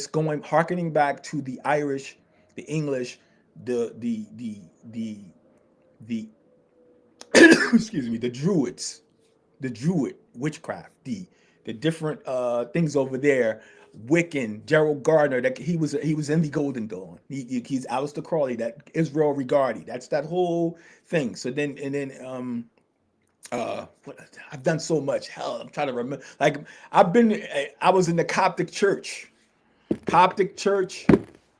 going harkening back to the Irish, the English, the excuse me, the Druids, the Druid witchcraft, the different things over there. Wiccan, Gerald Gardner, that he was in the Golden Dawn. He's Aleister Crowley, that Israel Regardie. That's that whole thing. So then and then what, I've done so much. Hell, I'm trying to remember. Like I was in the Coptic church. Coptic church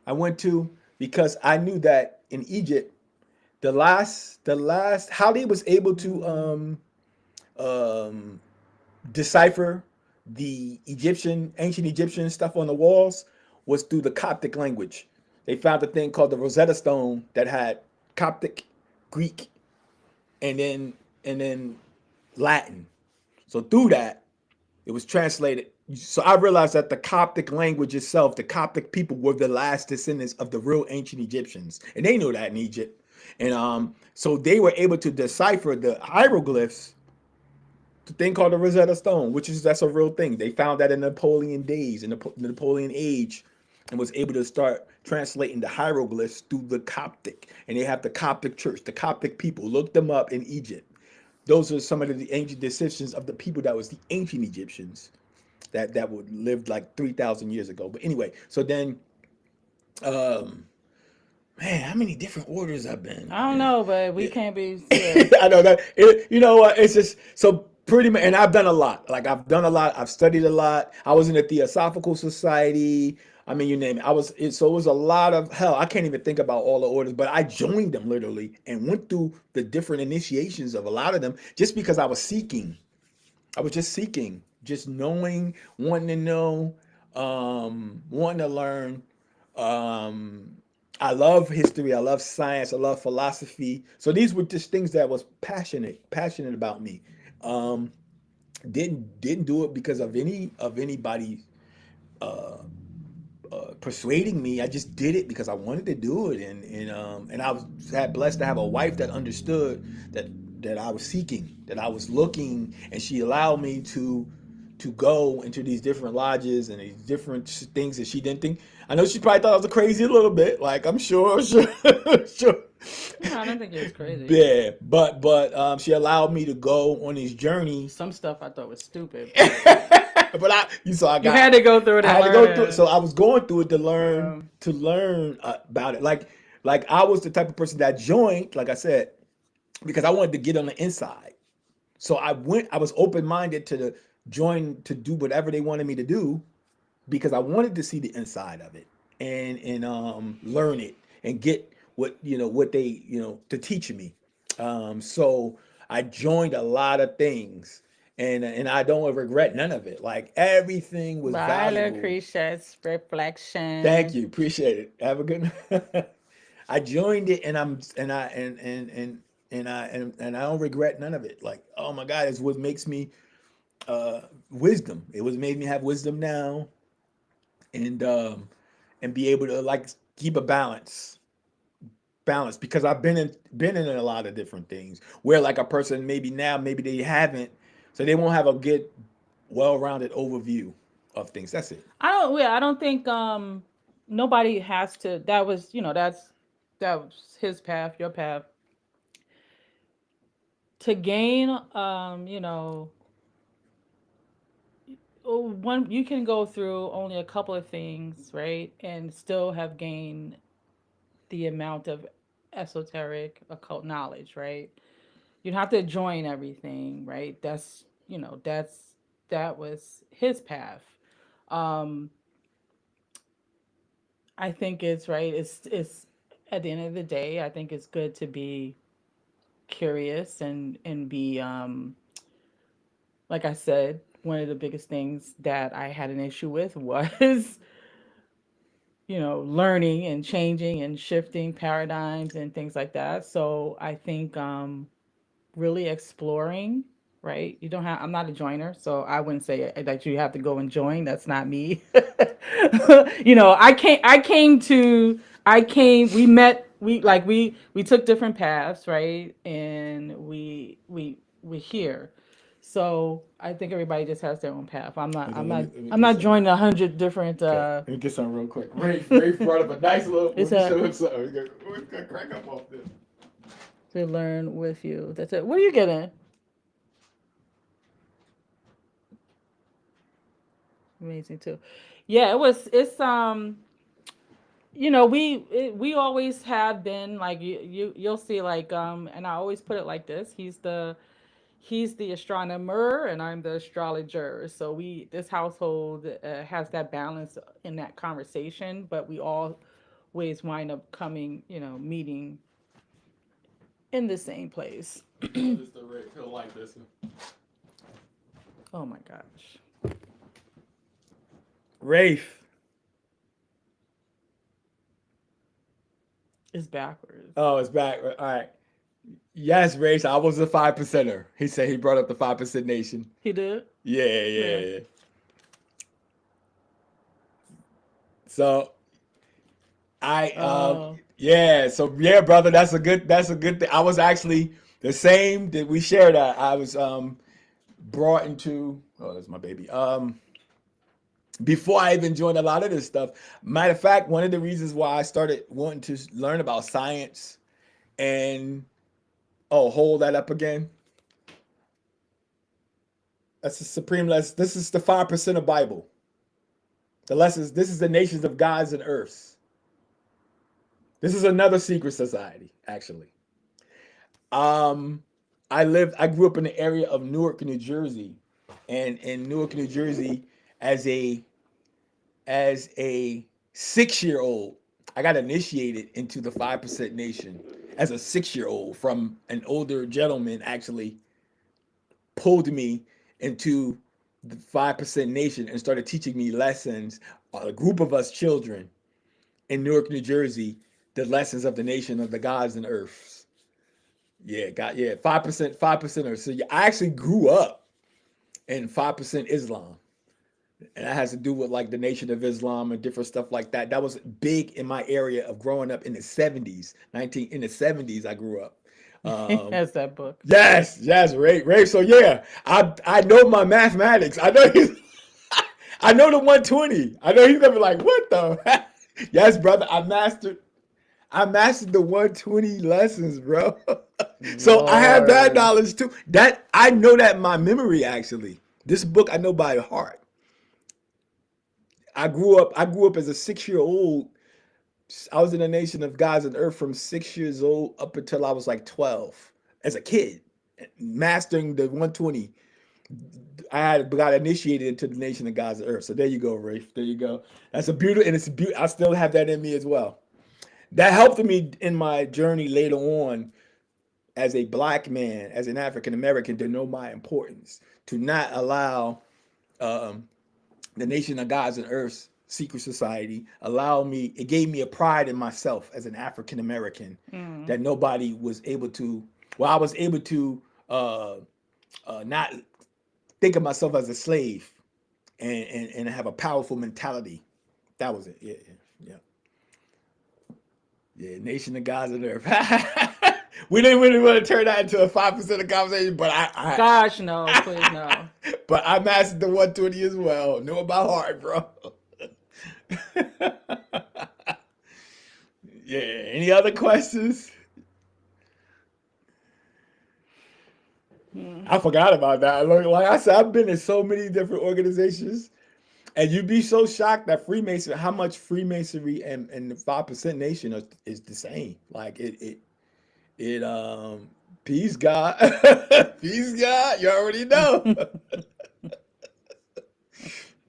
I went to because I knew that in Egypt, the last how they was able to um decipher the ancient Egyptian stuff on the walls was through the Coptic language. They found a thing called the Rosetta Stone that had Coptic, Greek, and then Latin. So through that, it was translated. So I realized that the Coptic language itself, the Coptic people were the last descendants of the real ancient Egyptians, and they knew that in Egypt. And so they were able to decipher the hieroglyphs, the thing called the Rosetta Stone, which is that's a real thing. They found that in Napoleon days, in the Napoleon age, and was able to start translating the hieroglyphs through the Coptic. And they have the Coptic church, the Coptic people. Look them up in Egypt. Those are some of the ancient descendants of the people that was the ancient Egyptians that would lived like 3,000 years ago. But anyway, so then, um, man, how many different orders I've been? I don't know, but we Yeah. can't be. Yeah. I know that. You know what? It's just so pretty much, and I've done a lot. Like I've done a lot. I've studied a lot. I was in the Theosophical Society. I mean, you name it. So it was a lot of hell. I can't even think about all the orders, but I joined them literally and went through the different initiations of a lot of them just because I was seeking. I was just seeking, just knowing, wanting to know, wanting to learn. Um, I love history. I love science. I love philosophy. So these were just things that was passionate about me. Um, didn't do it because of anybody uh, persuading me. I just did it because I wanted to do it, and I was had blessed to have a wife that understood that I was seeking, that I was looking, and she allowed me to go into these different lodges and these different things that she didn't think. I know she probably thought I was crazy a little bit, like I'm sure, sure. No, I don't think it was crazy. Yeah, but she allowed me to go on these journeys. Some stuff I thought was stupid, but But you saw you had to go through it I and had to learn go through it. it. So I was going through it Yeah. to learn about it. Like I was the type of person that joined, like I said, because I wanted to get on the inside. So I was open minded to the join to do whatever they wanted me to do because I wanted to see the inside of it and learn it and get what they to teach me. So I joined a lot of things and I don't regret none of it. Like everything was Bye, valuable. Lucretia's Thank reflection. you, appreciate it. Have a good. I joined it and and I don't regret none of it. Like oh my God, it's what makes me wisdom. It was made me have wisdom now and be able to like keep a balance because I've been in a lot of different things where like a person maybe now maybe they haven't, so they won't have a good well-rounded overview of things. That's it. I don't think nobody has to. That was that was his path, your path to gain. One you can go through only a couple of things, right, and still have gained the amount of esoteric occult knowledge, right? You'd have to join everything, right? That was his path. Um, I think it's right. It's at the end of the day, I think it's good to be curious and be like I said, one of the biggest things that I had an issue with was learning and changing and shifting paradigms and things like that. So I think really exploring, right? You don't have, I'm not a joiner, so I wouldn't say that you have to go and join. That's not me. I came, we met, we took different paths, right? And we're here. So I think everybody just has their own path. Let me I'm get not some. joining 100 different, Okay, let me get some real quick. Rafe brought up a nice little. Let it's me a, show him something. We're gonna crack up off this. to learn with you. That's it. What are you getting? Amazing too. Yeah, we always have been like you'll see like and I always put it like this. He's the astronomer and I'm the astrologer. So we this household has that balance in that conversation, but we always wind up coming, meeting in the same place. Show this to Rafe. He'll like this one. Oh my gosh. Rafe. It's backwards. Oh, it's back. All right. Yes, Race. I was a 5%er. He said he brought up the 5% nation. He did? Yeah, yeah, Yeah. yeah. So Oh. yeah. So yeah, brother. That's a good thing. I was actually the same. That we share that. I was brought into. Oh, that's my baby. Before I even joined a lot of this stuff. Matter of fact, one of the reasons why I started wanting to learn about science and hold that up again. That's the supreme lesson. This is the 5% of Bible. The lessons. This is the nations of gods and earths. This is another secret society, actually. Um, I grew up in the area of Newark, New Jersey, and in Newark, New Jersey, as a 6-year old, I got initiated into the 5% nation as a 6-year old from an older gentleman. Actually, pulled me into the 5% nation and started teaching me lessons. A group of us children in Newark, New Jersey, the lessons of the nation of the gods and earths. Yeah, got 5%, 5% or so. Yeah, I actually grew up in 5% Islam. And that has to do with like the Nation of Islam and different stuff like that. That was big in my area of growing up in the 70s. In the 70s I grew up. Has that book. Yes, Ray. So yeah, I know my mathematics. I know I know the 120. I know he's gonna be like, what the yes, brother. I mastered the 120 lessons, bro. So I have that Lord. knowledge too. That I know that in my memory actually. This book I know by heart. I grew up as a 6-year old. I was in the nation of gods and earth from 6 years old up until I was like 12 as a kid, mastering the 120. I had got initiated into the nation of gods and earth. So there you go, Rafe. There you go. That's a beautiful, and it's a beautiful. I still have that in me as well. That helped me in my journey later on as a black man, as an African American, to know my importance, to not allow um, the nation of gods and earth's secret society it gave me a pride in myself as an African American that nobody was able to, well, I was able to not think of myself as a slave and have a powerful mentality. That was it. Yeah, nation of gods and earth. We didn't really want to turn that into a 5% of conversation, but Gosh, no, please no. but I mastered the 120 as well. Know about heart, bro. Yeah. Any other questions? I forgot about that. Like I said, I've been in so many different organizations, and you'd be so shocked that how much Freemasonry and the 5% Nation is the same. Like peace God, peace God. You already know.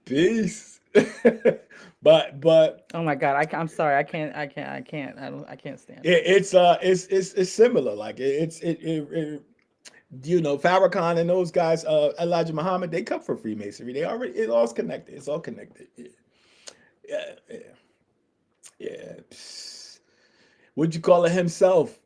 Peace. but Oh my God, I'm sorry. I can't. I can't stand it. it's similar. Like Farrakhan and those guys, Elijah Muhammad, they come from Freemasonry. It's all connected. It's all connected. Yeah, yeah, yeah. Would you call it himself?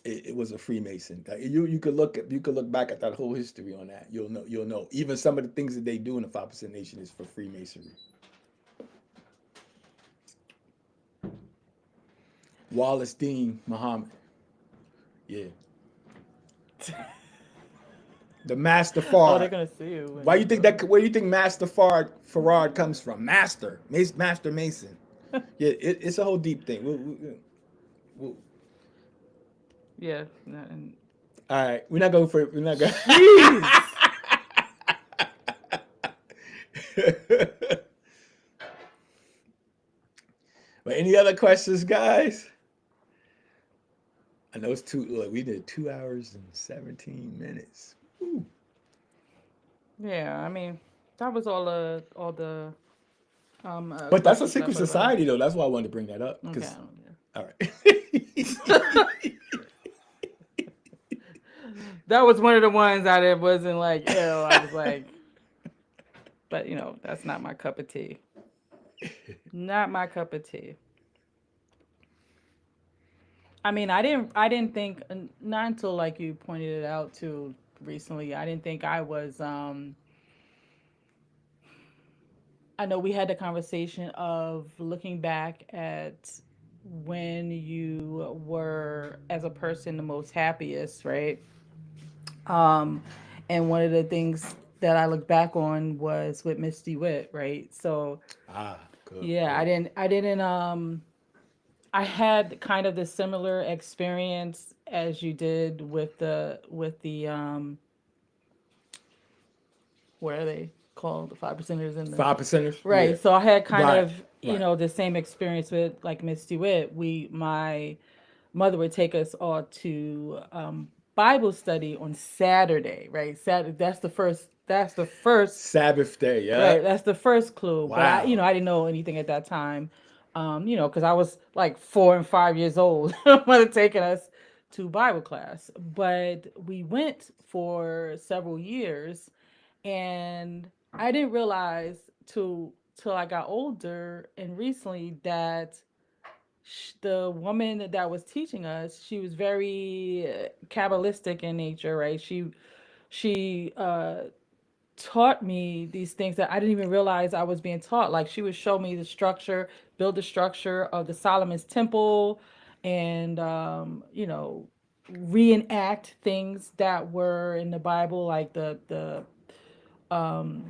It was a Freemason. You could look back at that whole history on that. You'll know. Even some of the things that they do in the 5% Nation is for Freemasonry. Wallace Dean Muhammad. Yeah. The Master Oh, they're Farad. gonna see you. Why you think that? Where do you think Master Farad comes from? Master Mason. Yeah, it's a whole deep thing. We'll, Yeah. And all right, we're not going for it. We're not going. jeez. But any other questions, guys? I know it's too. Look, we did 2 hours and 17 minutes. Ooh. Yeah. I mean, that was all the But that's a questions that I secret put about society, though. That's why I wanted to bring that up. it. Okay. Because I all right. That was one of the ones that wasn't like, ew. I was like, but that's not my cup of tea. Not my cup of tea. I mean, I didn't think, not until like you pointed it out too recently. I didn't think I was. I know we had the conversation of looking back at when you were as a person the most happiest, right? Um, and one of the things that I look back on was with Misty Wit, right? So yeah, Good. I had kind of the similar experience as you did with the what are they called, the 5%ers and the 5%ers. Yeah. right. So I had kind Right. of Right. the same experience with like Misty Wit. My mother would take us all to Bible study on Saturday, right? Saturday. That's the first. Sabbath day. Yeah. Right, that's the first clue. But Wow. I didn't know anything at that time. Because I was like 4 and 5 years old when it taking us to Bible class. But we went for several years, and I didn't realize till I got older and recently that the woman that was teaching us, she was very Kabbalistic in nature, right? She taught me these things that I didn't even realize I was being taught. Like she would show me the structure, build the structure of the Solomon's temple, and reenact things that were in the Bible, like um,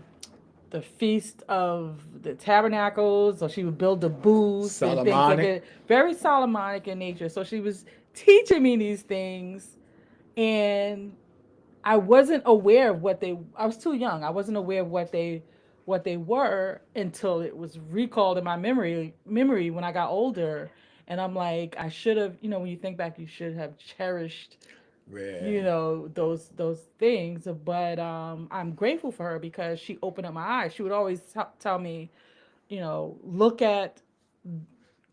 the feast of the tabernacles. So she would build the booths and things like Solomonic. that. Very Solomonic in nature. So she was teaching me these things, and I wasn't aware of what they. I was too young. I wasn't aware of what they were until it was recalled in my memory when I got older. And I'm like, I should have. When you think back, you should have cherished Yeah. those things. But I'm grateful for her because she opened up my eyes. She would always tell me, look at,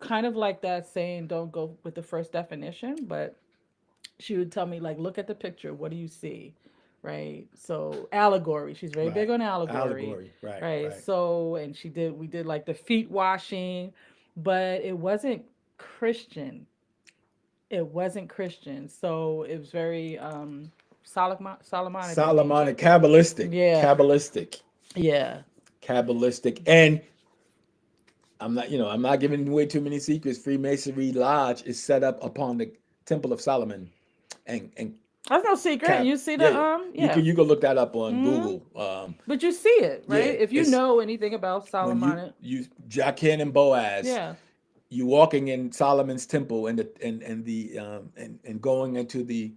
kind of like that saying, don't go with the first definition, but she would tell me, like, look at the picture, what do you see, right? So allegory, she's very big Right. on allegory, Allegory. Right. right? Right. So, and we did like the feet washing, but it wasn't Christian, so it was very Solomonic in nature. Solomonic. Kabbalistic. Yeah, Kabbalistic. yeah. Kabbalistic. And I'm not giving away too many secrets. Freemasonry Lodge is set up upon the Temple of Solomon, and That's no secret. You see the yeah, yeah. you can look that up on Hmm. Google. But you see it, Yeah, right? If you it's know anything about when Solomonic, you Jachin and Boaz, yeah, you walking in Solomon's temple and going into the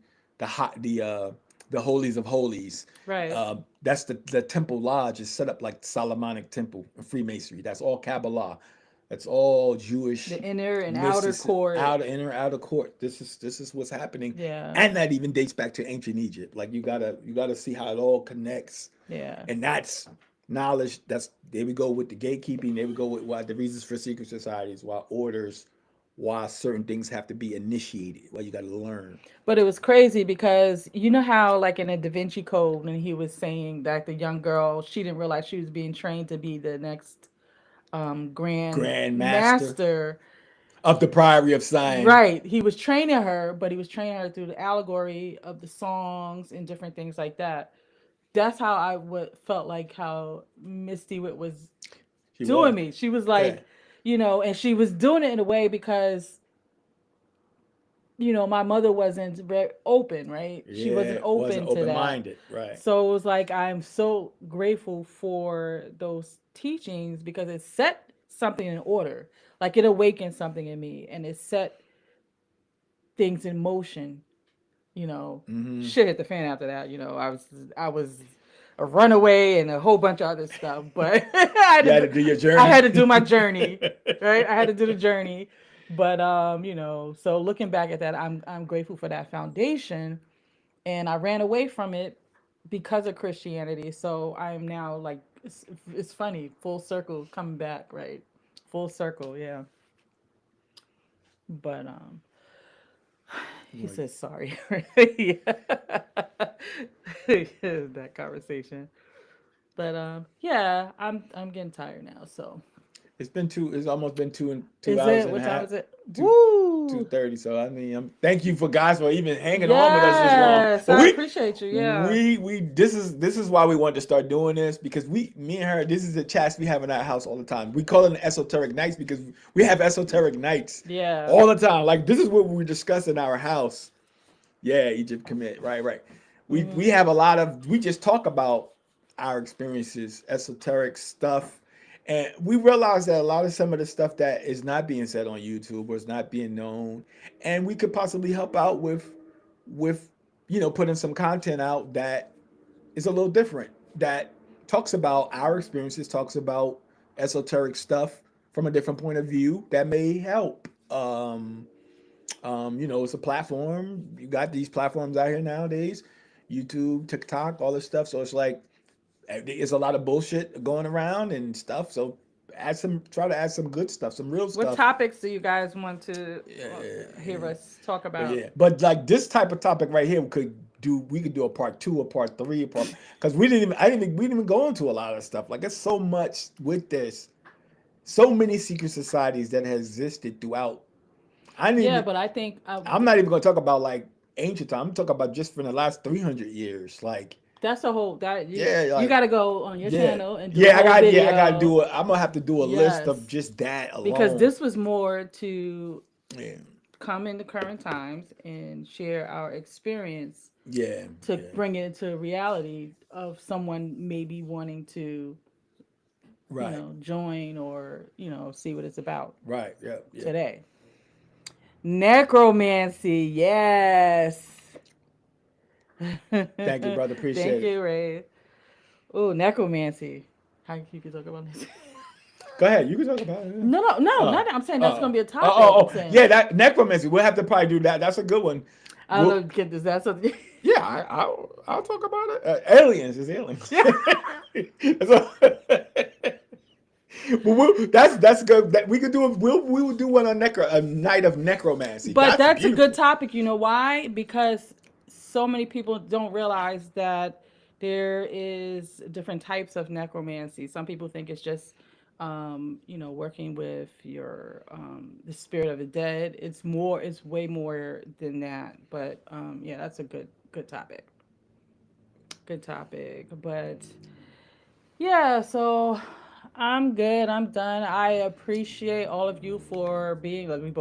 holies of holies. right. That's the temple lodge is set up like Solomonic temple and Freemasonry. That's all Kabbalah. That's all Jewish The inner and outer mysticism, court. outer court. This is what's happening, Yeah, and that even dates back to ancient Egypt. Like you gotta see how it all connects, yeah. and that's knowledge. That's there we go with the gatekeeping. There we go with why the reasons for secret societies, why orders, why certain things have to be initiated. Why you got to learn. But it was crazy because you know how, like in a Da Vinci Code, when he was saying that the young girl, she didn't realize she was being trained to be the next grand Grand master master. of the Priory of Sion. Right. He was training her, but he was training her through the allegory of the songs and different things like that. That's how felt like how Misty Wit was She doing was. me. She was Yeah. like, and she was doing it in a way because my mother wasn't very open, right? She wasn't Yeah. Wasn't open to open that. minded. Right. So it was like, I'm so grateful for those teachings because it set something in order. Like it awakened something in me and it set things in motion. Mm-hmm. Shit hit the fan after that. I was a runaway and a whole bunch of other stuff, but You had to do your I journey. had to do my journey, right? I had to do the journey. But so looking back at that, I'm grateful for that foundation, and I ran away from it because of Christianity. So I'm now like it's funny, full circle coming back, right? Full circle, yeah. But he Like, says sorry. Yeah. That conversation. But yeah, I'm getting tired now. So it's been two. It's almost been two is hours it? and a What time half. is it? Two two Woo! thirty. So I mean, thank you for guys for even hanging on with us this long. Yes, But I appreciate you. Yeah. we this is why we wanted to start doing this because me and her, this is the chats we have in our house all the time. We call it an esoteric nights because we have esoteric nights Yeah. all the time. Like this is what we discuss in our house. Yeah, Egypt commit. Right, right. We Hmm. have a lot of we just talk about our experiences, esoteric stuff. And we realize that a lot of some of the stuff that is not being said on YouTube or is not being known, and we could possibly help out with putting some content out that is a little different, that talks about our experiences, talks about esoteric stuff from a different point of view that may help. It's a platform. You got these platforms out here nowadays, YouTube, TikTok, all this stuff. So it's like there's a lot of bullshit going around and stuff. So try to add some good stuff, some real What stuff. topics do you guys want to hear Yeah, us talk but about? yeah, but like this type of topic right here we could do a part two, a part three, because we didn't even go into a lot of stuff. Like there's so much with this, so many secret societies that have existed throughout. I need. Yeah, but I think I'm not even gonna talk about like ancient time. I'm talking about just for the last 300 years. Like, that's a whole that yeah, you like, got to go on your yeah, channel and do a yeah. whole video. I gotta do it. I'm gonna have to do a list Yes, of just that because alone. this was more to Yeah, come into current times and share our experience yeah, to yeah. bring it into reality of someone maybe wanting to, Right, join or, see what it's about right. Yeah, yeah. today. Necromancy, yes. Thank you, brother. Thank Appreciate it. you, Ray. Oh, necromancy. How you can talk about this? Go ahead. You can talk about it. No, no, no, Oh, not that. I'm saying that's gonna oh, be a topic. I'm yeah. saying That necromancy. We'll have to probably do that. That's a good one. I don't know. Get this? That's something. Yeah, I'll talk about it. Aliens is aliens. Yeah. That's good. That we could do. We will do one on a night of necromancy. But that's a Beautiful. good topic. You know why? Because so many people don't realize that there is different types of necromancy. Some people think it's just, working with your the spirit of the dead. It's more. It's way more than that. But yeah, that's a good topic. Good topic. But yeah, so I'm good. I'm done. I appreciate all of you for being like we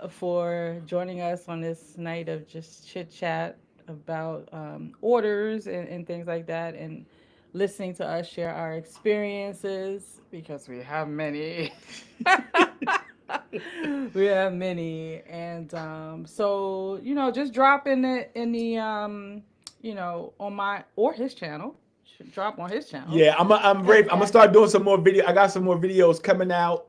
for joining us on this night of just chit chat about orders and things like that, and listening to us share our experiences because we have many. We have many, and so just drop on my or his channel. Should drop on his channel. Yeah, I'm And, brave. I'm gonna and start doing some more video. I got some more videos coming out.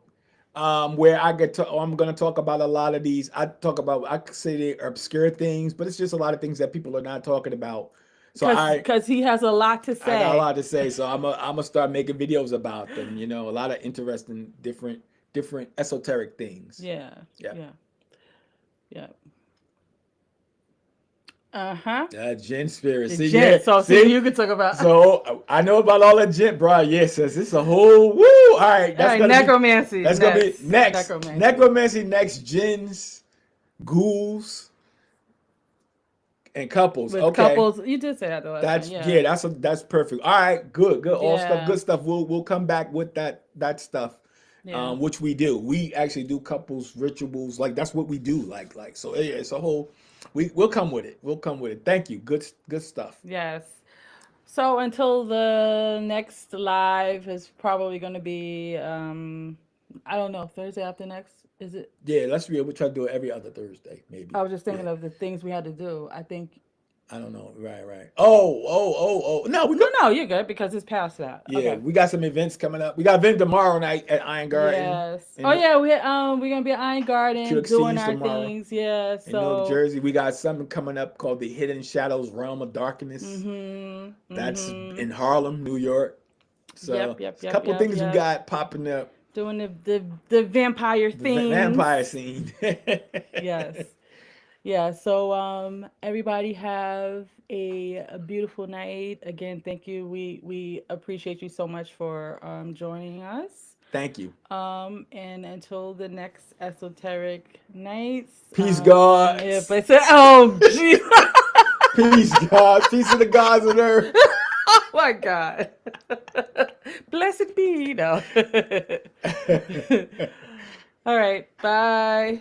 Where I get to, I'm gonna talk about a lot of these. I could say they're obscure things, but it's just a lot of things that people are not talking about. So because he has a lot to I got a say. lot to say. So I'm gonna start making videos about them. You know, a lot of interesting, different esoteric things. Yeah, Yeah. yeah, yeah. Uh-huh. Jinn spirit. The See, gent. yeah. So see, See, you can talk about. so I know about all that gent, bro. Yes, this is a whole woo. All right, All right, necromancy. that's gonna be next. Necromancy. Necromancy next. Jinns, ghouls, and couples. With Okay, couples. You did say that the last that's time. Yeah. yeah. That's perfect. All right, good. All stuff. Yeah. Good stuff. We'll come back with that stuff. Yeah. Which we do. We actually do couples rituals. Like that's what we do. Like so. Yeah, it's a whole. We'll come with it. We'll come with it. Thank you. Good stuff. Yes. So until the next live is probably going to be, I don't know, Thursday after next. Is it? Yeah, we'll try to do it every other Thursday, maybe. I was just thinking Yeah. of the things we had to do. I think. I don't know. Right. Oh. No, we got. No, you're good because it's past that. Yeah, Okay. we got some events coming up. We got an event tomorrow night at Iron Garden. Yes. in- Oh yeah, we're gonna be at Iron Garden doing QXC's our tomorrow things. Yeah. in Newark, So. Jersey. We got something coming up called the Hidden Shadows Realm of Darkness. That's in Harlem, New York. So Yep. a couple things we got popping up. Doing the vampire thing. Vampire scene. Yes. Yeah, so everybody have a beautiful night. Again, thank you. We appreciate you so much for joining us. Thank you. And until the next esoteric nights. Peace, God. If I said, oh, geez. Peace, God. Peace of the gods on earth. Oh my God. Blessed be. No. All right. Bye.